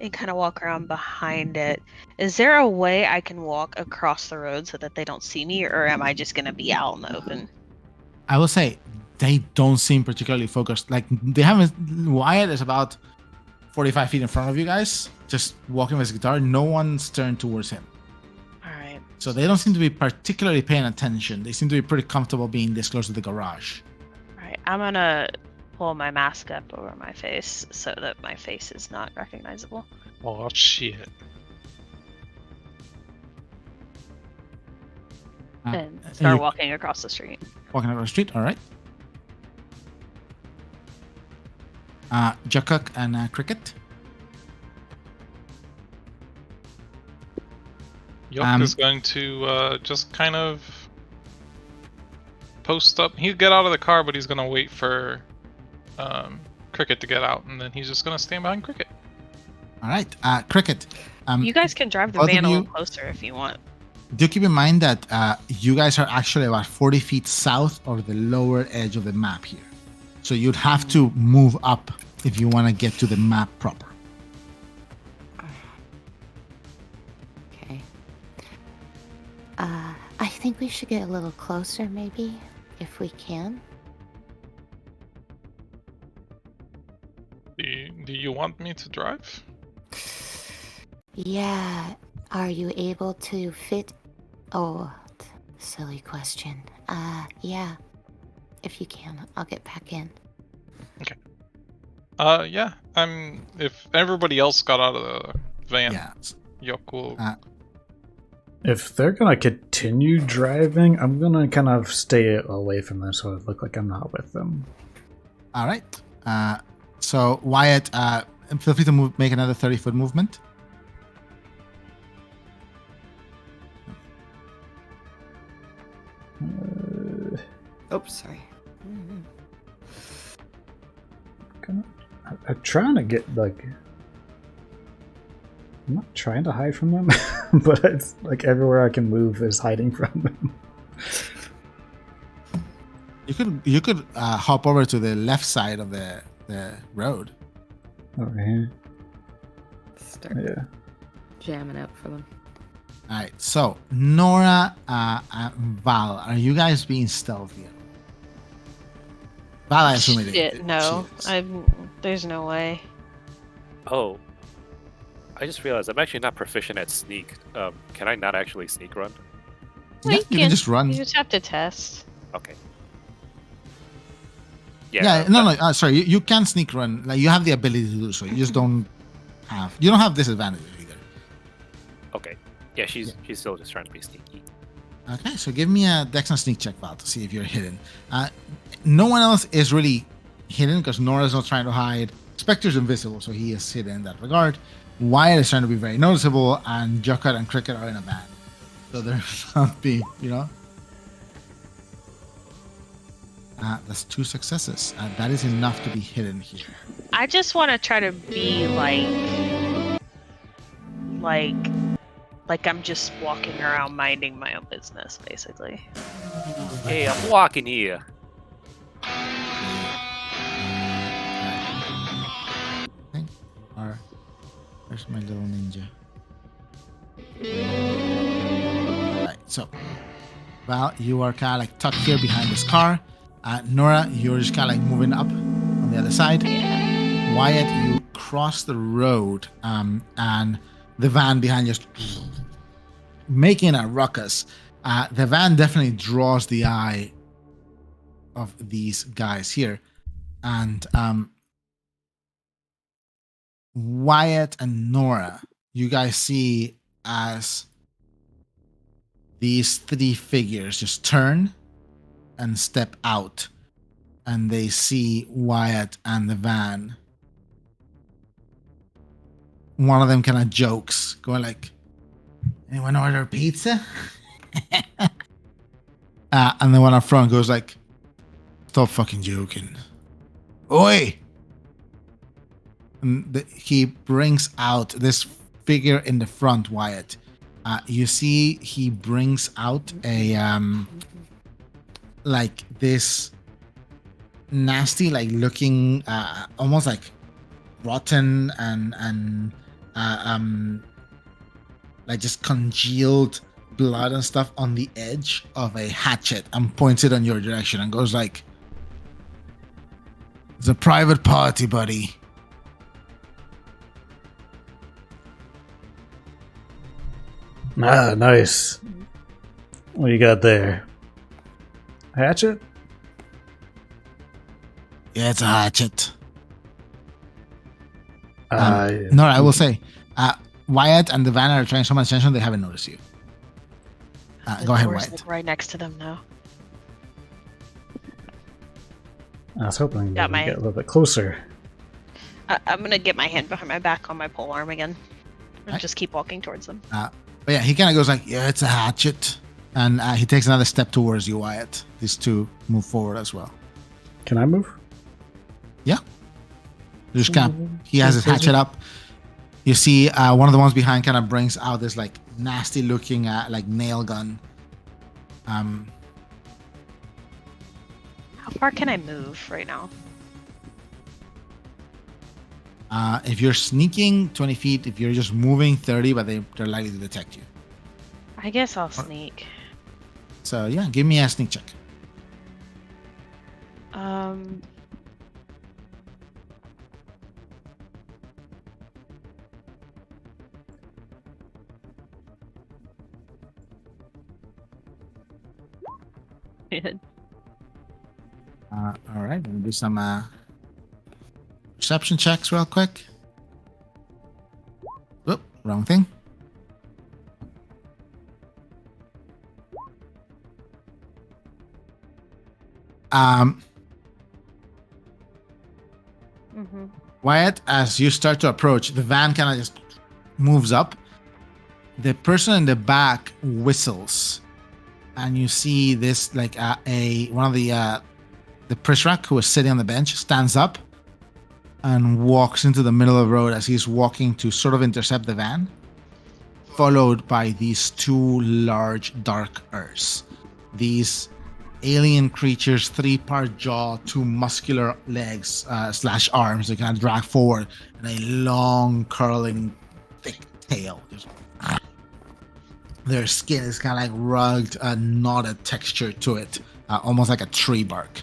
and kind of walk around behind it. Is there a way I can walk across the road so that they don't see me, or am I just gonna be out in the open? I will say they don't seem particularly focused. Like they haven't. Wyatt is about 45 feet in front of you guys, just walking with his guitar. No one's turned towards him. All right. So they don't seem to be particularly paying attention. They seem to be pretty comfortable being this close to the garage. All right. I'm gonna pull my mask up over my face so that my face is not recognizable. Oh shit! And and start you- walking across the street. Walking across the street. All right. Jakuk and Cricket. Yoke is going to just kind of post up. He'd get out of the car, but he's gonna wait for Cricket to get out, and then he's just gonna stand behind Cricket. All right, Cricket. You guys can drive the both of van a little you- closer if you want. Do keep in mind that you guys are actually about 40 feet south of the lower edge of the map here. So you'd have to move up if you want to get to the map proper. Okay. I think we should get a little closer, maybe, if we can. Do you want me to drive? Yeah. Are you able to fit? Oh, silly question. Yeah. If you can, I'll get back in. Yeah. If everybody else got out of the van, Yeah. Yoku. If they're gonna continue driving, I'm gonna kind of stay away from them so it look like I'm not with them. All right. So Wyatt, feel free to make another 30-foot movement. Oops, sorry. I'm trying to get like. I'm not trying to hide from them, but it's like everywhere I can move is hiding from them. You could hop over to the left side of the road. Over here. Start Yeah. jamming out for them. All right. So Nora and Val, are you guys being stealthy? Val, I assume it Shit, is. no. She is. There's no way. Oh, I just realized I'm actually not proficient at sneak. Can I not actually sneak run? Yeah, you can just run. You just have to test. Okay. Yeah, no. Sorry, you can sneak run. Like you have the ability to do so. You just don't have. You don't have disadvantages either. Okay. Yeah, she's still just trying to be sneaky. Okay, so give me a Dex and sneak check, Val, to see if you're hidden. No one else is really hidden because Nora's not trying to hide. Spectre's invisible, so he is hidden in that regard. Wyatt is trying to be very noticeable, and Jokar and Cricket are in a van. So they're not being, that's 2 successes. That is enough to be hidden here. I just want to try to be like I'm just walking around minding my own business, basically. Hey, I'm walking here. Where's my little ninja? Alright, so Val, you are kind of like tucked here behind this car. Nora, you're just kind of like moving up on the other side. Wyatt, you cross the road, and the van behind you is making a ruckus. The van definitely draws the eye of these guys here, and Wyatt and Nora, you guys see as these 3 figures just turn and step out, and they see Wyatt and the van. One of them kind of jokes, going like, "Anyone order pizza?" And the one up front goes like, "Stop fucking joking. Oi!" And he brings out this figure in the front, Wyatt. You see he brings out a like this nasty, like looking almost like rotten and like just congealed blood and stuff on the edge of a hatchet, and points it in your direction and goes like, "It's a private party, buddy." Ah, nice. What you got there? Hatchet? Yeah, it's a hatchet. I No, I will say, Wyatt and the van are trying so much attention they haven't noticed you. Go ahead, door's, Wyatt. like, right next to them now. was hoping Got to my- get a little bit closer. I'm gonna get my hand behind my back on my pole arm again. And Right. just keep walking towards them. But yeah, he kind of goes like, "Yeah, it's a hatchet," and he takes another step towards you, Wyatt. These 2 move forward as well. Can I move? Just kind of, he has his hatchet up. You see one of the ones behind kind of brings out this like nasty looking like nail gun. How far can I move right now? If you're sneaking 20 feet, if you're just moving 30, but they're likely to detect you. I guess I'll sneak. So yeah, give me a sneak check. All right, we'll do some perception checks real quick. Oop, wrong thing. Wyatt, as you start to approach, the van kind of just moves up. The person in the back whistles, and you see this like one of the Prisrak who is sitting on the bench stands up and walks into the middle of the road as he's walking to sort of intercept the van, followed by these two large dark Urs. These alien creatures, 3-part jaw, 2 muscular legs / arms that kind of drag forward, and a long curling thick tail. Their skin is kind of like rugged, knotted texture to it, almost like a tree bark.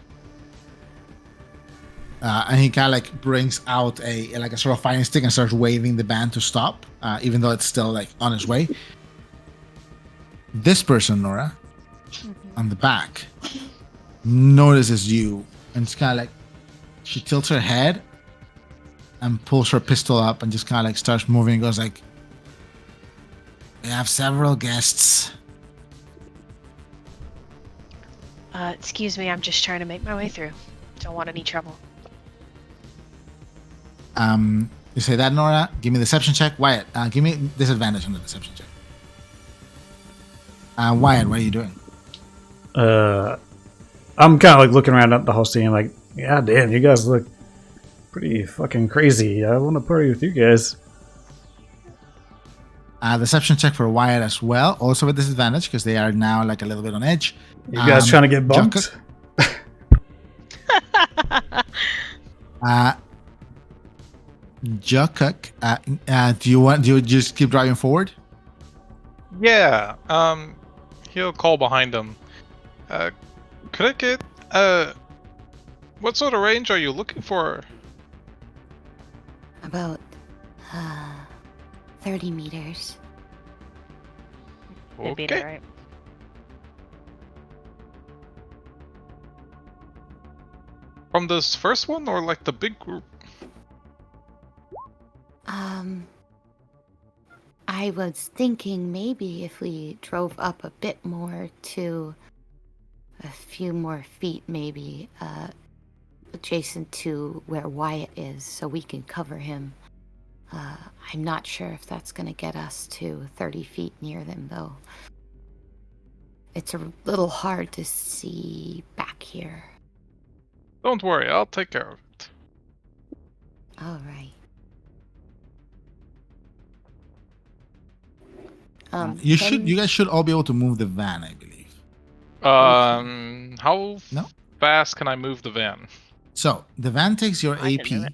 And he kind of like brings out a sort of fighting stick and starts waving the band to stop, even though it's still like on its way. This person, Nora, on the back, notices you, and it's kind of like she tilts her head and pulls her pistol up and just kind of like starts moving and goes like, "We have several guests." Excuse me, I'm just trying to make my way through. Don't want any trouble. You say that, Nora? Give me the deception check. Wyatt, give me disadvantage on the deception check. Wyatt, what are you doing? I'm kind of like looking around at the whole scene, like, yeah, damn, you guys look pretty fucking crazy. I want to party with you guys. Deception check for Wyatt as well, also with disadvantage because they are now like a little bit on edge. You guys trying to get bumped? Jukuk, do you just keep driving forward? Yeah. He'll call behind him. Could I get what sort of range are you looking for? About 30 meters. It'd be alright. From this first one or like the big group? I was thinking maybe if we drove up a bit more to a few more feet, maybe adjacent to where Wyatt is, so we can cover him. I'm not sure if that's going to get us to 30 feet near them, though. It's a little hard to see back here. Don't worry, I'll take care of it. All right. You guys should all be able to move the van, I believe. How fast can I move the van? So the van takes your I AP. can do it.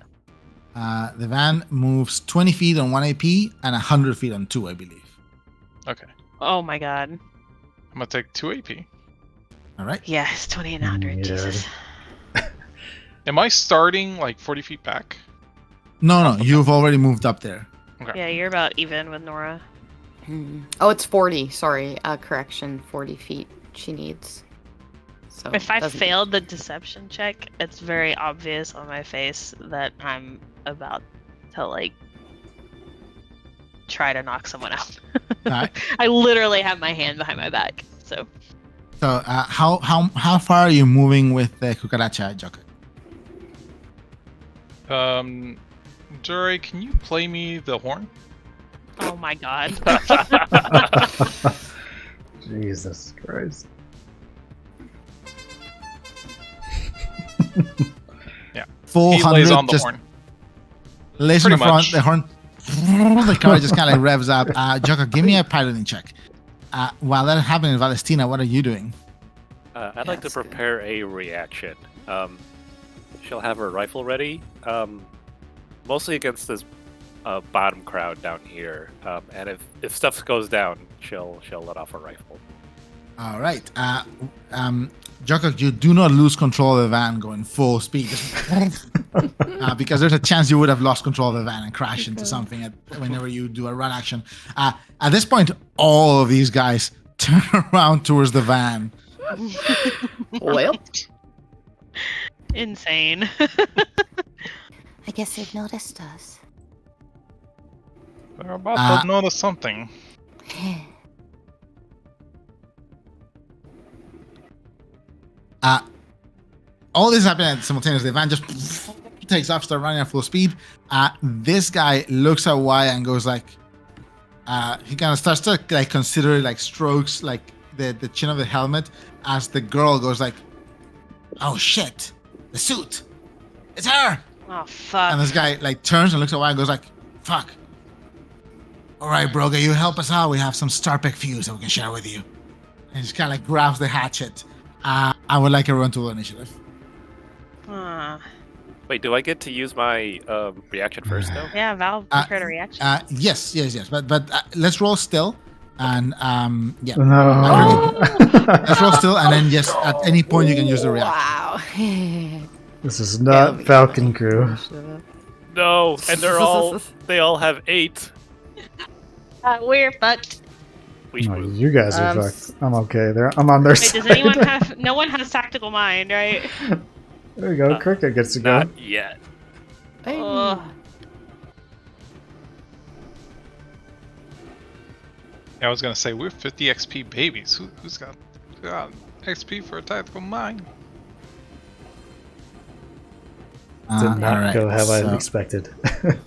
The van moves 20 feet on 1 AP and 100 feet on 2, I believe. Okay. Oh my god. I'm gonna take 2 AP. All right. Yes, 20 and 100. Yeah. Jesus. Am I starting like 40 feet back? No, you've already moved up there. Okay. Yeah, you're about even with Nora. Oh, it's 40. Sorry, correction. 40 feet she needs. So If I doesn't- failed the deception check, it's very obvious on my face that I'm about to like try to knock someone out. Alright. I literally have my hand behind my back. So So how far are you moving with the Kukaracha, Joker? Duric, can you play me the horn? oh my god. Jesus Christ. Yeah. Full He lays 100, on the just horn. lays on the Pretty front. much. The horn the car just kind of like revs up. Joko, give me a piloting check. While that is happening, Valestina, what are you doing? I'd like to That's good. prepare a reaction. She'll have her rifle ready, mostly against this bottom crowd down here. And if stuff goes down, she'll let off her rifle. All right. Joko, you do not lose control of the van going full speed. Because there's a chance you would have lost control of the van and crash into something whenever you do a run action. At this point, all of these guys turn around towards the van. Well, Insane. I guess they've noticed us. They're about to notice something. All this is happening simultaneously. The van just takes off, starts running at full speed. This guy looks at Wyatt and goes like, he kind of starts to like consider like strokes like the chin of the helmet as the girl goes like, oh shit, the suit, it's her. Oh fuck. And this guy like turns and looks at Wyatt and goes like, fuck. All right, Broga, you help us out. We have some Starpick fuse that we can share with you. And he just kind of like grabs the hatchet. I would like everyone to roll initiative. Wait, do I get to use my reaction first, though? Yeah, Val prepared a reaction. Yes. But let's roll still. And yeah. No. Let's roll still, and then yes, at any point you can use the reaction. wow. This is not Falcon Crew. No, and they all have 8. We're fucked. Oh, you guys are fucked. I'm okay. I'm on their Wait, side. does anyone have? No one has tactical mind, right? There we go. Cricket gets to go. Not yet. Ugh. Yeah, I was gonna say we're 50 XP babies. Who's got XP for a tactical mind? Did not Alright, go how I so- expected.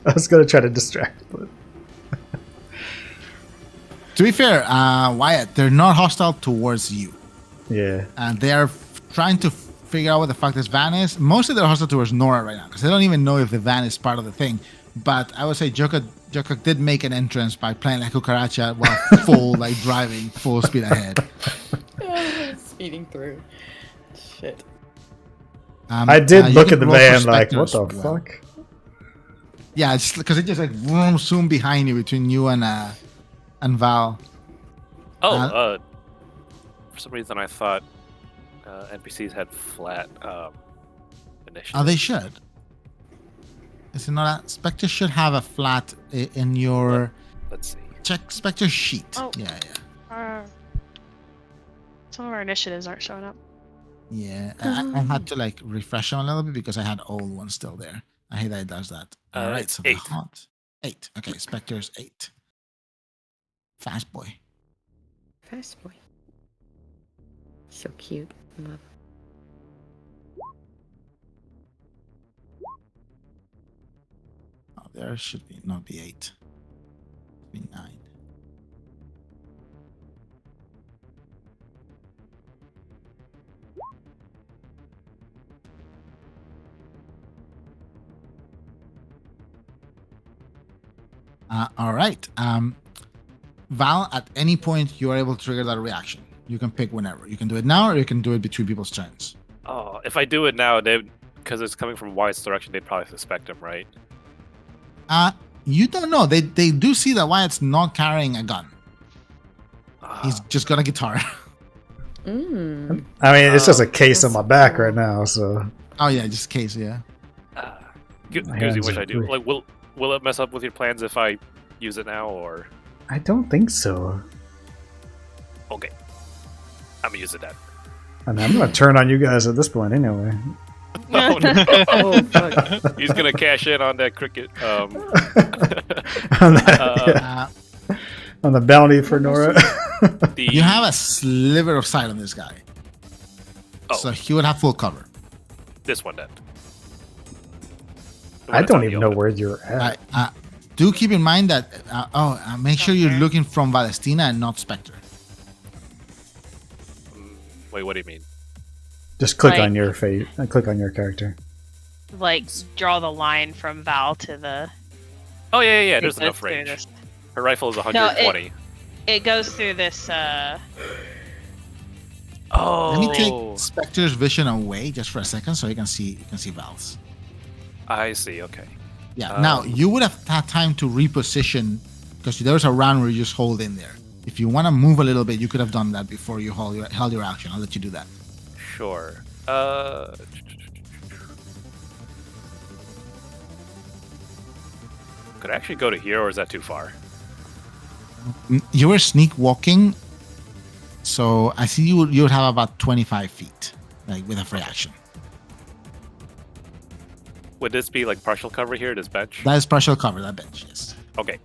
I was gonna try to distract, but To be fair, Wyatt, they're not hostile towards you. yeah. And they are trying to figure out what the fuck this van is. Mostly they're hostile towards Nora right now because they don't even know if the van is part of the thing. But I would say Joko did make an entrance by playing like cucaracha while full like driving full speed ahead. Speeding through. Shit. I did you look can at the roll van for like, Spectre what as the well. fuck? Yeah, it's because it just like vroom, zoom behind you between you and Val. Oh, for some reason I thought NPCs had flat initiative. Oh, they should. Is it not? Spectre should have a flat in your Let's see. check Spectre sheet. Oh. Yeah. Some of our initiatives aren't showing up. Yeah, I had to like refresh them a little bit because I had old ones still there. I hate that it does that. All right, it's so 8. the haunt 8. Okay, Spectre's 8. Fast boy. Fast boy. So cute. Love. Oh, there should be not be 8. Be 9. All right. Val, at any point you are able to trigger that reaction. You can pick whenever. You can do it now, or you can do it between people's turns. Oh, if I do it now, because it's coming from Wyatt's direction, they'd probably suspect him, right? You don't know. They do see that Wyatt's not carrying a gun. He's just got a guitar. Mm. I mean, it's just a case that's on my back cool. right now, so. Oh yeah, just in case. Yeah. My Goosey, hands what should are I do? free. Like, will it mess up with your plans if I use it now, or I don't think so. okay? I'm gonna use it then. I mean, I'm gonna turn on you guys at this point anyway. Oh, no. Oh, fuck. He's gonna cash in on that cricket. on, that, on the bounty for Nora. You have a sliver of sight on this guy, so he would have full cover. This one then. The one I that's don't on the even know open. where you're at. Do keep in mind that. Make sure you're looking from Valestina and not Spectre. Wait, what do you mean? Just click Like- on your face. Click on your character. Like, draw the line from Val to the. Oh yeah, yeah, yeah. It There's goes enough through range. this- Her rifle is 120. It goes through this. Oh. Let me take Spectre's vision away just for a second, so you can see Val's. I see. Okay. Yeah. Now Um, you would have had time to reposition because there was a round where you just hold in there. If you want to move a little bit, you could have done that before you held your action. I'll let you do that. Sure. Could I actually go to here, or is that too far? You were sneak walking, so I see you would have about 25 feet, like with a free action. Would this be like partial cover here? This bench? That is partial cover. That bench, yes. Okay.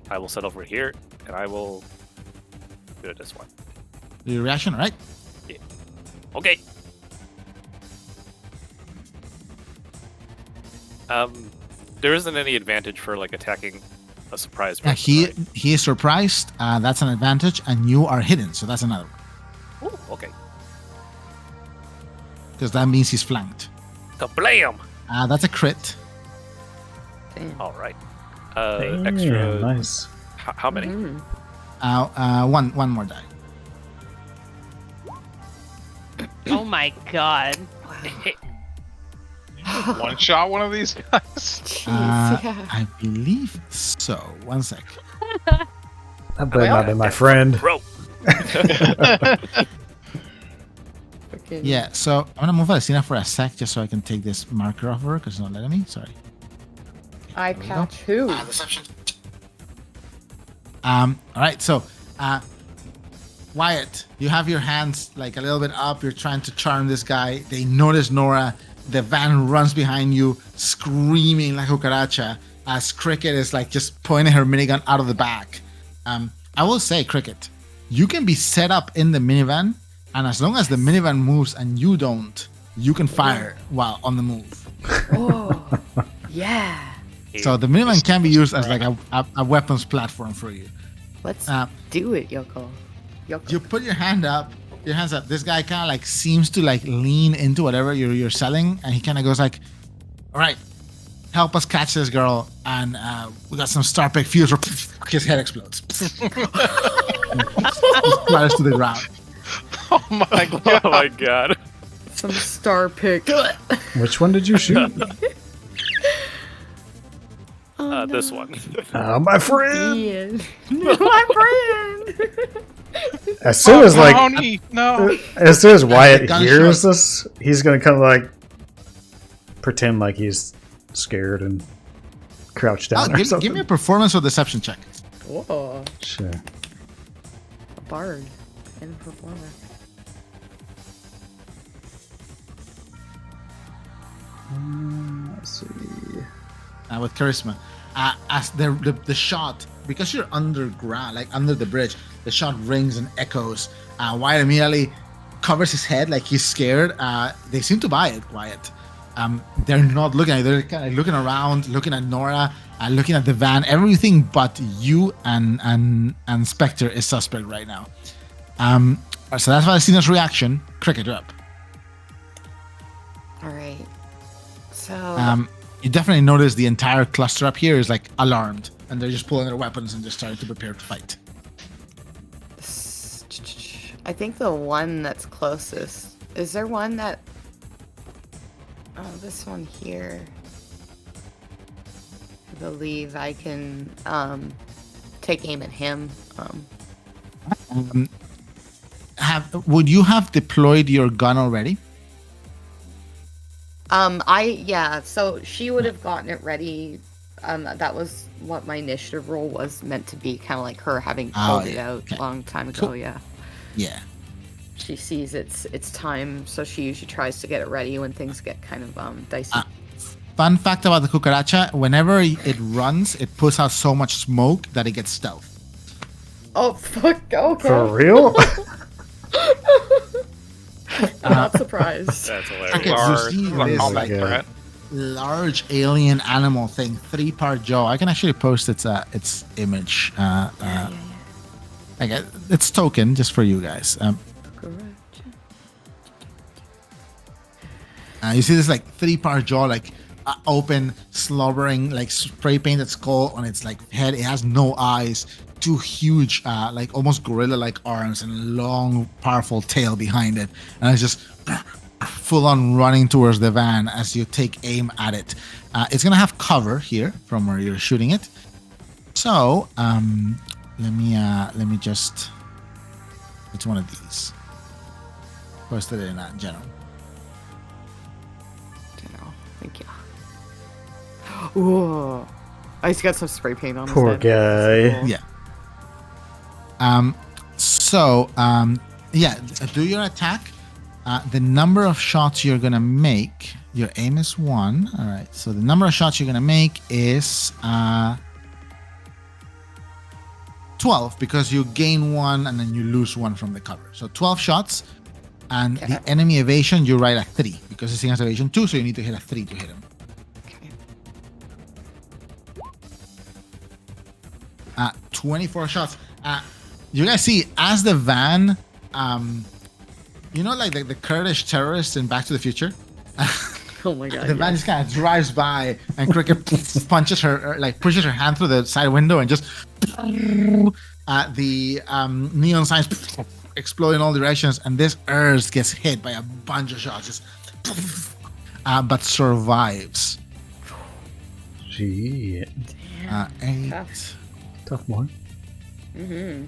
I will set over here, and I will do this one. Do your reaction, all right? Okay. There isn't any advantage for like attacking a surprise person, He right? he is surprised. That's an advantage, and you are hidden, so that's another one. Ooh, okay. Because that means he's flanked. Kablam! That's a crit. Damn. All right. Damn, Extra. nice. How many? Mhm. One more die. Oh my god. One shot one of these guys. Jeez, yeah. I believe so. One sec. That better not be my friend. Bro. Freaking- Yeah, so I'm gonna move Alcina for a sec just so I can take this marker off her because it's not letting me. Sorry. Eye we go. patch who? Deception. All right, so Wyatt, you have your hands like a little bit up. You're trying to charm this guy. They notice Nora. The van runs behind you, screaming like cucaracha as Cricket is like just pointing her minigun out of the back. I will say, Cricket, you can be set up in the minivan, and as long as the minivan moves and you don't, you can fire while on the move. Oh, yeah. So the minivan can be used as like a weapons platform for you. Let's Uh, do it, Yoko. Yoko. You put your hands up. This guy kind of like seems to like lean into whatever you're selling, and he kind of goes like, "All right, help us catch this girl, and we got some star pick fuse." Or his head explodes. Splatters to the ground. Oh my god. Oh my god. Some star pick. Which one did you shoot? This one. My friend. Ian. My friend. As soon as like, Brownie, no. as soon as Wyatt gunshot. hears this, he's gonna kind of like pretend like he's scared and crouch down or Give something. me a performance or deception check. Whoa. Sure. A bard and a performer. Let's see. With charisma. As the shot, because you're underground, like under the bridge, the shot rings and echoes. Wyatt immediately covers his head like he's scared. They seem to buy it, Wyatt. They're not looking at it. They're kind of looking around, looking at Nora, looking at the van. Everything but you and Spectre is suspect right now. So that's Valentina's reaction. Cricket, you're up. All right. So. You definitely notice the entire cluster up here is like alarmed, and they're just pulling their weapons and just starting to prepare to fight. I think the one that's closest. Is there one that. Oh, this one here. I believe I can take aim at him. Would you have deployed your gun already? Yeah, so she would have gotten it ready. That was what my initiative roll was meant to be, kind of like her having pulled it out okay. a long time ago, Cool. yeah. Yeah. She sees it's time, so she usually tries to get it ready when things get kind of dicey. Fun fact about the cucaracha: whenever it runs, it puts out so much smoke that it gets stealth. Oh, fuck, okay. For real? I'm not surprised. That's hilarious. Okay, Large, you see like, this combat like yeah. threat. large alien animal thing, 3-part jaw. I can actually post its image. Like it's token just for you guys. You see this like 3-part jaw, like open, slobbering, like spray painted skull on its like head. It has no eyes, two huge, like almost gorilla-like arms, and long, powerful tail behind it, and it's just full on running towards the van as you take aim at it. It's gonna have cover here from where you're shooting it. So let me just. It's one of these. Posted in general. General, thank you. Ooh, I just got some spray paint on. Poor his head. guy. Yeah. Yeah. Do your attack. The number of shots you're gonna make. Your aim is 1. All right. So the number of shots you're gonna make is 12 because you gain 1 and then you lose 1 from the cover. So 12 shots, and the enemy evasion you write at 3 because this thing has evasion 2, so you need to hit a 3 to hit him. Okay. 24 shots. You guys see as the van, you know, like the Kurdish terrorists in Back to the Future. Oh my god. The van just kind of drives by and Cricket punches her, like pushes her hand through the side window and just the neon signs explode in all directions, and this Urs gets hit by a bunch of shots, just but survives. Gee. 8. Tough one. Mm-hmm.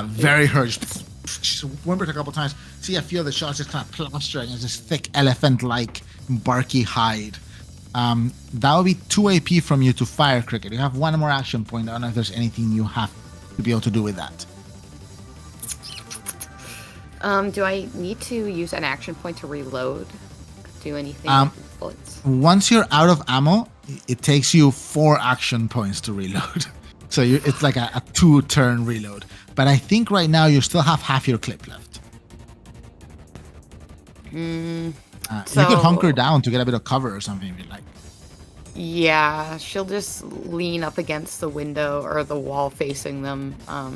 Very hurt. She's whimpered a couple times. See a few of the shots just kind of plastering as this thick elephant-like barky hide. That will be 2 AP from you to fire, Cricket. You have 1 more action point. I don't know if there's anything you have to be able to do with that. Do I need to use an action point to reload? Do anything with bullets? Once you're out of ammo, it takes you 4 action points to reload. So it's like a 2-turn reload. But I think right now you still have half your clip left. You could hunker down to get a bit of cover or something if you'd like. Yeah, she'll just lean up against the window or the wall facing them, I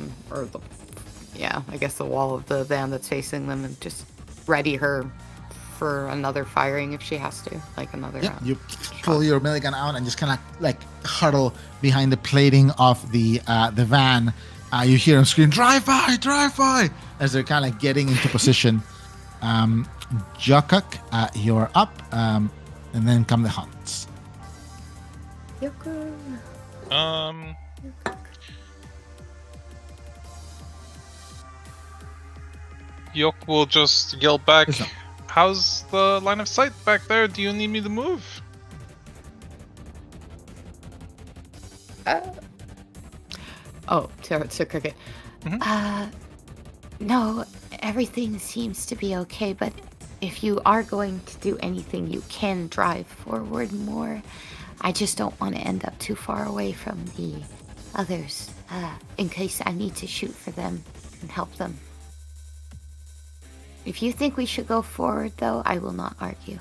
guess the wall of the van that's facing them, and just ready her for another firing if she has to, like another. Yeah, you pull your milligun out and just kind of like huddle behind the plating of the van. You hear them scream, "Drive by!" as they're kind of getting into position. Jokuk, you're up, and then come the Hunts. Yok will just yell back, "How's the line of sight back there? Do you need me to move?" To Cricket. No, everything seems to be okay, but if you are going to do anything, you can drive forward more. I just don't want to end up too far away from the others, in case I need to shoot for them and help them. If you think we should go forward, though, I will not argue.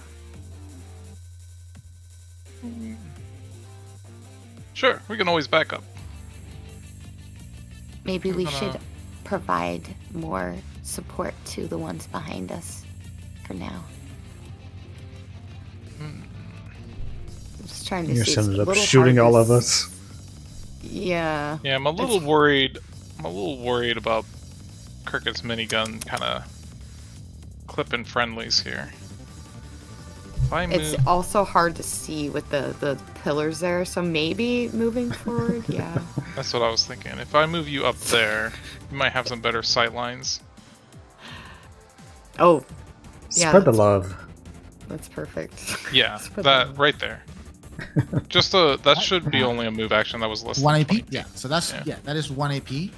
Sure, we can always back up. Maybe we should provide more support to the ones behind us for now. I'm just trying to You see. just ended It's a up little shooting hard all to of us. Yeah. Yeah, I'm a little worried. I'm a little worried about Cricket's minigun kind of clipping friendlies here. If I move... It's also hard to see with the pillars there, so maybe moving forward, yeah. That's what I was thinking. If I move you up there, you might have some better sight lines. Oh, yeah. Spread the love. That's perfect. Yeah, Spread that the- right there. That should be only a move action. That was less 1 than AP? 20. Yeah, so that's, Yeah. that is 1 AP.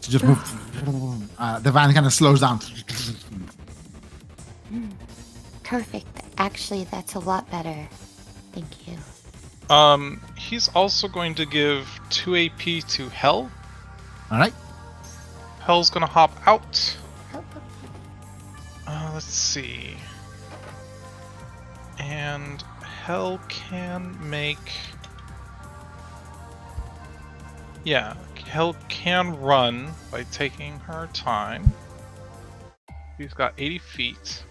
So just move. The van kind of slows down. Perfect. Actually, that's a lot better. Thank you. He's also going to give 2 AP to Hell. All right. Hell's gonna hop out. Let's see. And Hell can make... Yeah, Hell can run by taking her time. She's got 80 feet.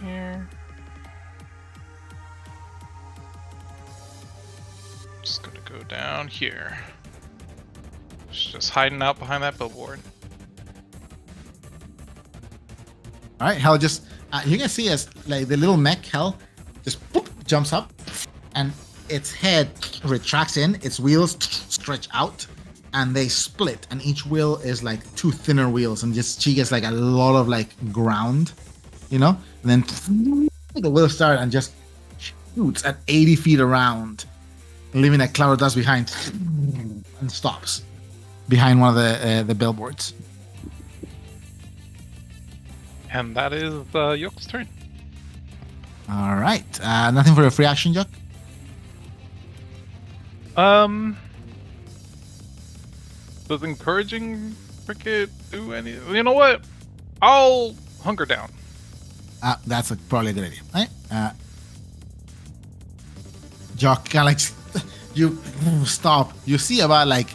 here. Just gonna go down here. She's just hiding out behind that billboard. All right, Hell just you can see as like the little mech Hell just boop, jumps up, and its head retracts in, its wheels stretch out, and they split, and each wheel is like two thinner wheels, and just she gets like a lot of like ground, and then the wheels start and just shoots at 80 feet around, leaving a cloud of dust behind, and stops behind one of the billboards. And that is Yok's turn. All right, nothing for a free action, Jock. Does encouraging cricket do any? You know what? I'll hunker down. That's probably a good idea, right? Jock kind of like you stop. You see about like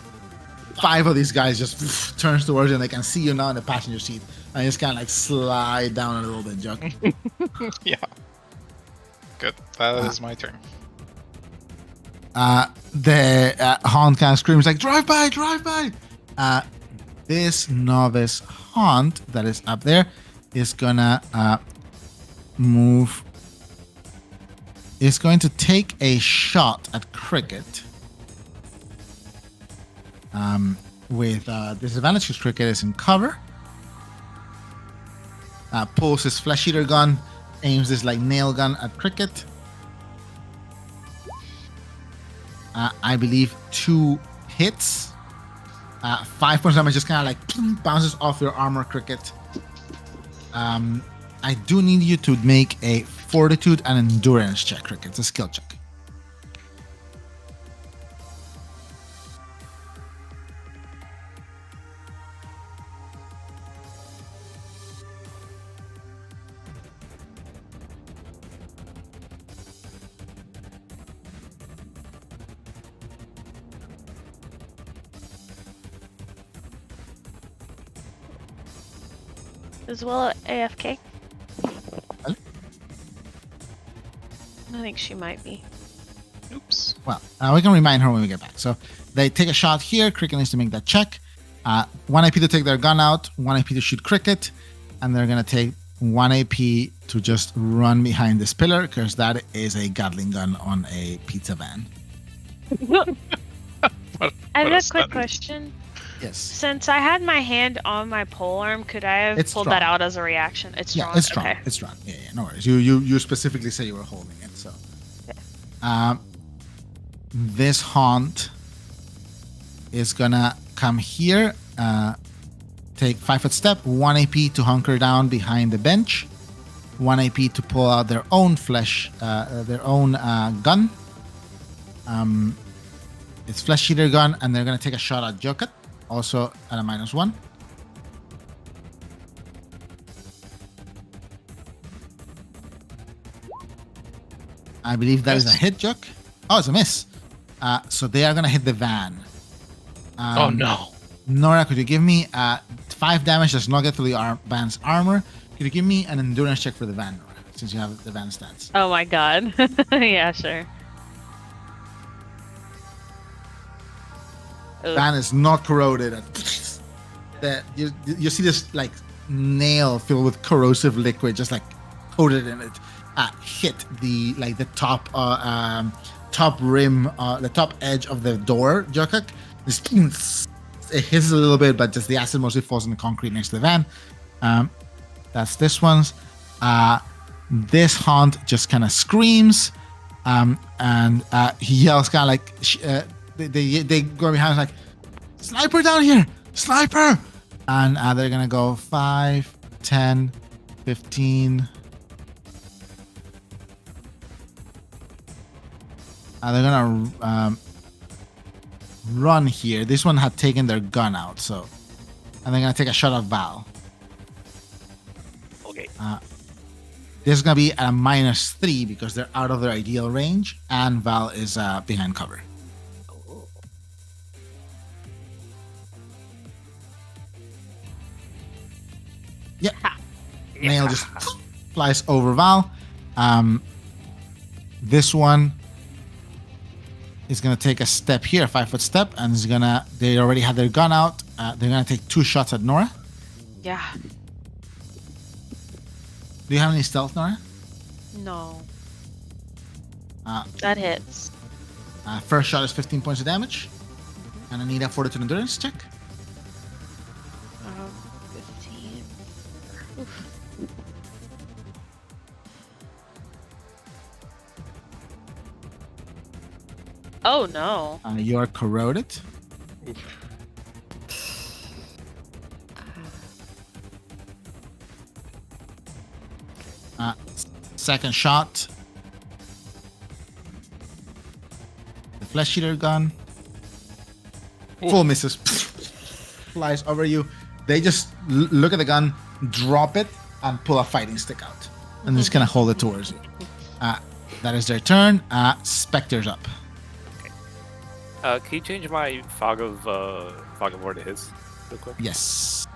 5 of these guys just turns towards you, and they can see you now in the passenger seat, and you just kind of like slide down a little bit, Jock. Yeah. Good. That is my turn. The Haunt kind of screams like, drive by! This novice Haunt that is up there is gonna move. Is going to take a shot at Cricket. With disadvantage because Cricket is in cover. Pulls his flesh eater gun, aims this like nail gun at Cricket. I believe 2 hits. 5 points of damage just kind of like bounces off your armor, Cricket. I do need you to make a fortitude and endurance check, Cricket. It's a skill check. As well AFK. Hello? I think she might be. Oops. Well, we can remind her when we get back. So they take a shot here. Cricket needs to make that check. 1 AP to take their gun out, 1 AP to shoot Cricket, and they're going to take 1 AP to just run behind this pillar because that is a Gatling gun on a pizza van. I have a quick question. Yes. Since I had my hand on my polearm, could I have It's pulled strong. that out as a reaction? It's strong. Yeah, it's strong. Okay. It's strong. Yeah, no worries. You specifically say you were holding it, so. This Haunt is gonna come here, take 5-foot step, 1 AP to hunker down behind the bench, 1 AP to pull out their own flesh, their own gun. It's flesh eater gun, and they're gonna take a shot at Jokat, also at a -1. I believe that is a hit, Jock. Oh, it's a miss. So they are gonna hit the van. Oh no. Nora, could you give me 5 damage? Does not get through the van's armor. Could you give me an endurance check for the van, Nora, since you have the van stats? Oh my god. Yeah, sure. Van is not corroded. You see this like nail filled with corrosive liquid, just like coated in it. Hit the top top rim, the top edge of the door, Jokak. It hits a little bit, but just the acid mostly falls on the concrete next to the van. That's this one's. This Haunt just kind of screams, and he yells kind of like they go behind like, "Sniper down here! Sniper!" And they're gonna go 5, 10, 15. They're gonna run here. This one had taken their gun out, so, and they're gonna take a shot at Val. Okay. This is gonna be at a -3 because they're out of their ideal range, and Val is behind cover. Yeah. Nail just flies over Val. This one is gonna take a step here, a 5-foot step, and is gonna. They already had their gun out. They're gonna take 2 shots at Nora. Yeah. Do you have any stealth, Nora? No. Uh, That hits. First shot is 15 points of damage, and I need a fortitude endurance check. 15. Oof. Oh no. You are corroded. Second shot. The flesh eater gun. Full misses. Flies over you. They just look at the gun, drop it, and pull a fighting stick out. And just kind of hold it towards you. That is their turn. Spectre's up. Can you change my fog of war to his real quick? Yes.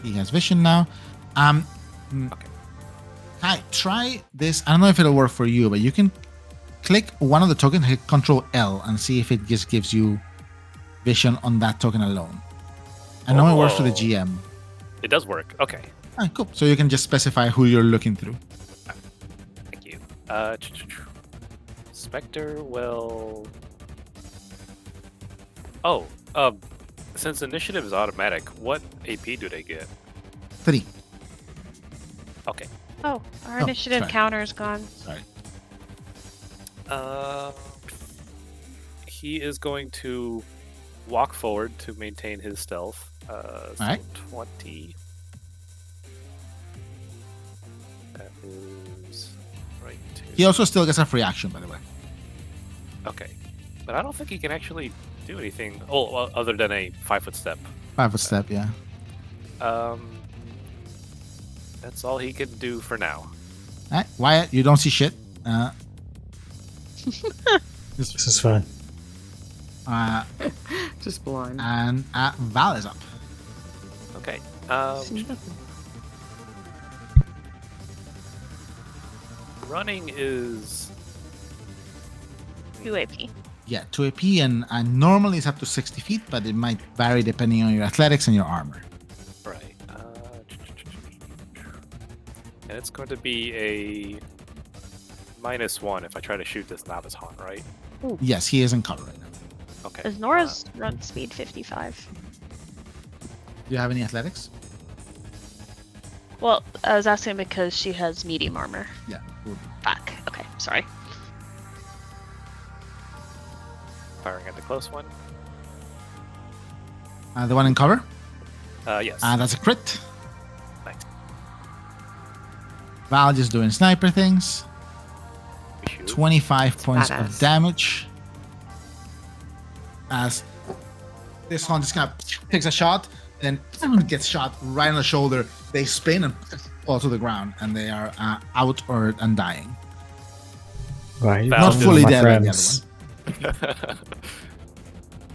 He has vision now. Okay. Hi, try this. I don't know if it'll work for you, but you can click one of the tokens, hit Control L, and see if it just gives you vision on that token alone. I know it works for the GM. It does work. Okay. Cool. So you can just specify who you're looking through. Thank you. Spectre will. Oh, since initiative is automatic, what AP do they get? 3. Okay. Oh, our initiative sorry. counter is gone. Sorry. He is going to walk forward to maintain his stealth. So Alright. 20. That is right. He also still gets a free action, by the way. Okay, but I don't think he can actually do anything. Oh, well, other than a 5-foot step. 5-foot step, yeah. That's all he can do for now. Alright, Wyatt, you don't see shit. This is fun. Just blind. And Val is up. Okay. Running is 2 AP. Yeah, 2 AP, and normally it's up to 60 feet, but it might vary depending on your athletics and your armor. right. And it's going to be a -1 if I try to shoot this novice hunt, right? Yes, he is in cover right now. Okay. Is Nora's run speed 55? Do you have any athletics? Well, I was asking because she has medium armor. Yeah. Cool. Fuck. Okay, sorry. Firing at the close one. The one in cover? Yes. That's a crit. Nice. Val just doing sniper things. Shoot. 25 points of badass. damage. As this hunt just kind of takes a shot, then gets shot right on the shoulder. They spin and fall to the ground, and they are out and dying. Right. Not those are fully my dead like the friends.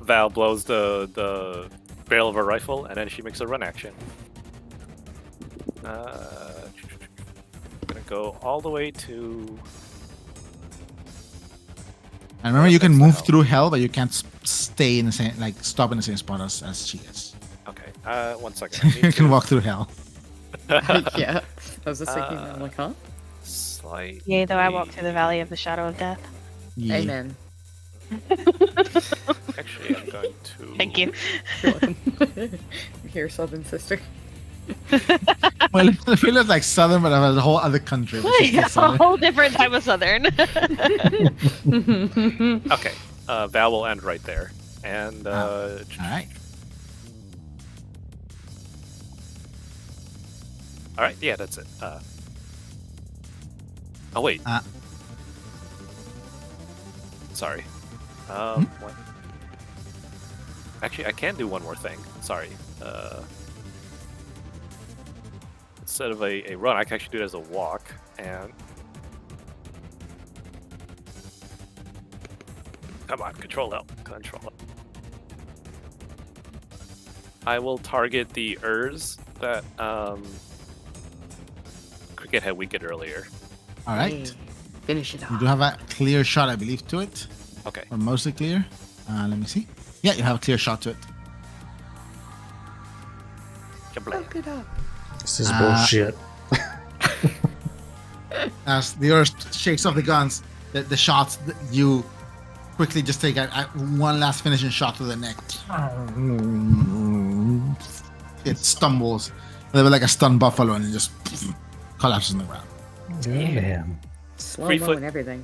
Val blows the barrel of her rifle, and then she makes a run action. Gonna go all the way to. And remember, you can That's the move hell. through hell, but you can't stay in the same, stop in the same spot as she is. Okay. 1 second. I You need can to walk through hell. Yeah. I was just thinking that. I'm like, huh? slightly. Yea, though I walk through the valley of the shadow of death. Yeah. Amen. Actually, I'm going to. Thank you. You're welcome. Here, Southern sister. Well, it feels like southern, but of a whole other country. which is Yeah, still a southern. whole different type of southern. Okay. Val will end right there. And. All right. Alright, yeah, that's it. Oh, wait. Sorry. What? Actually, I can do one more thing. Sorry. Instead of a run, I can actually do it as a walk. And. Come on, control help. Control help. I will target the Urs that get hit weakened earlier. All right. Hey, finish it You off. do have a clear shot, I believe, to it. Okay. Or mostly clear. Let me see. Yeah, you have a clear shot to it. Kablam. Fuck it up. This is bullshit. As the earth shakes off the guns, the shots, you quickly just take one last finishing shot to the neck. It stumbles, a little bit like a stunned buffalo, and it just collapses on the ground. Oh, man. Slow Free mo foot. and everything.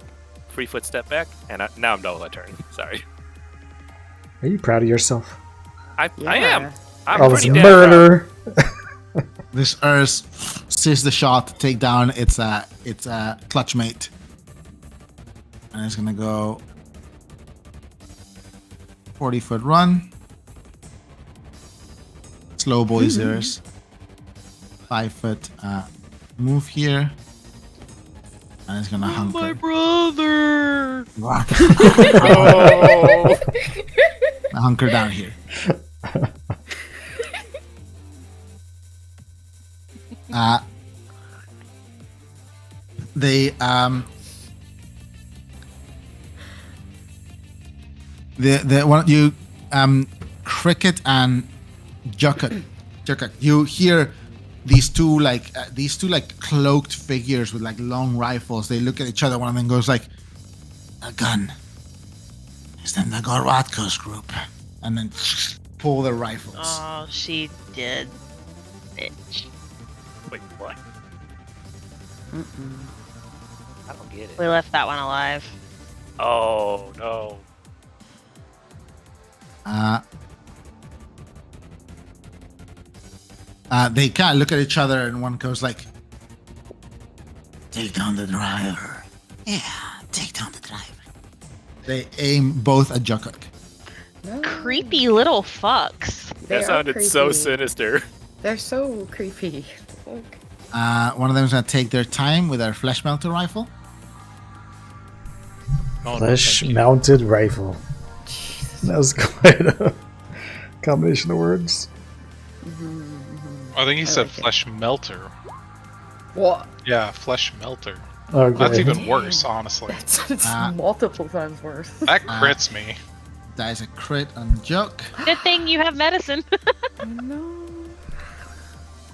3 foot step back, and now I'm done with my turn. Sorry. Are you proud of yourself? I Yeah. am. I'm Oh, this pretty damn proud. murder. This earth sees the shot, take down its clutch mate, and it's gonna go 40-foot run. Slow boy zeros. 5-foot move here, and it's gonna hunker. My brother. Oh. Hunker down here. They the one you Cricket and Jukka, you hear these two cloaked figures with like long rifles. They look at each other. One of them goes like, "A gun. Is that the Gorwatkos group?" And then pull their rifles. Oh, she did. Bitch. Wait, what? I don't get it. We left that one alive. Oh no. They kind of look at each other, and one goes like, "Take down the driver." Yeah, take down the driver. They aim both at Jukka. No. Creepy little fucks. They That are sounded so creepy. sinister. They're so creepy. Look. One of them is going to take their time with their flesh melter rifle. Oh, no, Flesh thank you. mounted rifle. That was quite a combination of words. I think he I said like it. flesh melter. What? Yeah, flesh melter. Okay. That's even worse, honestly. It's Uh, multiple times worse. That crits me. That is a crit on Juk. Good thing you have medicine. No.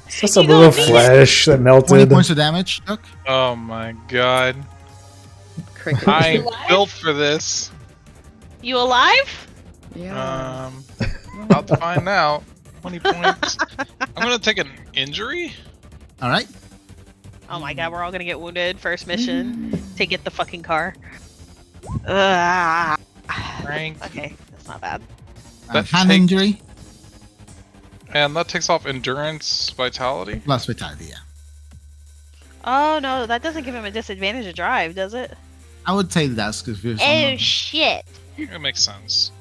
It's just a You little don't need it. flesh that 20 melted. points of damage, Juk. Oh my god. Cricket. I ain't built for this. You alive? Yeah. About to find out. 20 points. I'm gonna take an injury. All right. Oh my god, we're all gonna get wounded. First mission to get the fucking car. Ugh. Rank. Okay, that's not bad. That Hand take- injury And that takes off endurance, vitality. plus vitality. Yeah, Oh no, that doesn't give him a disadvantage to drive, does it? I would say that's because Oh shit. It makes sense.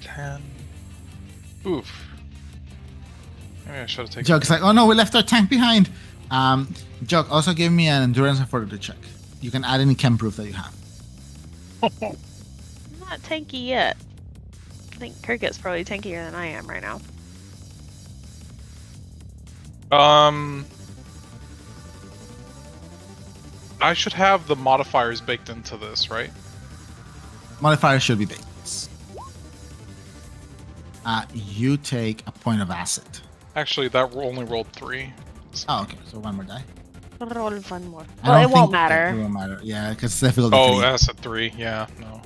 10. Oof. Maybe I should have taken. Juk's like, "Oh no, we left our tank behind." Juk, also give me an endurance and fortitude check. You can add any chem proof that you have. I'm not tanky yet. I think Cricket's probably tankier than I am right now. I should have the modifiers baked into this, right? Modifier should be baked. You take a point of acid. Actually, that only rolled 3. Oh, okay. So one more die. Roll one more. I Well, don't it won't think matter. It won't matter. Yeah, because it's difficult. Oh, acid 3. Yeah, no.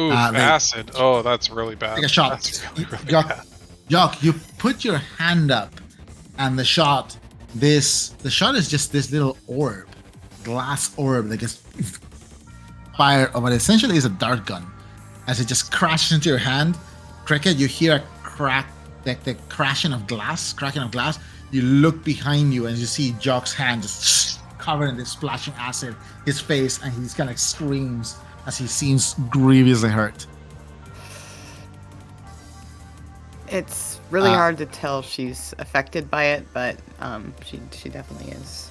Ooh, They- acid. Oh, that's really bad. Take a shot. That's really, really Juk, bad. Juk, you put your hand up, and the shot is just this little orb, glass orb that gets fired. But essentially is a dart gun. As it just crashes into your hand, Cricket, you hear a crack, like the cracking of glass. You look behind you and you see Juk's hand just covered in this splashing acid, his face, and he just kind of screams as he seems grievously hurt. It's really Uh, hard to tell she's affected by it, but she definitely is.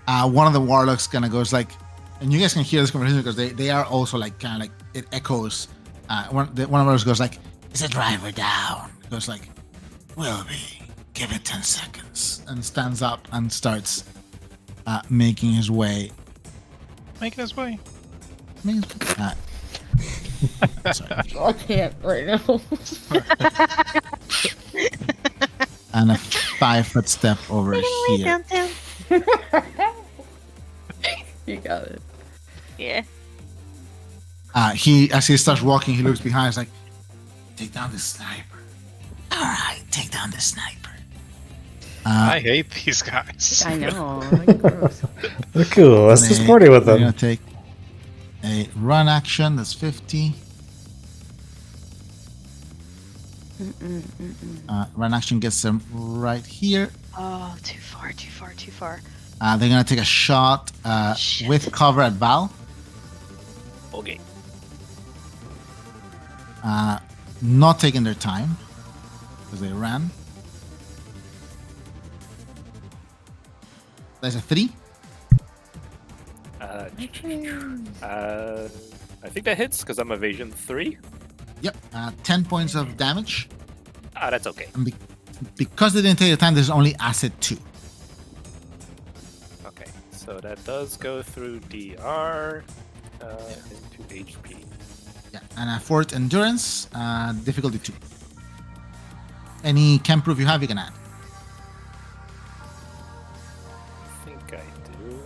One of the warlocks kind of goes like, and you guys can hear this conversation because they are also like kind of like it echoes. One of us goes like, Is the driver down? He goes like, will be. Give it 10 seconds. And stands up and starts making his way. Making his way. Sorry. I can't right now. And a 5-foot step over here. You got it. Yeah. As he starts walking, he looks behind. He's like, take down the sniper. All right, take down the sniper. I hate these guys. I know. Like, gross. They're cool. Let's just party with We're them. gonna take a run action. That's 50. Run action gets them right here. Oh, too far, too far, too far. They're gonna take a shot Shit. with cover at Val. Okay. Not taking their time because they ran. There's a 3. I think that hits because I'm evasion 3. Yep. 10 points of damage. That's okay. And because they didn't take the time, there's only acid 2. Okay, so that does go through DR into HP. Yeah. And a 4th endurance, difficulty 2. Any chem proof you have, you can add. I think I do.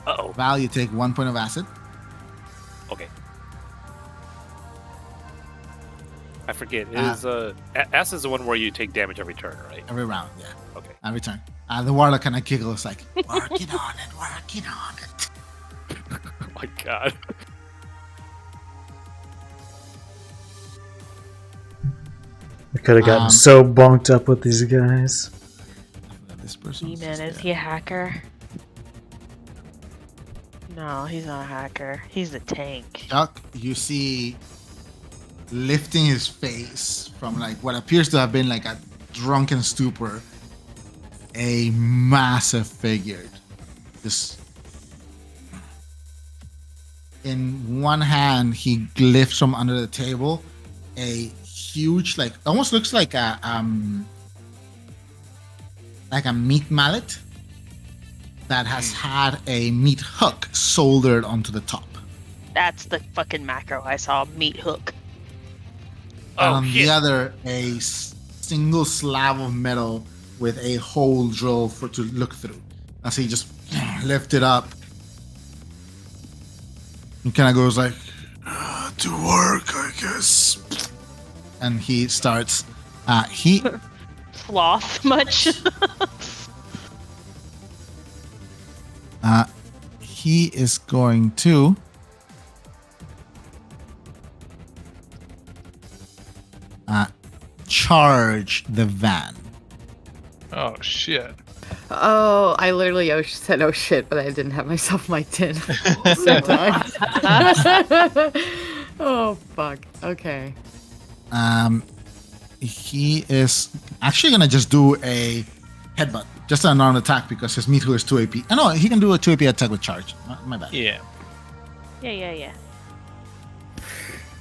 Uh-oh. Val, you take 1 point of acid. Okay. I forget. Is S is the one where you take damage every turn, right? Every round, yeah. Okay. Every turn. The warlock kind of giggles like, working on it, working on it. Oh my god. I could have gotten so bunked up with these guys. This person Demon, is he a hacker? No, he's not a hacker. He's a tank. Chuck, you see lifting his face from like what appears to have been like a drunken stupor, a massive figure. Just in one hand, he lifts from under the table a huge, like almost looks like a meat mallet that has had a meat hook soldered onto the top. That's the fucking macro I saw. Meat hook. And Oh, on shit. the other, a single slab of metal with a hole drilled for to look through. As he just lift it up, he kind of goes like, to work, I guess. And he starts. He Sloth much? he is going to. Charge the van. Oh shit. Oh, I literally said oh shit, but I didn't have myself mic'd in. Sometimes. Oh fuck. Okay. He is actually gonna just do a headbutt, just an unarmed attack because his meat hook is 2 AP. Oh, no, he can do a 2 AP attack with charge. My bad. Yeah. Yeah.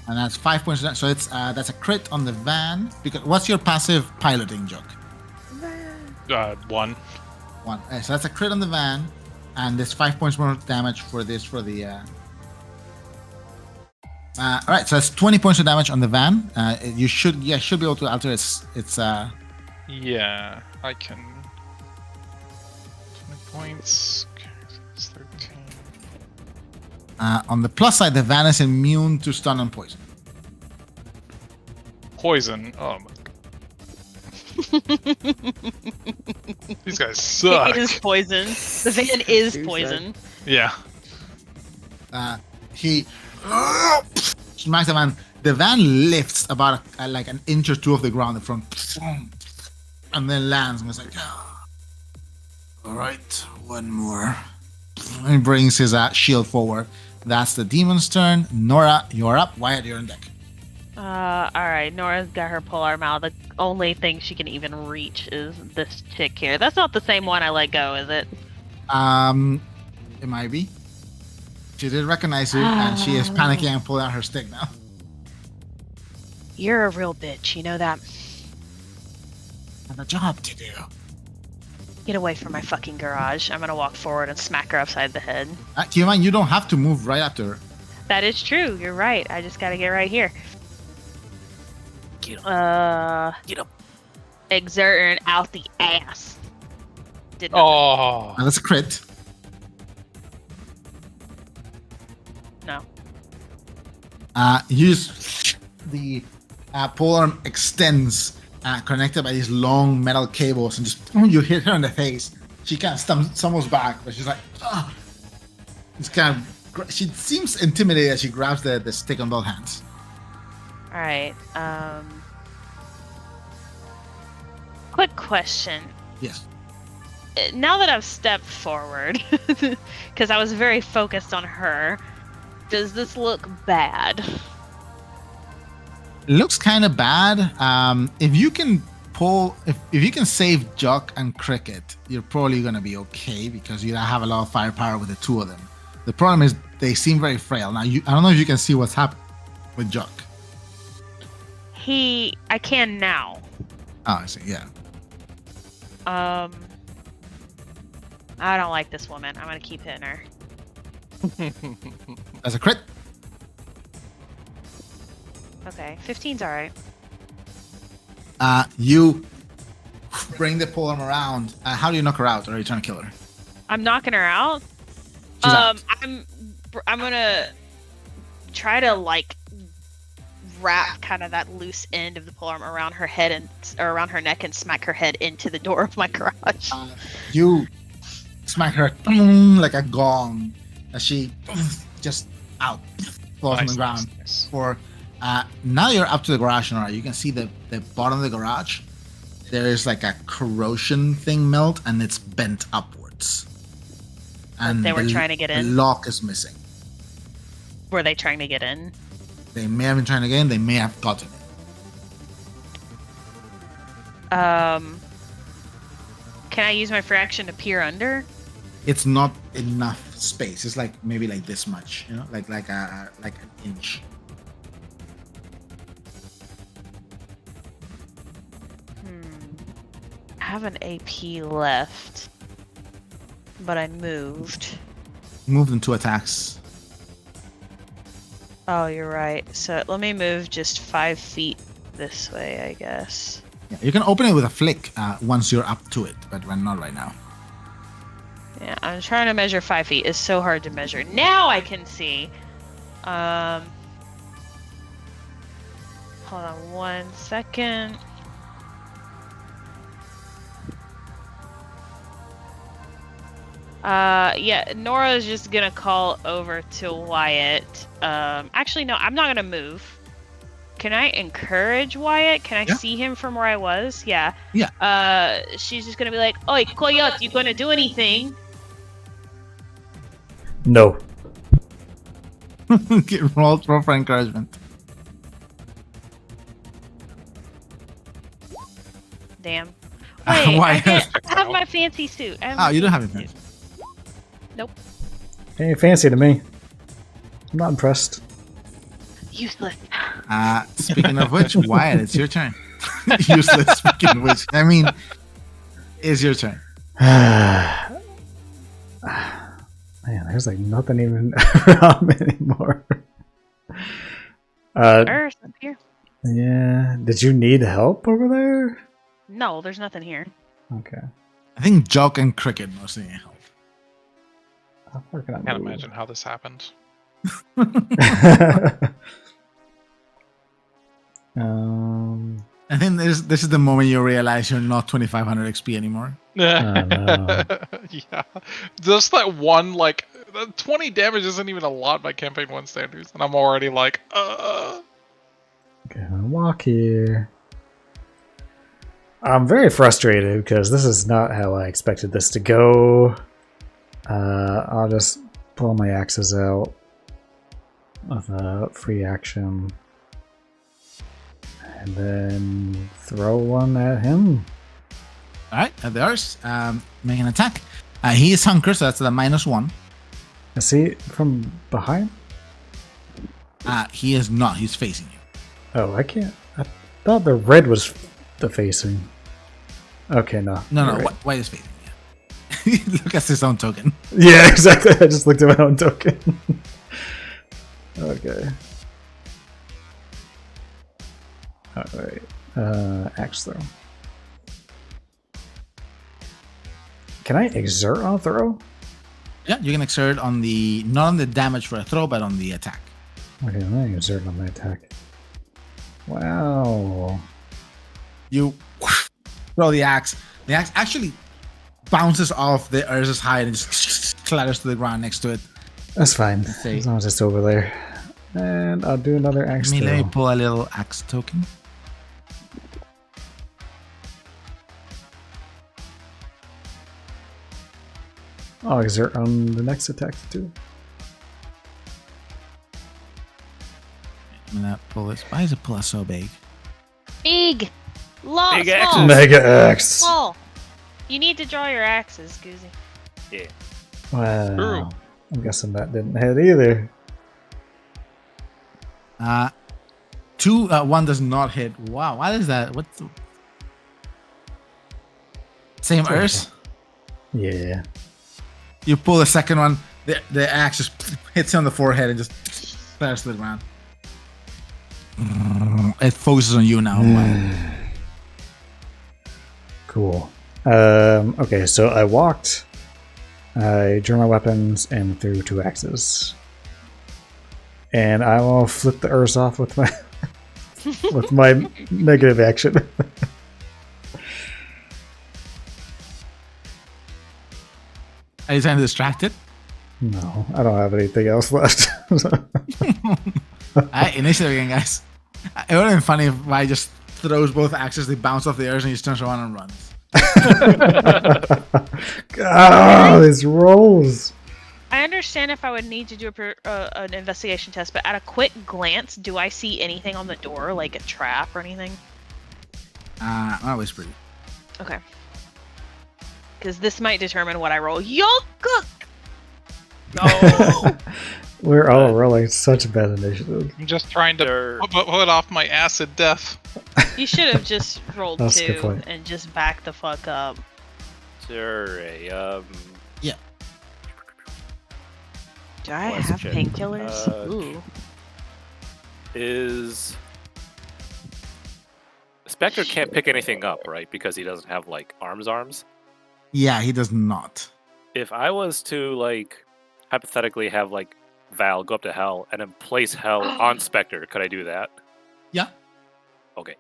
And that's 5 points. So it's that's a crit on the van. Because what's your passive piloting, Joke? 1. 1. So that's a crit on the van, and there's 5 points more damage for this for the. All right, so that's 20 points of damage on the van. You should be able to alter its. Yeah, I can. 20 points. Okay, it's 13. On the plus side, the van is immune to stun and poison. Poison. Oh my. These guys suck. It is poison. The van is poison. Yeah. He smacks the van. The van lifts about like an inch or two off the ground in front, and then lands. And it's like, all right, one more. And he brings his shield forward. That's the demon's turn. Nora, you're up. Wyatt, you're on deck. Alright, Nora's got her polearm out. The only thing she can even reach is this chick here. That's not the same one I let go, is it? It might be. She did recognize you, and she is panicking and pulling out her stick now. You're a real bitch, you know that? I have a job to do. Get away from my fucking garage. I'm gonna walk forward and smack her upside the head. Keep in mind, you don't have to move right after her. That is true. You're right. I just gotta get right here. Get him. Get him. Exerting out the ass. Did Oh. That's a crit. No. You just the polearm extends, connected by these long metal cables, and just you hit her in the face. She kind of stumbles back, but she's like, "Ugh." It's kind of. She seems intimidated as she grabs the stick on both hands. All right. Quick question. Yes. Now that I've stepped forward, because I was very focused on her, does this look bad? It looks kind of bad. If you can if you can save Jock and Cricket, you're probably gonna be okay because you have a lot of firepower with the two of them. The problem is they seem very frail. Now, I don't know if you can see what's happening with Jock. I can now. Oh, I see. Yeah. I don't like this woman. I'm gonna keep hitting her. That's a crit. Okay, 15's all right. You bring the polearm around. How do you knock her out, or are you trying to kill her? I'm knocking her out. She's out. I'm gonna try to like wrap kind of that loose end of the polearm around her head or around her neck and smack her head into the door of my garage. You smack her like a gong as she just out falls on the ground. Nice. For now you're up to the garage, Nora. You can see the bottom of the garage. There is like a corrosion thing melt, and it's bent upwards. And they were trying to get in? The lock is missing. Were they trying to get in? They may have been trying to get in. They may have gotten in. Can I use my free action to peer under? It's not enough space. It's like maybe like this much, you know, like an inch. I have an AP left, but I moved. Moved into attacks. Oh, you're right. So let me move just 5 feet this way, I guess. Yeah, you can open it with a flick once you're up to it, but we're not right now. Yeah, I'm trying to measure 5 feet. It's so hard to measure. Now I can see. Hold on 1 second. Yeah, Nora's just gonna call over to Wyatt. Actually, no, I'm not gonna move. Can I encourage Wyatt? Can I see him from where I was? Yeah. Yeah. She's just gonna be like, "Oi, Coyote, you gonna do anything?" No. roll for encouragement. Damn. Wait, Why? I have my fancy suit. You don't have it. Fancy. Nope. Ain't fancy to me. I'm not impressed. Useless. Speaking of which, Wyatt, it's your turn. Useless. Speaking of which, I mean, it's your turn. Man, there's like nothing even around me anymore. Earth up here. Yeah. Did you need help over there? No, there's nothing here. Okay. I think Jock and Cricket mostly need help. How far can I Can't move? imagine how this happened. I think this is the moment you realize you're not 2500 XP anymore. no. Yeah. Just that one, like, 20 damage isn't even a lot by campaign 1 standards, and I'm already like, Gonna walk here. I'm very frustrated because this is not how I expected this to go. I'll just pull my axes out with a free action and then throw one at him. All right, at theirs, make an attack. He is hunker, so that's the -1. Is he from behind? He is not. He's facing you. Oh, I can't. I thought the red was the facing. Okay, no. No, you're no. right. White is facing you. Look at his own token. Yeah, exactly. I just looked at my own token. Okay. Alright. Axe throw. Can I exert on a throw? Yeah, you can exert on the not on the damage for a throw, but on the attack. Okay, I'm gonna exert on my attack. Wow. You throw the axe. The axe actually bounces off the Urza's hide and just clatters to the ground next to it. That's fine. Say- As long as it's over there. And I'll do another axe Let me throw. pull a little axe token. I'll exert on the next attack too. I'm gonna pull this. Why is it pull so big? Big! Small! Big axes. Small! Mega axe. Small! You need to draw your axes, Goozy. Wow. True. I'm guessing that didn't hit either. 1 does not hit. Wow, what is that? What's the... Same Cool. Urs? Yeah. You pull the second one, the axe just hits you on the forehead and just clatters to the ground. It focuses on you now. Cool. Okay, so I walked, I drew my weapons, and threw 2 axes. And I will flip the Urs off with my with my negative action. Are you trying to distract it? No, I don't have anything else left. Alright, initiative again, guys. It would have been funny if I just throws both axes, they bounce off the Urs, and he just turns around and runs. God, these rolls. I understand if I would need to do an investigation test, but at a quick glance, do I see anything on the door, like a trap or anything? I'll whisper you. Okay. Because this might determine what I roll. Yo, cook! No. We're all rolling such bad initiative. I'm just trying to They're- put off my acid death. You should have just rolled That's a good 2 point. and just back the fuck up. Sure. Do I Let's have check. painkillers? Ooh. Is Spectre can't pick anything up, right? Because he doesn't have like arms. Yeah, he does not. If I was to like hypothetically have like Val go up to Hell and then place Hell on Spectre, could I do that? Yeah. Okay.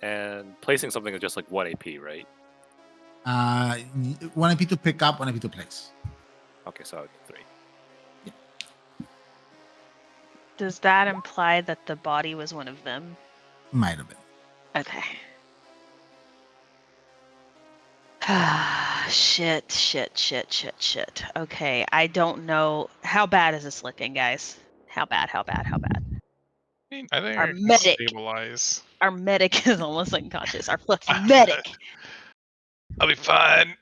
And placing something is just like 1 AP, right? 1 AP to pick up, 1 AP to place. Okay, so 3. Does that imply that the body was one of them? Might have been. Okay. Shit. Okay, I don't know. How bad is this looking, guys? How bad? I think Our I can medic. stabilize. Our medic is almost unconscious. Our fucking medic. I'll be fine.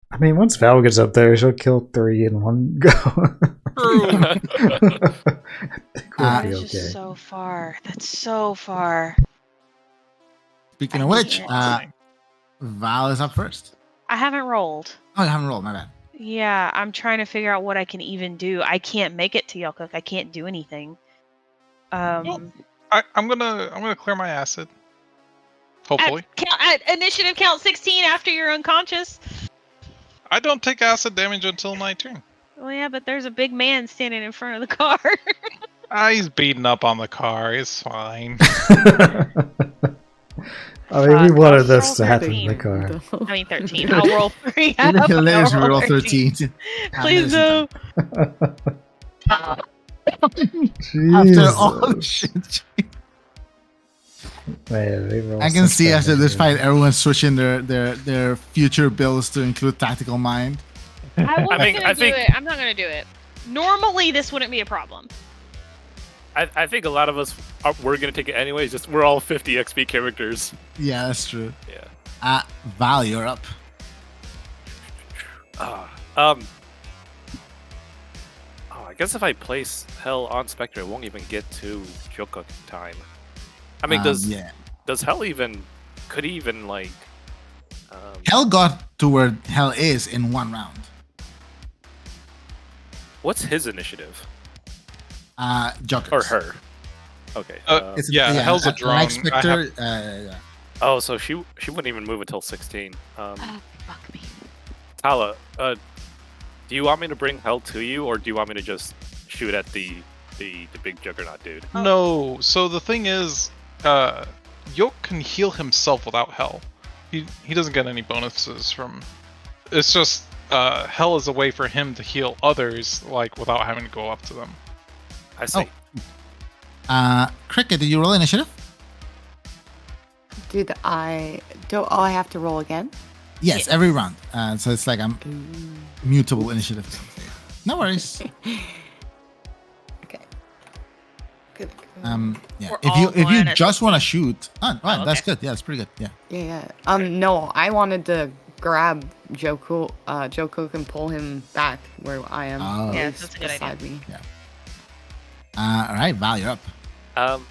I mean, once Val gets up there, she'll kill 3 in one go. True. I think we'll Uh, be That's okay. just so far. That's so far. Speaking I of which, can't. Val is up first. I haven't rolled. Oh, you haven't rolled, my bad. Yeah, I'm trying to figure out what I can even do. I can't make it to Yelcook. I can't do anything. I'm gonna clear my acid. Hopefully. At initiative count 16 after you're unconscious. I don't take acid damage until my turn. Well, yeah, but there's a big man standing in front of the car. He's beating up on the car. It's fine. I mean, we Fuck, wanted I'll this roll to happen in the 13. car. I mean 13. I'll roll 3. It'd be hilarious if we roll 13. 13. Please no. After all the Jesus. shit. Man, we roll I can such see bad after this initiative. fight, everyone's switching their future builds to include tactical mind. I wasn't think- gonna I do think- it. I'm not gonna do it. Normally, this wouldn't be a problem. I think a lot of us we're gonna take it anyways. Just we're all 50 XP characters. Yeah, that's true. Yeah. Val, you're up. Oh, I guess if I place Hell on Spectre, it won't even get to Jokuk in time. I mean, does Hell even... Could he even, like... Hell got to where Hell is in 1 round. What's his initiative? Joker's. Or her? Okay. Hell's a drone. Like Spectre, yeah. Oh, so she wouldn't even move until 16. Fuck me. Tala, do you want me to bring Hell to you, or do you want me to just shoot at the big Juggernaut dude? No. So the thing is, Yoke can heal himself without Hell. He doesn't get any bonuses from. It's just Hell is a way for him to heal others, like without having to go up to them. I see. Cricket, did you roll initiative? Do I have to roll again? Yes, every round. So it's like a mutable initiative. No worries. Okay. Good. Yeah. We're If you all just want to shoot, okay. that's good. Yeah, that's pretty good. Yeah. Yeah. No, I wanted to grab Jokuk and pull him back where I am. Oh. Yeah, He's that's a good idea. beside me. All right, Val, you're up.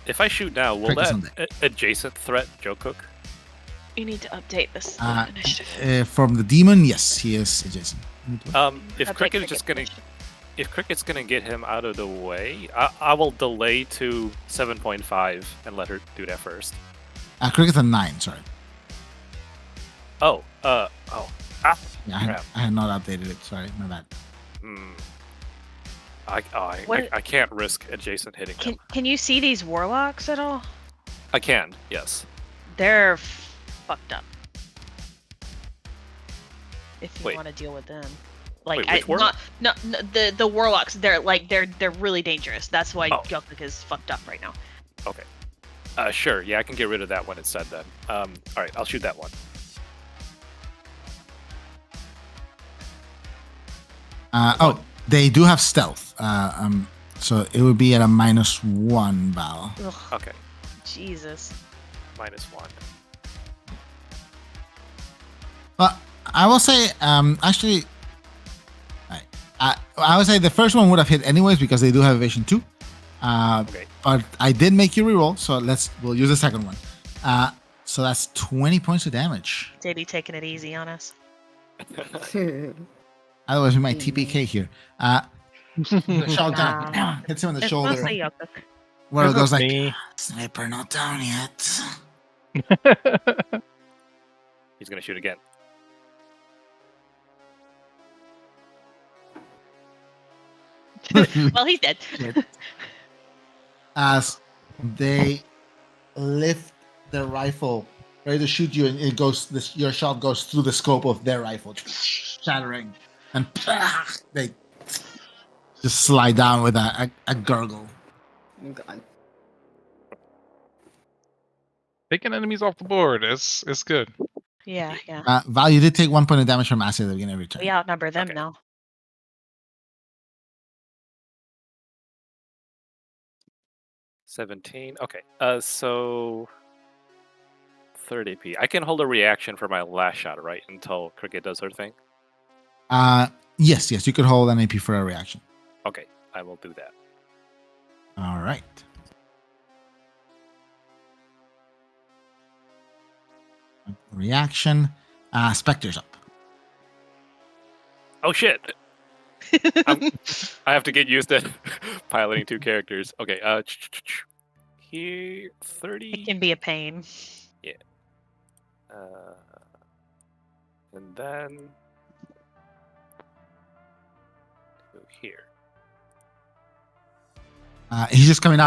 If I shoot now, will Cricket's that adjacent threat Jokuk? You need to update this initiative. From the demon, yes, he is adjacent. If Cricket is just gonna... If Cricket's gonna get him out of the way, I will delay to 7.5 and let her do that first. Cricket's a 9, sorry. Yeah, Yeah, I had not updated it. Sorry, my bad. I can't risk adjacent hitting them. Can you see these warlocks at all? I can, yes. They're fucked up. If you Wait. want to deal with them, like Wait, which warlock? the warlocks. They're really dangerous. That's why Oh. Jokuk is fucked up right now. Okay. Sure. Yeah, I can get rid of that when it's said then. All right, I'll shoot that one. They do have stealth. So it would be at a -1, Val. Ugh, Okay, Jesus. -1. But I will say, actually, I would say the first one would have hit anyways because they do have evasion 2. Okay. But I did make you reroll, so we'll use the second one. So that's 20 points of damage. JD taking it easy on us. Otherwise, we might TPK here. The shotgun hits him in the It's shoulder. mostly Jokuk. Where it goes like, Me. sniper not down yet. He's gonna shoot again. Well, he's dead. As they lift their rifle, ready to shoot you, and your shot goes through the scope of their rifle, shattering, and they just slide down with a gurgle. Oh, God. Taking enemies off the board is good. Yeah. Val, you did take 1 point of damage from acid at the beginning of your turn. We outnumber them Okay. now. $17. Okay. So 3rd AP. I can hold a reaction for my last shot, right? Until Cricket does her thing. Yes, you could hold an AP for a reaction. Okay, I will do that. All right. Reaction. Spectre's up. Oh shit! I have to get used to piloting 2 characters. Okay, here 30. It can be a pain. And then to here. He's just come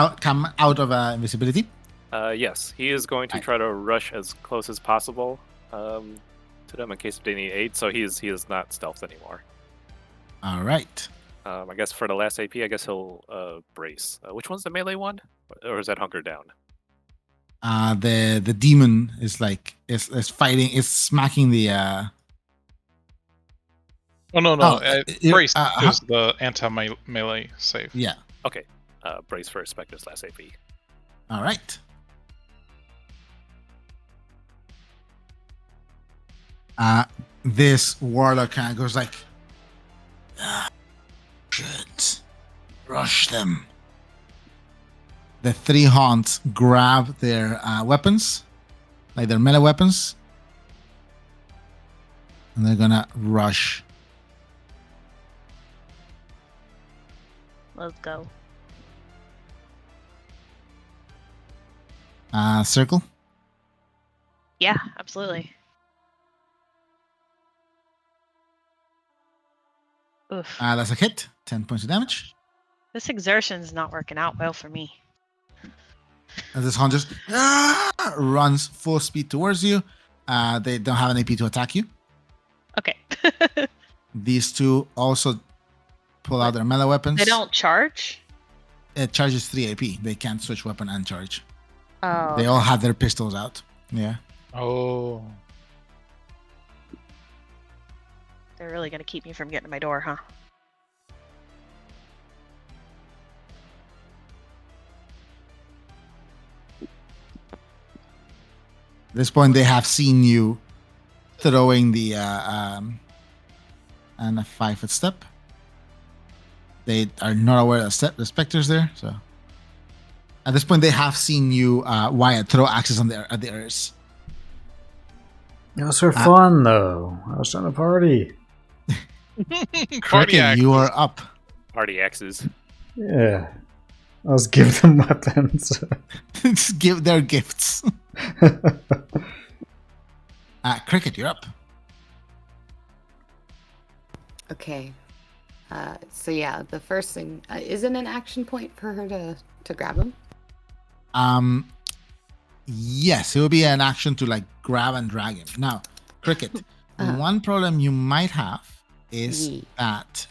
out of invisibility. Yes, he is going to Right. try to rush as close as possible to them in case they need aid. So he is not stealthed anymore. All right. I guess for the last AP, I guess he'll brace. Which one's the melee one, or is that hunker down? The demon is like is fighting, is smacking the. Oh no! Brace huh? is the anti-melee save. Yeah. Okay, brace for Spectre's last AP. All right. This warlock kind of goes like, Should rush them. The three haunts grab their weapons, like their melee weapons, and they're gonna rush. Let's go. Circle. Yeah, absolutely. Oof. That's a hit. 10 points of damage. This exertion's not working out well for me. As this haunt just runs full speed towards you. They don't have an AP to attack you. Okay. These two also pull out their melee weapons. They don't charge? It charges 3 AP. They can't switch weapon and charge. Oh. They all have their pistols out. Yeah. Oh. They're really going to keep me from getting to my door, huh? At this point, they have seen you throwing the and a 5-foot step. They are not aware that the specter's there. So at this point, they have seen you, Wyatt, throw axes at the earth. It was for fun, though. I was trying to party. Party Cricket, axe. you are up. Party axes. Yeah. I was giving them weapons. Just give their gifts. Cricket, you're up. Okay. So yeah, the first thing isn't an action point for her to grab him. Yes, it will be an action to like grab and drag him. Now, Cricket, one problem you might have is that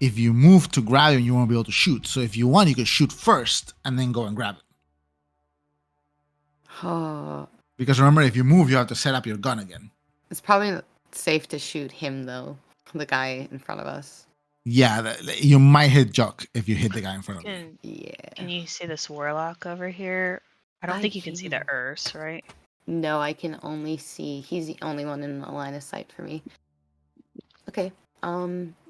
if you move to grab him, you won't be able to shoot. So if you want, you could shoot first and then go and grab him. Oh, Because remember, if you move, you have to set up your gun again. it's probably safe to shoot him though, the guy in front of us. Yeah, you might hit Jock if you hit the guy in front of you. Can, Yeah. can you see this warlock over here? I don't think you can see the Urs, right? No, I can only see. He's the only one in the line of sight for me. Okay.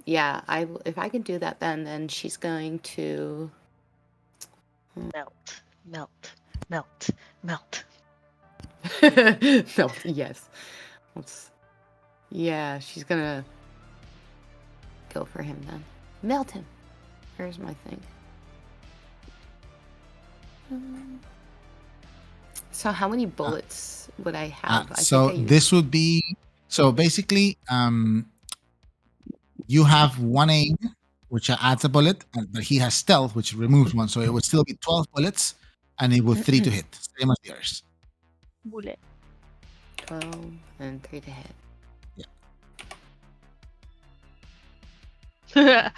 Yeah. If I can do that, then she's going to Melt, melt, melt, melt. melt. Yes. Yeah, she's gonna go for him then. Melt him. Here's my thing. So how many bullets would I have? This would be basically you have one aim, which adds a bullet, but he has stealth, which removes one, so it would still be 12 bullets, and it would 3 to hit, same as yours. Bullet. 12 and 3 to hit. The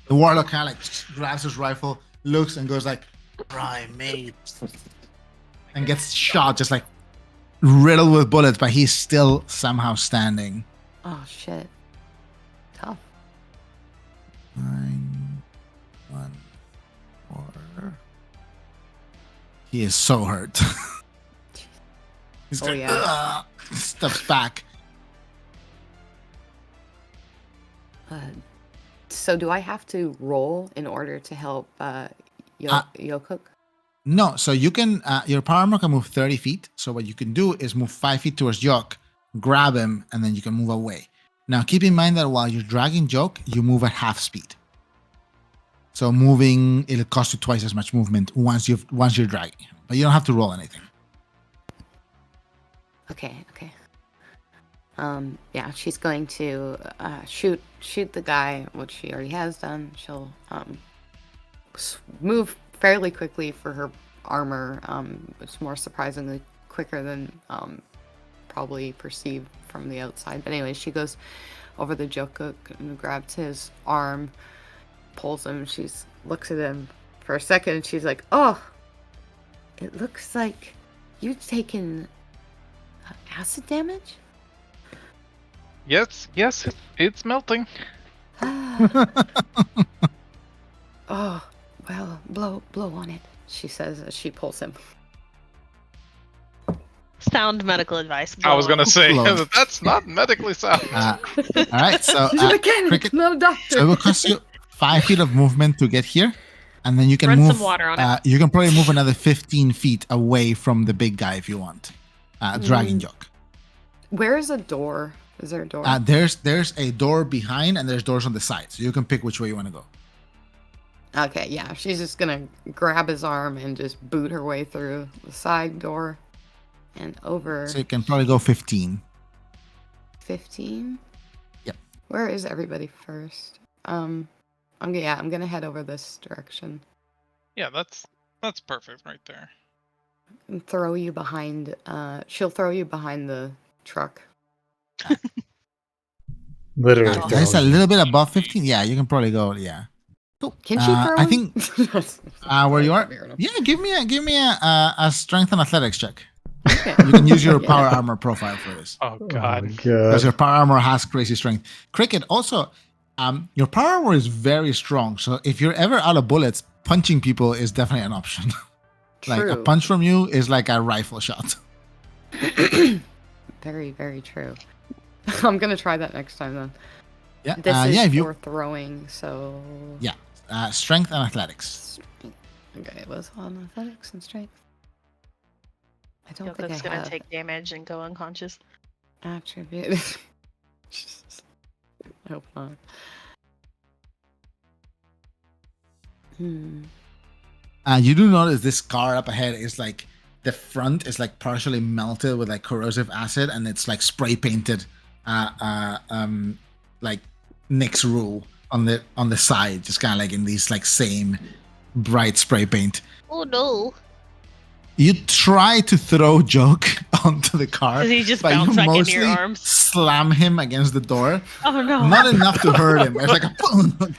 warlock kind of like grabs his rifle, looks, and goes like, "Primate," and gets shot, just like riddled with bullets, but he's still somehow standing. Oh shit. Tough. 9, 1, 4. He is so hurt. He's Oh, like, yeah. steps back. So do I have to roll in order to help Yokuk? No, so you can, your power armor can move 30 feet. So what you can do is move 5 feet towards Jock, grab him, and then you can move away. Now, keep in mind that while you're dragging Jock, you move at half speed. So moving, it'll cost you twice as much movement once you're dragging him. But you don't have to roll anything. Okay. Yeah, she's going to shoot the guy, which she already has done. She'll move fairly quickly for her armor. It's more surprisingly quicker than probably perceived from the outside. But anyway, she goes over the Jokuk and grabs his arm, pulls him. She looks at him for a second, and she's like, "Oh, it looks like you've taken acid damage." Yes, it's melting. Oh, well, blow on it, she says as she pulls him. Sound medical advice. I was Go gonna on. say Close. that's not medically sound. All right, so She's a mechanic, Cricket, not a doctor. so it will cost you 5 feet of movement to get here, and then you can Run move. some water on it. You can probably move another 15 feet away from the big guy if you want. Dragon jock. Where is a door? Is there a door? There's a door behind, and there's doors on the side, so you can pick which way you want to go. Okay, yeah. She's just gonna grab his arm and just boot her way through the side door and over. So you can probably go 15. 15? Yep. Where is everybody first? I'm gonna head over this direction Yeah, that's perfect right there. and throw you behind. She'll throw you behind the truck. Literally. That's a little bit above 15. Yeah, you can probably go. Yeah. Cool. Can she throw? I him? think where you are. Fair enough. Yeah, give me a strength and athletics check. Okay. You can use your Yeah. power armor profile for this. Oh Oh god. my Because god. your power armor has crazy strength. Cricket also, your power armor is very strong. So if you're ever out of bullets, punching people is definitely an option. Like a True. punch from you is like a rifle shot. Very, very true. I'm gonna try that next time then. Yeah, This is yeah. If for you throwing, so. Yeah. Strength and athletics. Okay, it was on athletics and strength. I don't think Yoko's I gonna have take damage and go unconscious. attribute. I hope not. You do notice this car up ahead is like the front is like partially melted with like corrosive acid, and it's like spray painted, like Nick's rule on the side, just kind of like in these like same bright spray paint. Oh no! You try to throw Joke onto the car, Does he just but bounce you back into mostly your arms? slam him against the door. Oh no! Not enough to hurt him. It's like a boom.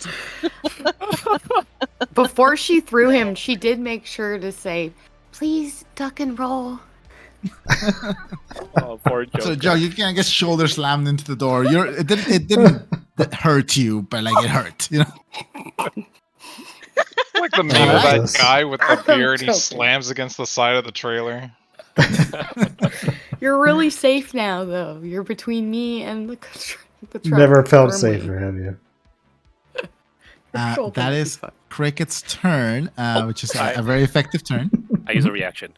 Before she threw him, she did make sure to say, "Please duck and roll." Oh, poor Joker. So Joe, you can't get shoulder slammed into the door. It didn't hurt you, but like it hurt. You know. Like the meme of Alright. that guy with the I'm beer and he joking. slams against the side of the trailer. You're really safe now, though. You're between me and the truck. Never felt firmly. safer, have you? Your shoulder That would be is fine. Cricket's turn, which is Hi. a very effective turn. I use a reaction.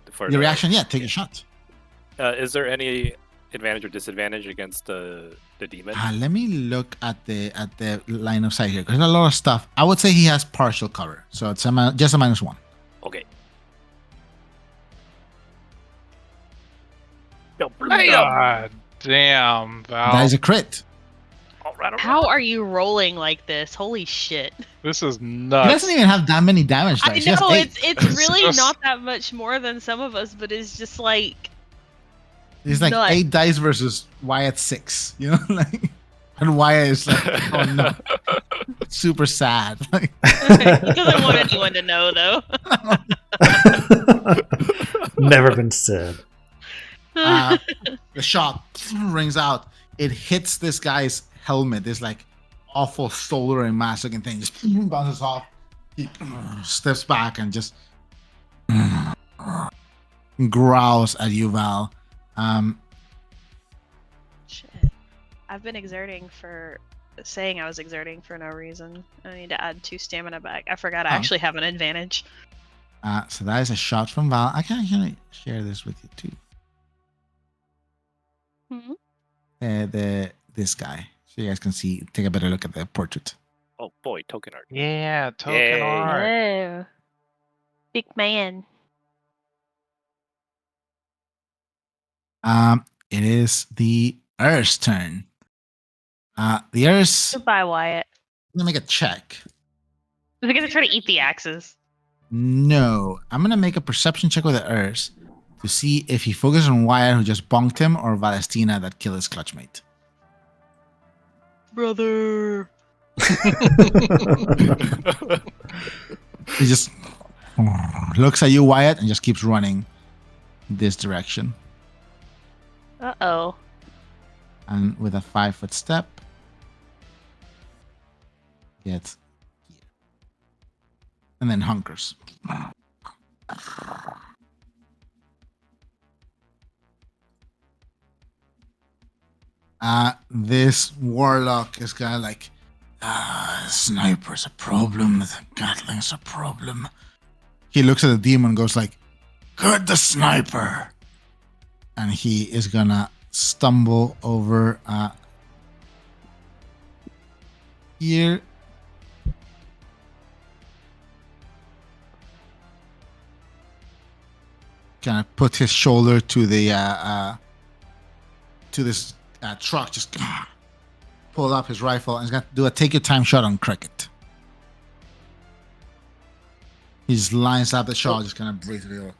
For Your the- reaction, yeah, take a shot. Is there any advantage or disadvantage against the demon? Let me look at the line of sight here because there's a lot of stuff. I would say he has partial cover, so it's just a -1. Okay. No, blame! God damn, Val. That is a crit. All right, all right. How are you rolling like this? Holy shit! This is He nuts. doesn't even have that many damage I dice. He has know 8. it's really Just- not that much more than some of us, but it's just like He's like nuts. 8 dice versus Wyatt 6. You know, like, and Wyatt is like, oh no, super sad. Like, he doesn't want anyone to know though. Never been said. the shot rings out. It hits this guy's helmet. This like awful soldering mask looking thing just bounces off. He steps back and just growls at you, Val. Shit. I've been saying I was exerting for no reason. I need to add 2 stamina back. I forgot I Oh. actually have an advantage. So that is a shot from Val. I can actually share this with you too. Mhm. This guy, so you guys can see. Take a better look at the portrait. Oh boy, token art. Yeah, token Yay. art. Oh. Big man. It is the Earth's turn. The Earth's Goodbye, Wyatt. gonna make a check. Is it gonna try to eat the axes? No, I'm gonna make a perception check with the Earth to see if he focuses on Wyatt, who just bonked him, or Valestina, that killed his clutchmate. Brother. He just looks at you, Wyatt, and just keeps running this direction. Uh-oh. And with a 5-foot step, gets here. And then hunkers. This warlock is kind of like, sniper's a problem. The Gatling's a problem. He looks at the demon and goes like, "Good, the sniper." And he is gonna stumble over here. Kind of put his shoulder to the to this truck, just pull up his rifle, and he's gonna do a take your time shot on Cricket. He just lines up the shot, just kind of breathe through.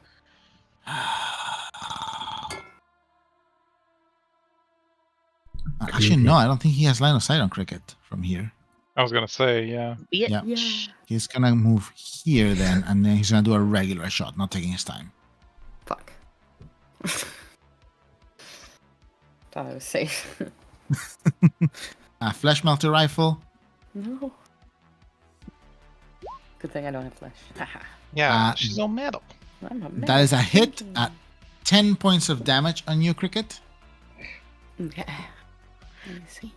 Actually, no, I don't think he has line of sight on Cricket from here. I was gonna say, yeah. Yeah. Yeah. He's gonna move here then, and then he's gonna do a regular shot, not taking his time. Fuck. Thought I was safe. Flesh melter rifle. No. Good thing I don't have flesh. Haha. Yeah, she's all metal. I'm a That is a hit champion. at 10 points of damage on you, Cricket. Okay. Let me see.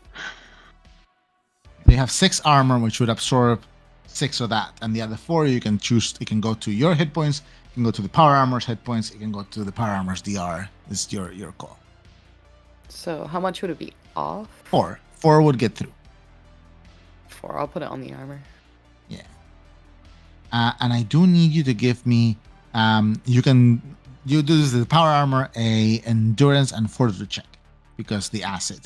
You have 6 armor, which would absorb 6 of that, and the other 4 you can choose. It can go to your hit points. You can go to the power armor's hit points. You can go to the power armor's DR. This is your call. So how much would it be off? 4 would get through. 4. I'll put it on the armor. Yeah. And I do need you to give me. You do this the power armor, a endurance and fortitude check, because the acid.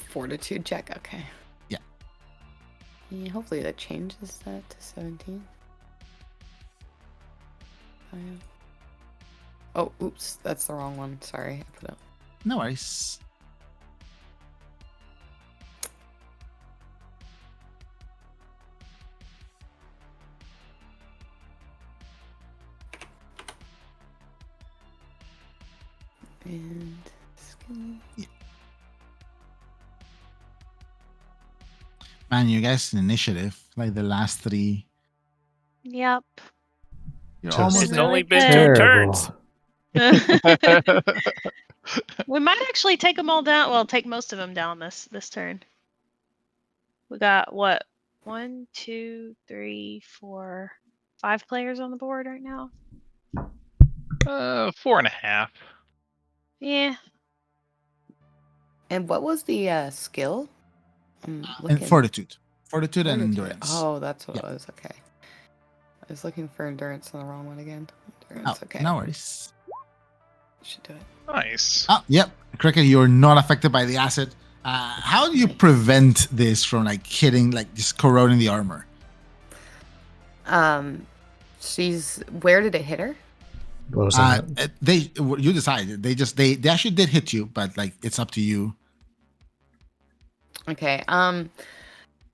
Fortitude check. Okay. Yeah. Yeah. Hopefully that changes that to 17. Oh, oops, that's the wrong one. Sorry, I put it. No worries. And skill. Yeah. Man, you guys in initiative, like the last 3. Yep. You're Just- almost It's there. only been 2 Terrible. turns. We might actually take them all down. Well, take most of them down this turn. We got what? 1, 2, 3, 4, 5 players on the board right now. 4.5. Yeah. And what was the skill? I'm And looking. fortitude and endurance. Oh, that's what Yeah. it was. Okay. I was looking for endurance on the wrong one again. Oh, Endurance. Okay. no worries. Should do it. Nice. Oh, yep. Cricket, you're not affected by the acid. How do you prevent this from like hitting, like just corroding the armor? Where did it hit her? What was that? You decide. They actually did hit you, but like it's up to you. Okay.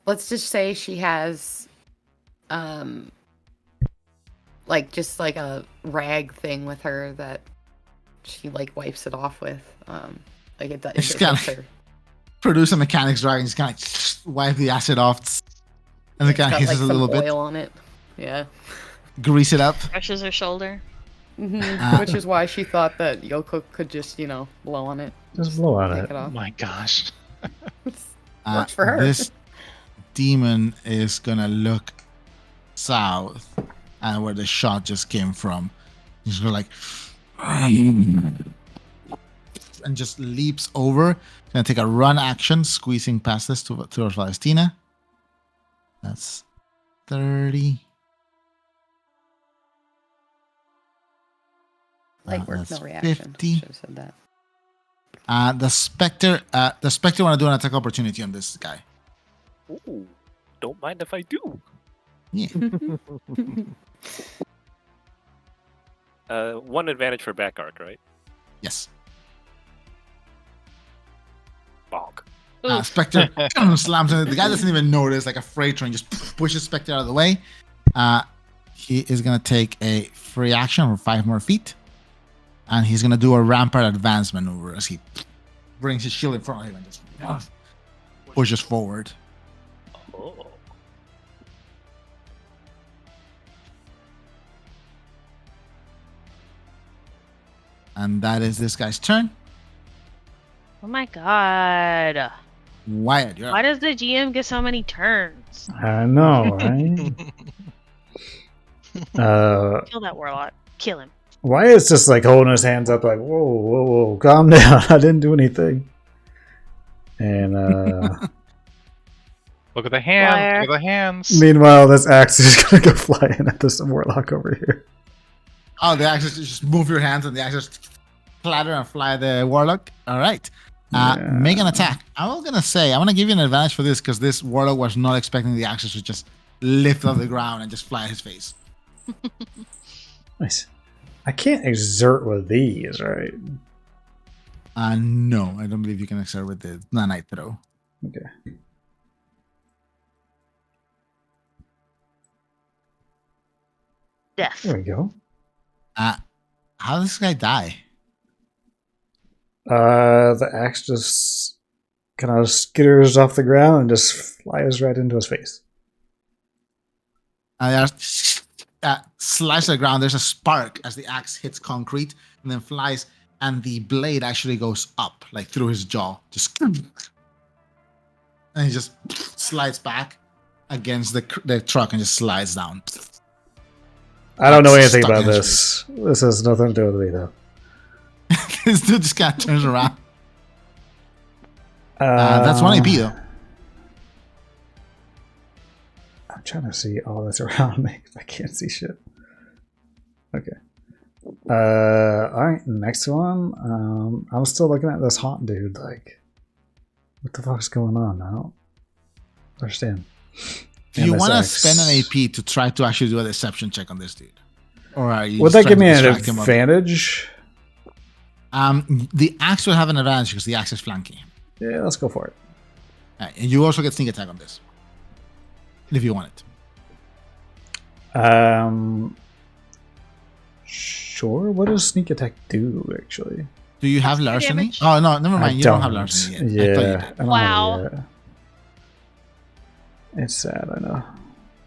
Let's just say she has like just like a rag thing with her that she like wipes it off with. Like it does. It's kinda- Produce a mechanics drag and just kind of wipe the acid off, and the guy got, hisses like, a little some bit, oil on it. Yeah. grease it up. Brushes her shoulder. Which is why she thought that Yoko could just, blow on it. Just blow on Take it. it Oh off. my gosh. Works for her. This demon is gonna look south, and where the shot just came from. He's gonna like, and just leaps over. He's gonna take a run action, squeezing past this towards Palestina. That's 30. Light work, that's no reaction. 50. Should have said that. The Spectre want to do an attack opportunity on this guy. Ooh, don't mind if I do. Yeah. 1 advantage for back arc, right? Yes. Bonk. Spectre slams into it. The guy doesn't even notice, like a freight train just pushes Spectre out of the way. He is going to take a free action for 5 more feet. And he's going to do a rampart advance maneuver as he brings his shield in front of him and just pushes forward. Oh. And that is this guy's turn. Oh my god. Wyatt, you're Why up. does the GM get so many turns? I know, right? Kill that warlock. Kill him. Wyatt's just like holding his hands up, like, whoa, whoa, whoa, calm down. I didn't do anything. And Look at the hands. Liar. Look at the hands. meanwhile, this axe is gonna go flying at this warlock over here. Oh, the axe is just move your hands and the axe just clatter and fly at the warlock. All right. Yeah. Make an attack. I was gonna say I'm gonna give you an advantage for this because this warlock was not expecting the axes to just lift off the ground and just fly at his face. Nice. I can't exert with these, right? No, I don't believe you can exert with the nanite throw. Okay. Death. There we go. How does this guy die? The axe just kind of skitters off the ground and just flies right into his face. Slice to the ground. There's a spark as the axe hits concrete and then flies, and the blade actually goes up, like through his jaw. Just and he just slides back against the truck and just slides down. I don't know anything Stuck about in his this. This has nothing to do with me, though. This dude just kind of turns around. That's 1 AP though. I'm trying to see all that's around me. I can't see shit. Okay. Alright, next one. I'm still looking at this hot dude, like, what the fuck's going on? I don't understand. Do you And want to this spend an axe- AP to try to actually do a deception check on this dude? Or are you Would just that give trying me to an distract him of- advantage? The axe will have an advantage because the axe is flanking him. Yeah, let's go for it. Alright, and you also get sneak attack on this. If you want it. Sure. What does sneak attack do, actually? Do you have Extra larceny? damage. Oh, no, never mind. I You don't have larceny yet. Yeah. I thought you I did. don't have it Wow. yet. It's sad, I know.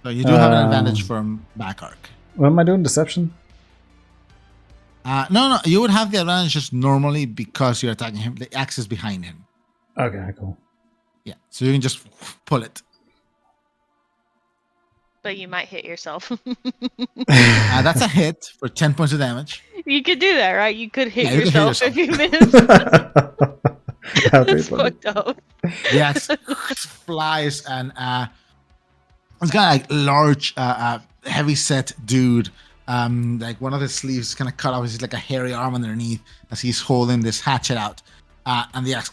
So you do have an advantage from back arc. What am I doing? Deception? No, you would have the advantage just normally because you're attacking him. The axe is behind him. Okay, cool. Yeah, so you can just pull it. But you might hit yourself. That's a hit for 10 points of damage. You could do that, right? You could hit Yeah, you could hit yourself if you miss. Happy That's buddy. fucked up. The axe flies and it's kind of like large, heavy set dude. Like one of his sleeves is kind of cut off. He's like a hairy arm underneath as he's holding this hatchet out. And the axe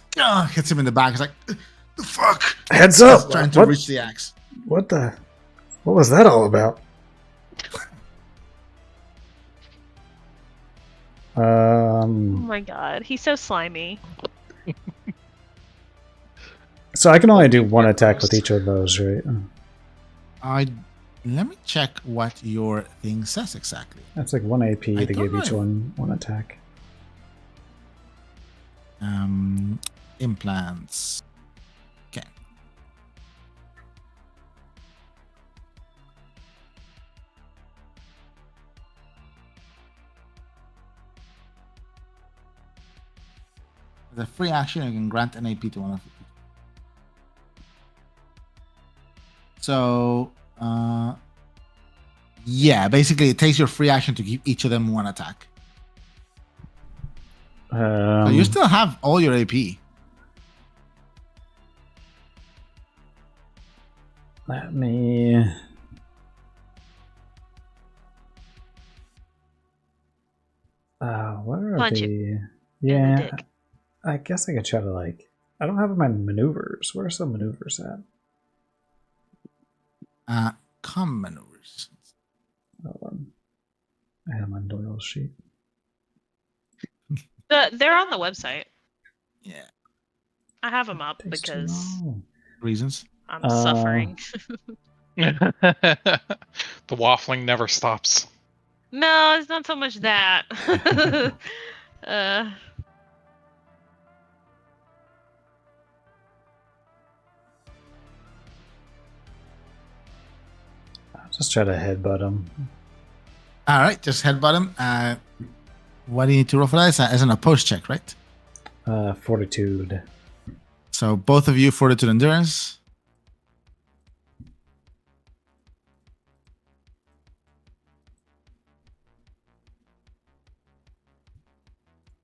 hits him in the back. He's like, the fuck? Heads up! He's trying to What? reach the axe. What was that all about? Oh my god, he's so slimy. So I can only do one attack with each of those, right? Let me check what your thing says exactly. That's like 1 AP I to don't give each know. one attack. Implants. Okay. As a free action, you can grant an AP to one of you. So, yeah, basically it takes your free action to give each of them one attack. So you still have all your AP. Let me. Where are Punch the? in the Yeah, dick. I guess I could try to like. I don't have my maneuvers. Where's the maneuvers at? Comm maneuvers. Hold on. I have my Doyle sheet. They're on the website. Yeah. I have them up Takes too because long. Reasons. I'm suffering. The waffling never stops. No, it's not so much that. I'll just try to headbutt him. All right, just headbutt him. What do you need to roll for that? As an opposed check, right? Fortitude. So both of you, fortitude, endurance.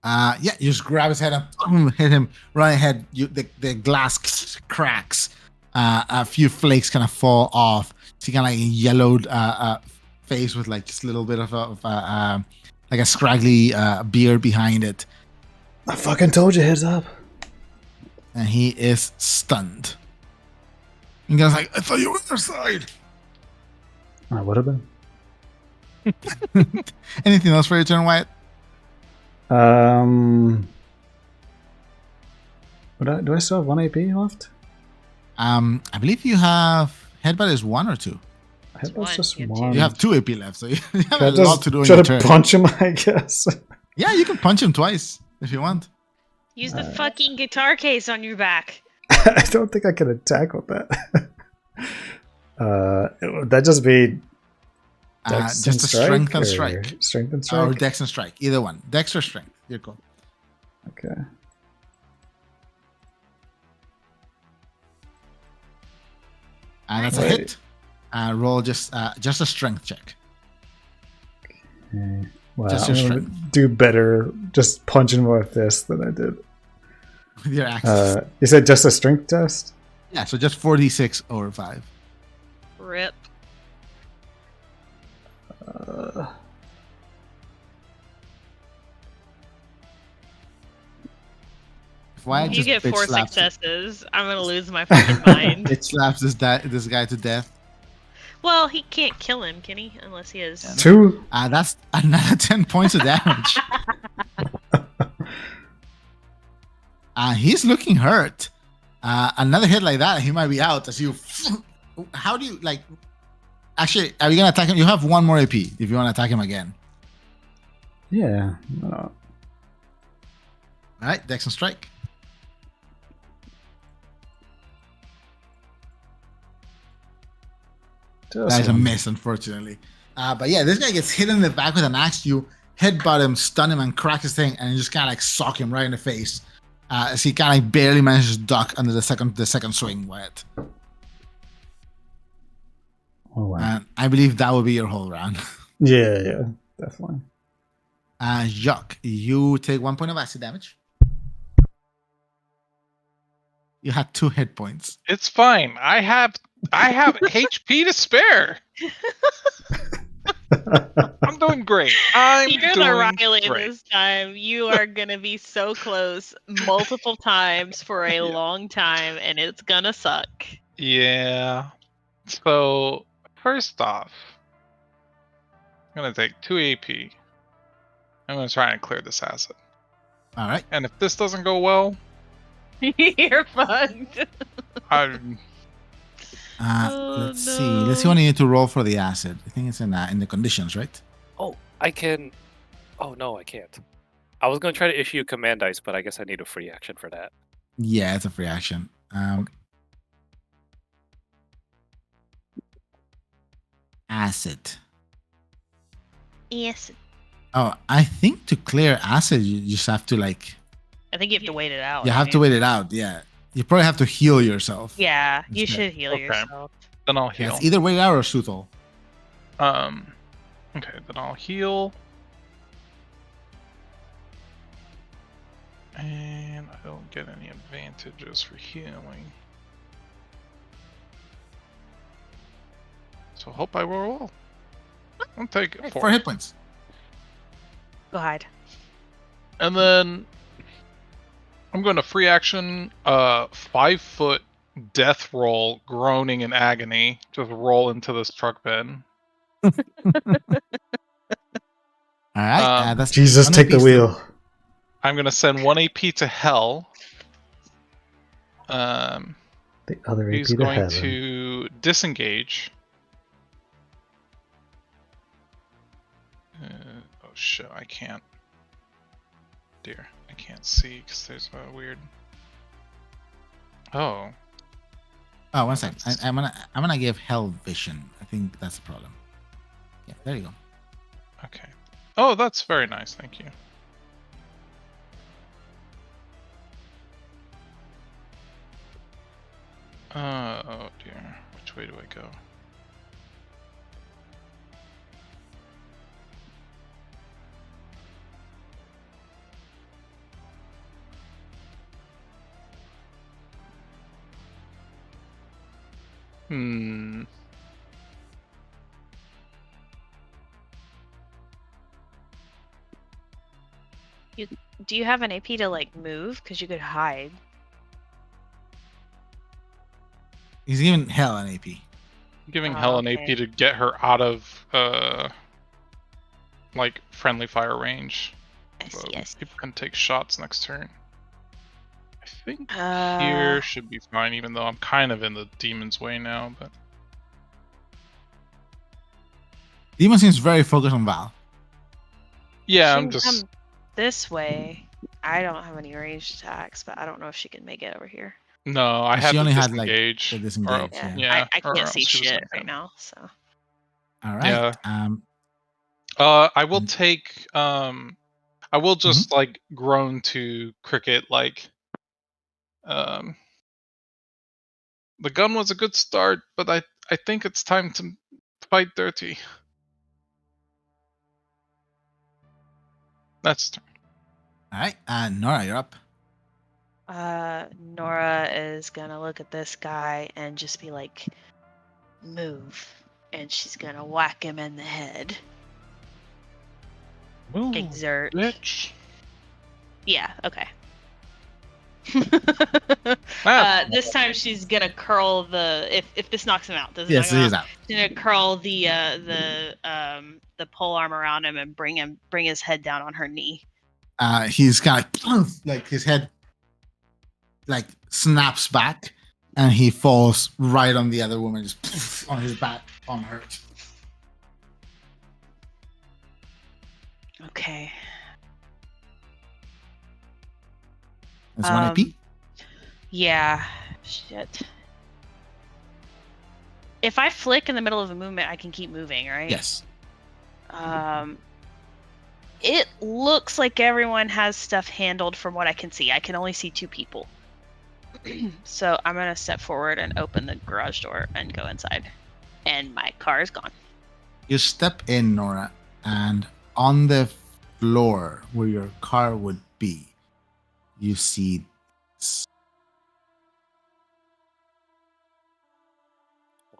Yeah, you just grab his head and boom, hit him right ahead. The glass cracks. A few flakes kind of fall off. So you kind of like a yellowed face with like just a little bit of like a scraggly beard behind it. I fucking told you, heads up. And he is stunned. And goes like, I thought you were on their side. I would have been. Anything else for your turn, Wyatt? Do I still have 1 AP left? I believe you have headbutt is 1 or 2. Headbutt's one, just you have 1. You have 2 AP left, so you have Can a I lot just to do in try your to turn. punch him, I guess? Yeah, you can punch him twice if you want. Use the fucking guitar case on your back. I don't think I can attack with that. That just be Dex and Just a strike, strength and or strike. Strength and Or strike. dex and strike. Either one. Dex or strength. You're cool. Okay. That's a Wait. hit. Roll just a strength check. Okay. Wow, Just I'm your gonna strength. do better just punching more with this than I did. With your axe. You said just a strength test? Yeah, so just 46 over 5. Rip. If Wyatt You just get bitch 4 slaps successes. I'm gonna lose my fucking mind. It slaps this guy to death. Well, he can't kill him, can he? Unless he is. 2? That's another 10 points of damage. He's looking hurt. Another hit like that, he might be out. As you, how do you like? Actually, are you gonna attack him? You have 1 more AP if you want to attack him again. Yeah. All right, Dex and strike. That is a miss, unfortunately. But yeah, this guy gets hit in the back with an axe. You headbutt him, stun him, and crack his thing, and you just kind of like sock him right in the face. As he kind of like barely manages to duck under the second swing. Wyatt. Oh, wow. And I believe that will be your whole round. Yeah, definitely. Jacques, you take 1 point of acid damage. You had 2 hit points. It's fine. I have HP to spare. I'm doing great. You're the Riley this time. You are gonna be so close multiple times for a long time, and it's gonna suck. Yeah. So first off, I'm gonna take 2 AP. I'm gonna try and clear this acid. All right. And if this doesn't go well, You're fucked. I'm Let's see. Let's see what you need to roll for the acid. I think it's in the conditions, right? Oh, I can. Oh no, I can't. I was gonna try to issue a command dice, but I guess I need a free action for that. Yeah, it's a free action. Acid. Yes. Oh, I think to clear acid, you just have to like. I think you have to wait it out. You have to wait it out. Yeah, you probably have to heal yourself. Yeah, you Instead. should heal Okay. yourself. then I'll Yeah, heal. it's either wait it out or Suthol. Okay, then I'll heal. And I don't get any advantages for healing. So hope I roll well. I'll take it 4 hit points. Go hide. And then I'm going to free action 5-foot death roll, groaning in agony. Just roll into this truck bed. All right. That's Jesus, one take the AP wheel. I'm going to send 1 AP to hell. The other AP He's to going heaven. to disengage. Oh shit, I can't. Dear, I can't see because there's a weird. Oh, Oh, one second. I'm gonna give Hell Vision. I think that's the problem. Yeah, there you go. okay. Oh, that's very nice, thank you. Oh dear. Which way do I go? Hmm. Do you have an AP to like move? Because you could hide. He's giving Hell an AP. Giving Oh, Helen okay. AP to get her out of like friendly fire range. I So see. I see. people can take shots next turn. I think Uh, here should be fine, even though I'm kind of in the demon's way now. But Demon seems very focused on Val. yeah, she I'm can just come this way. I don't have any ranged attacks, but I don't know if she can make it over here. no. I She had to only had, like, disengage. the disengage, Yeah, yeah. I or can't else see she was shit gonna right come. now. So All right. Yeah. I will and- take. I will just like groan to Cricket like. The gun was a good start, but I think it's time to fight dirty. That's all right. Nora, you're up. Nora is gonna look at this guy and just be like, "Move," and she's gonna whack him in the head. move, Exert. bitch. Yeah. Okay. Ah. This time she's gonna curl the if this knocks him out. Does it Yes, knock him he's out? out. She's gonna curl the pole arm around him and bring his head down on her knee. He's kind of like his head like snaps back, and he falls right on the other woman, just on his back, on her. Okay. That's one AP. Yeah. Shit. If I flick in the middle of a movement, I can keep moving, right? Yes. It looks like everyone has stuff handled from what I can see. I can only see 2 people. So I'm gonna step forward and open the garage door and go inside. And my car is gone. You step in, Nora, and on the floor where your car would be, you see this.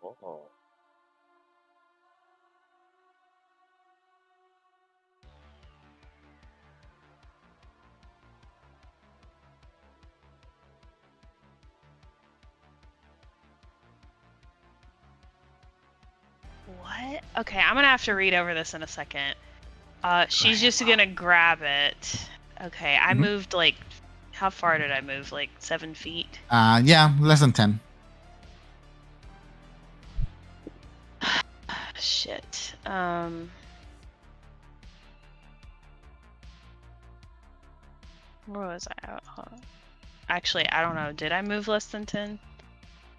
Oh. What? Okay, I'm gonna have to read over this in a second. She's just gonna grab it. Okay, I moved like, how far did I move? Like 7 feet? Yeah, less than 10. Shit. Where was I? Hold on. Actually, I don't know. Did I move less than 10?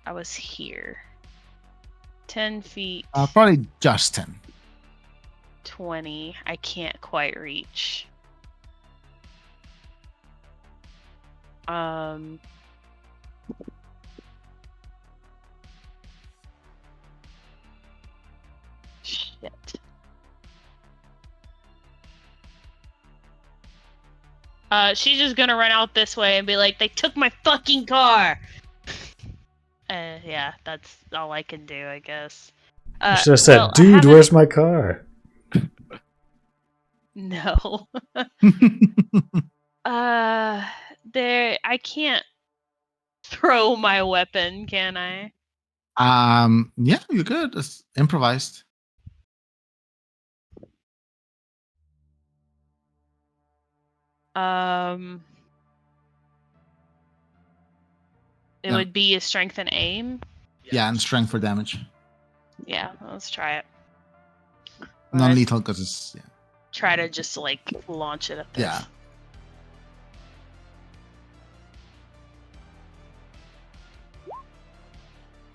I was here. 10 feet. Probably just 10. 20. I can't quite reach. Shit. She's just gonna run out this way and be like, "They took my fucking car!" Yeah, that's all I can do, I guess. You should have said, well, dude, where's my car? No. I can't throw my weapon, can I? Yeah, you're good. It's improvised. It would be a strength and aim. Yeah, and strength for damage. Yeah, let's try it. Non-lethal because it's Try to just like launch it up there. yeah.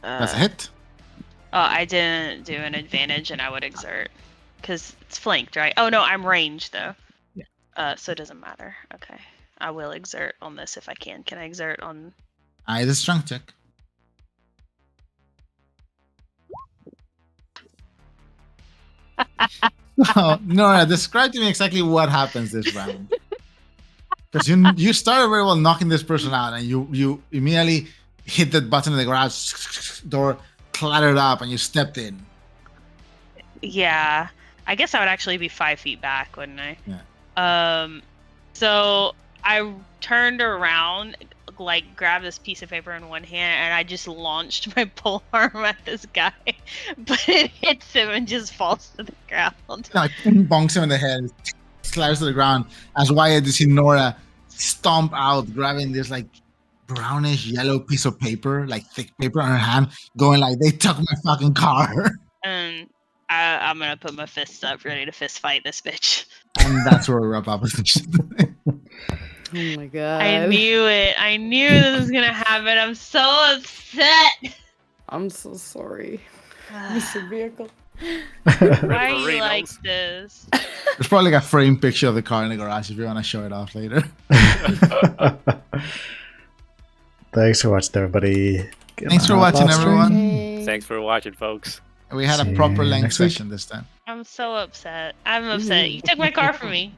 That's a hit. Oh, I didn't do an advantage, and I would exert because it's flanked, right? Oh no, I'm ranged though. Yeah. So it doesn't matter. Okay, I will exert on this if I can. Can I exert on? It's a strength check. So, Nora, describe to me exactly what happens this round. Because you started very well knocking this person out, and you immediately hit that button in the garage door, clattered up, and you stepped in. Yeah. I guess I would actually be 5 feet back, wouldn't I? Yeah. So I turned around, like grabbed this piece of paper in one hand, and I just launched my pole arm at this guy, but it hits him and just falls to the ground. Like bonks him in the head, slides to the ground. As Wyatt, you see Nora stomp out, grabbing this like brownish yellow piece of paper, like thick paper on her hand, going like, "They took my fucking car." And I'm gonna put my fists up, ready to fist fight this bitch. And that's where we wrap up. Oh my god. I knew it. I knew this was gonna happen. I'm so upset. I'm so sorry, Mr. Vehicle. Why are you like this? There's probably like a frame picture of the car in the garage if you want to show it off later. Thanks for watching, everybody. Thanks for watching, everyone. Thanks for watching, folks. We had See a proper you length next week. session this time. I'm so upset. I'm upset. You took my car from me.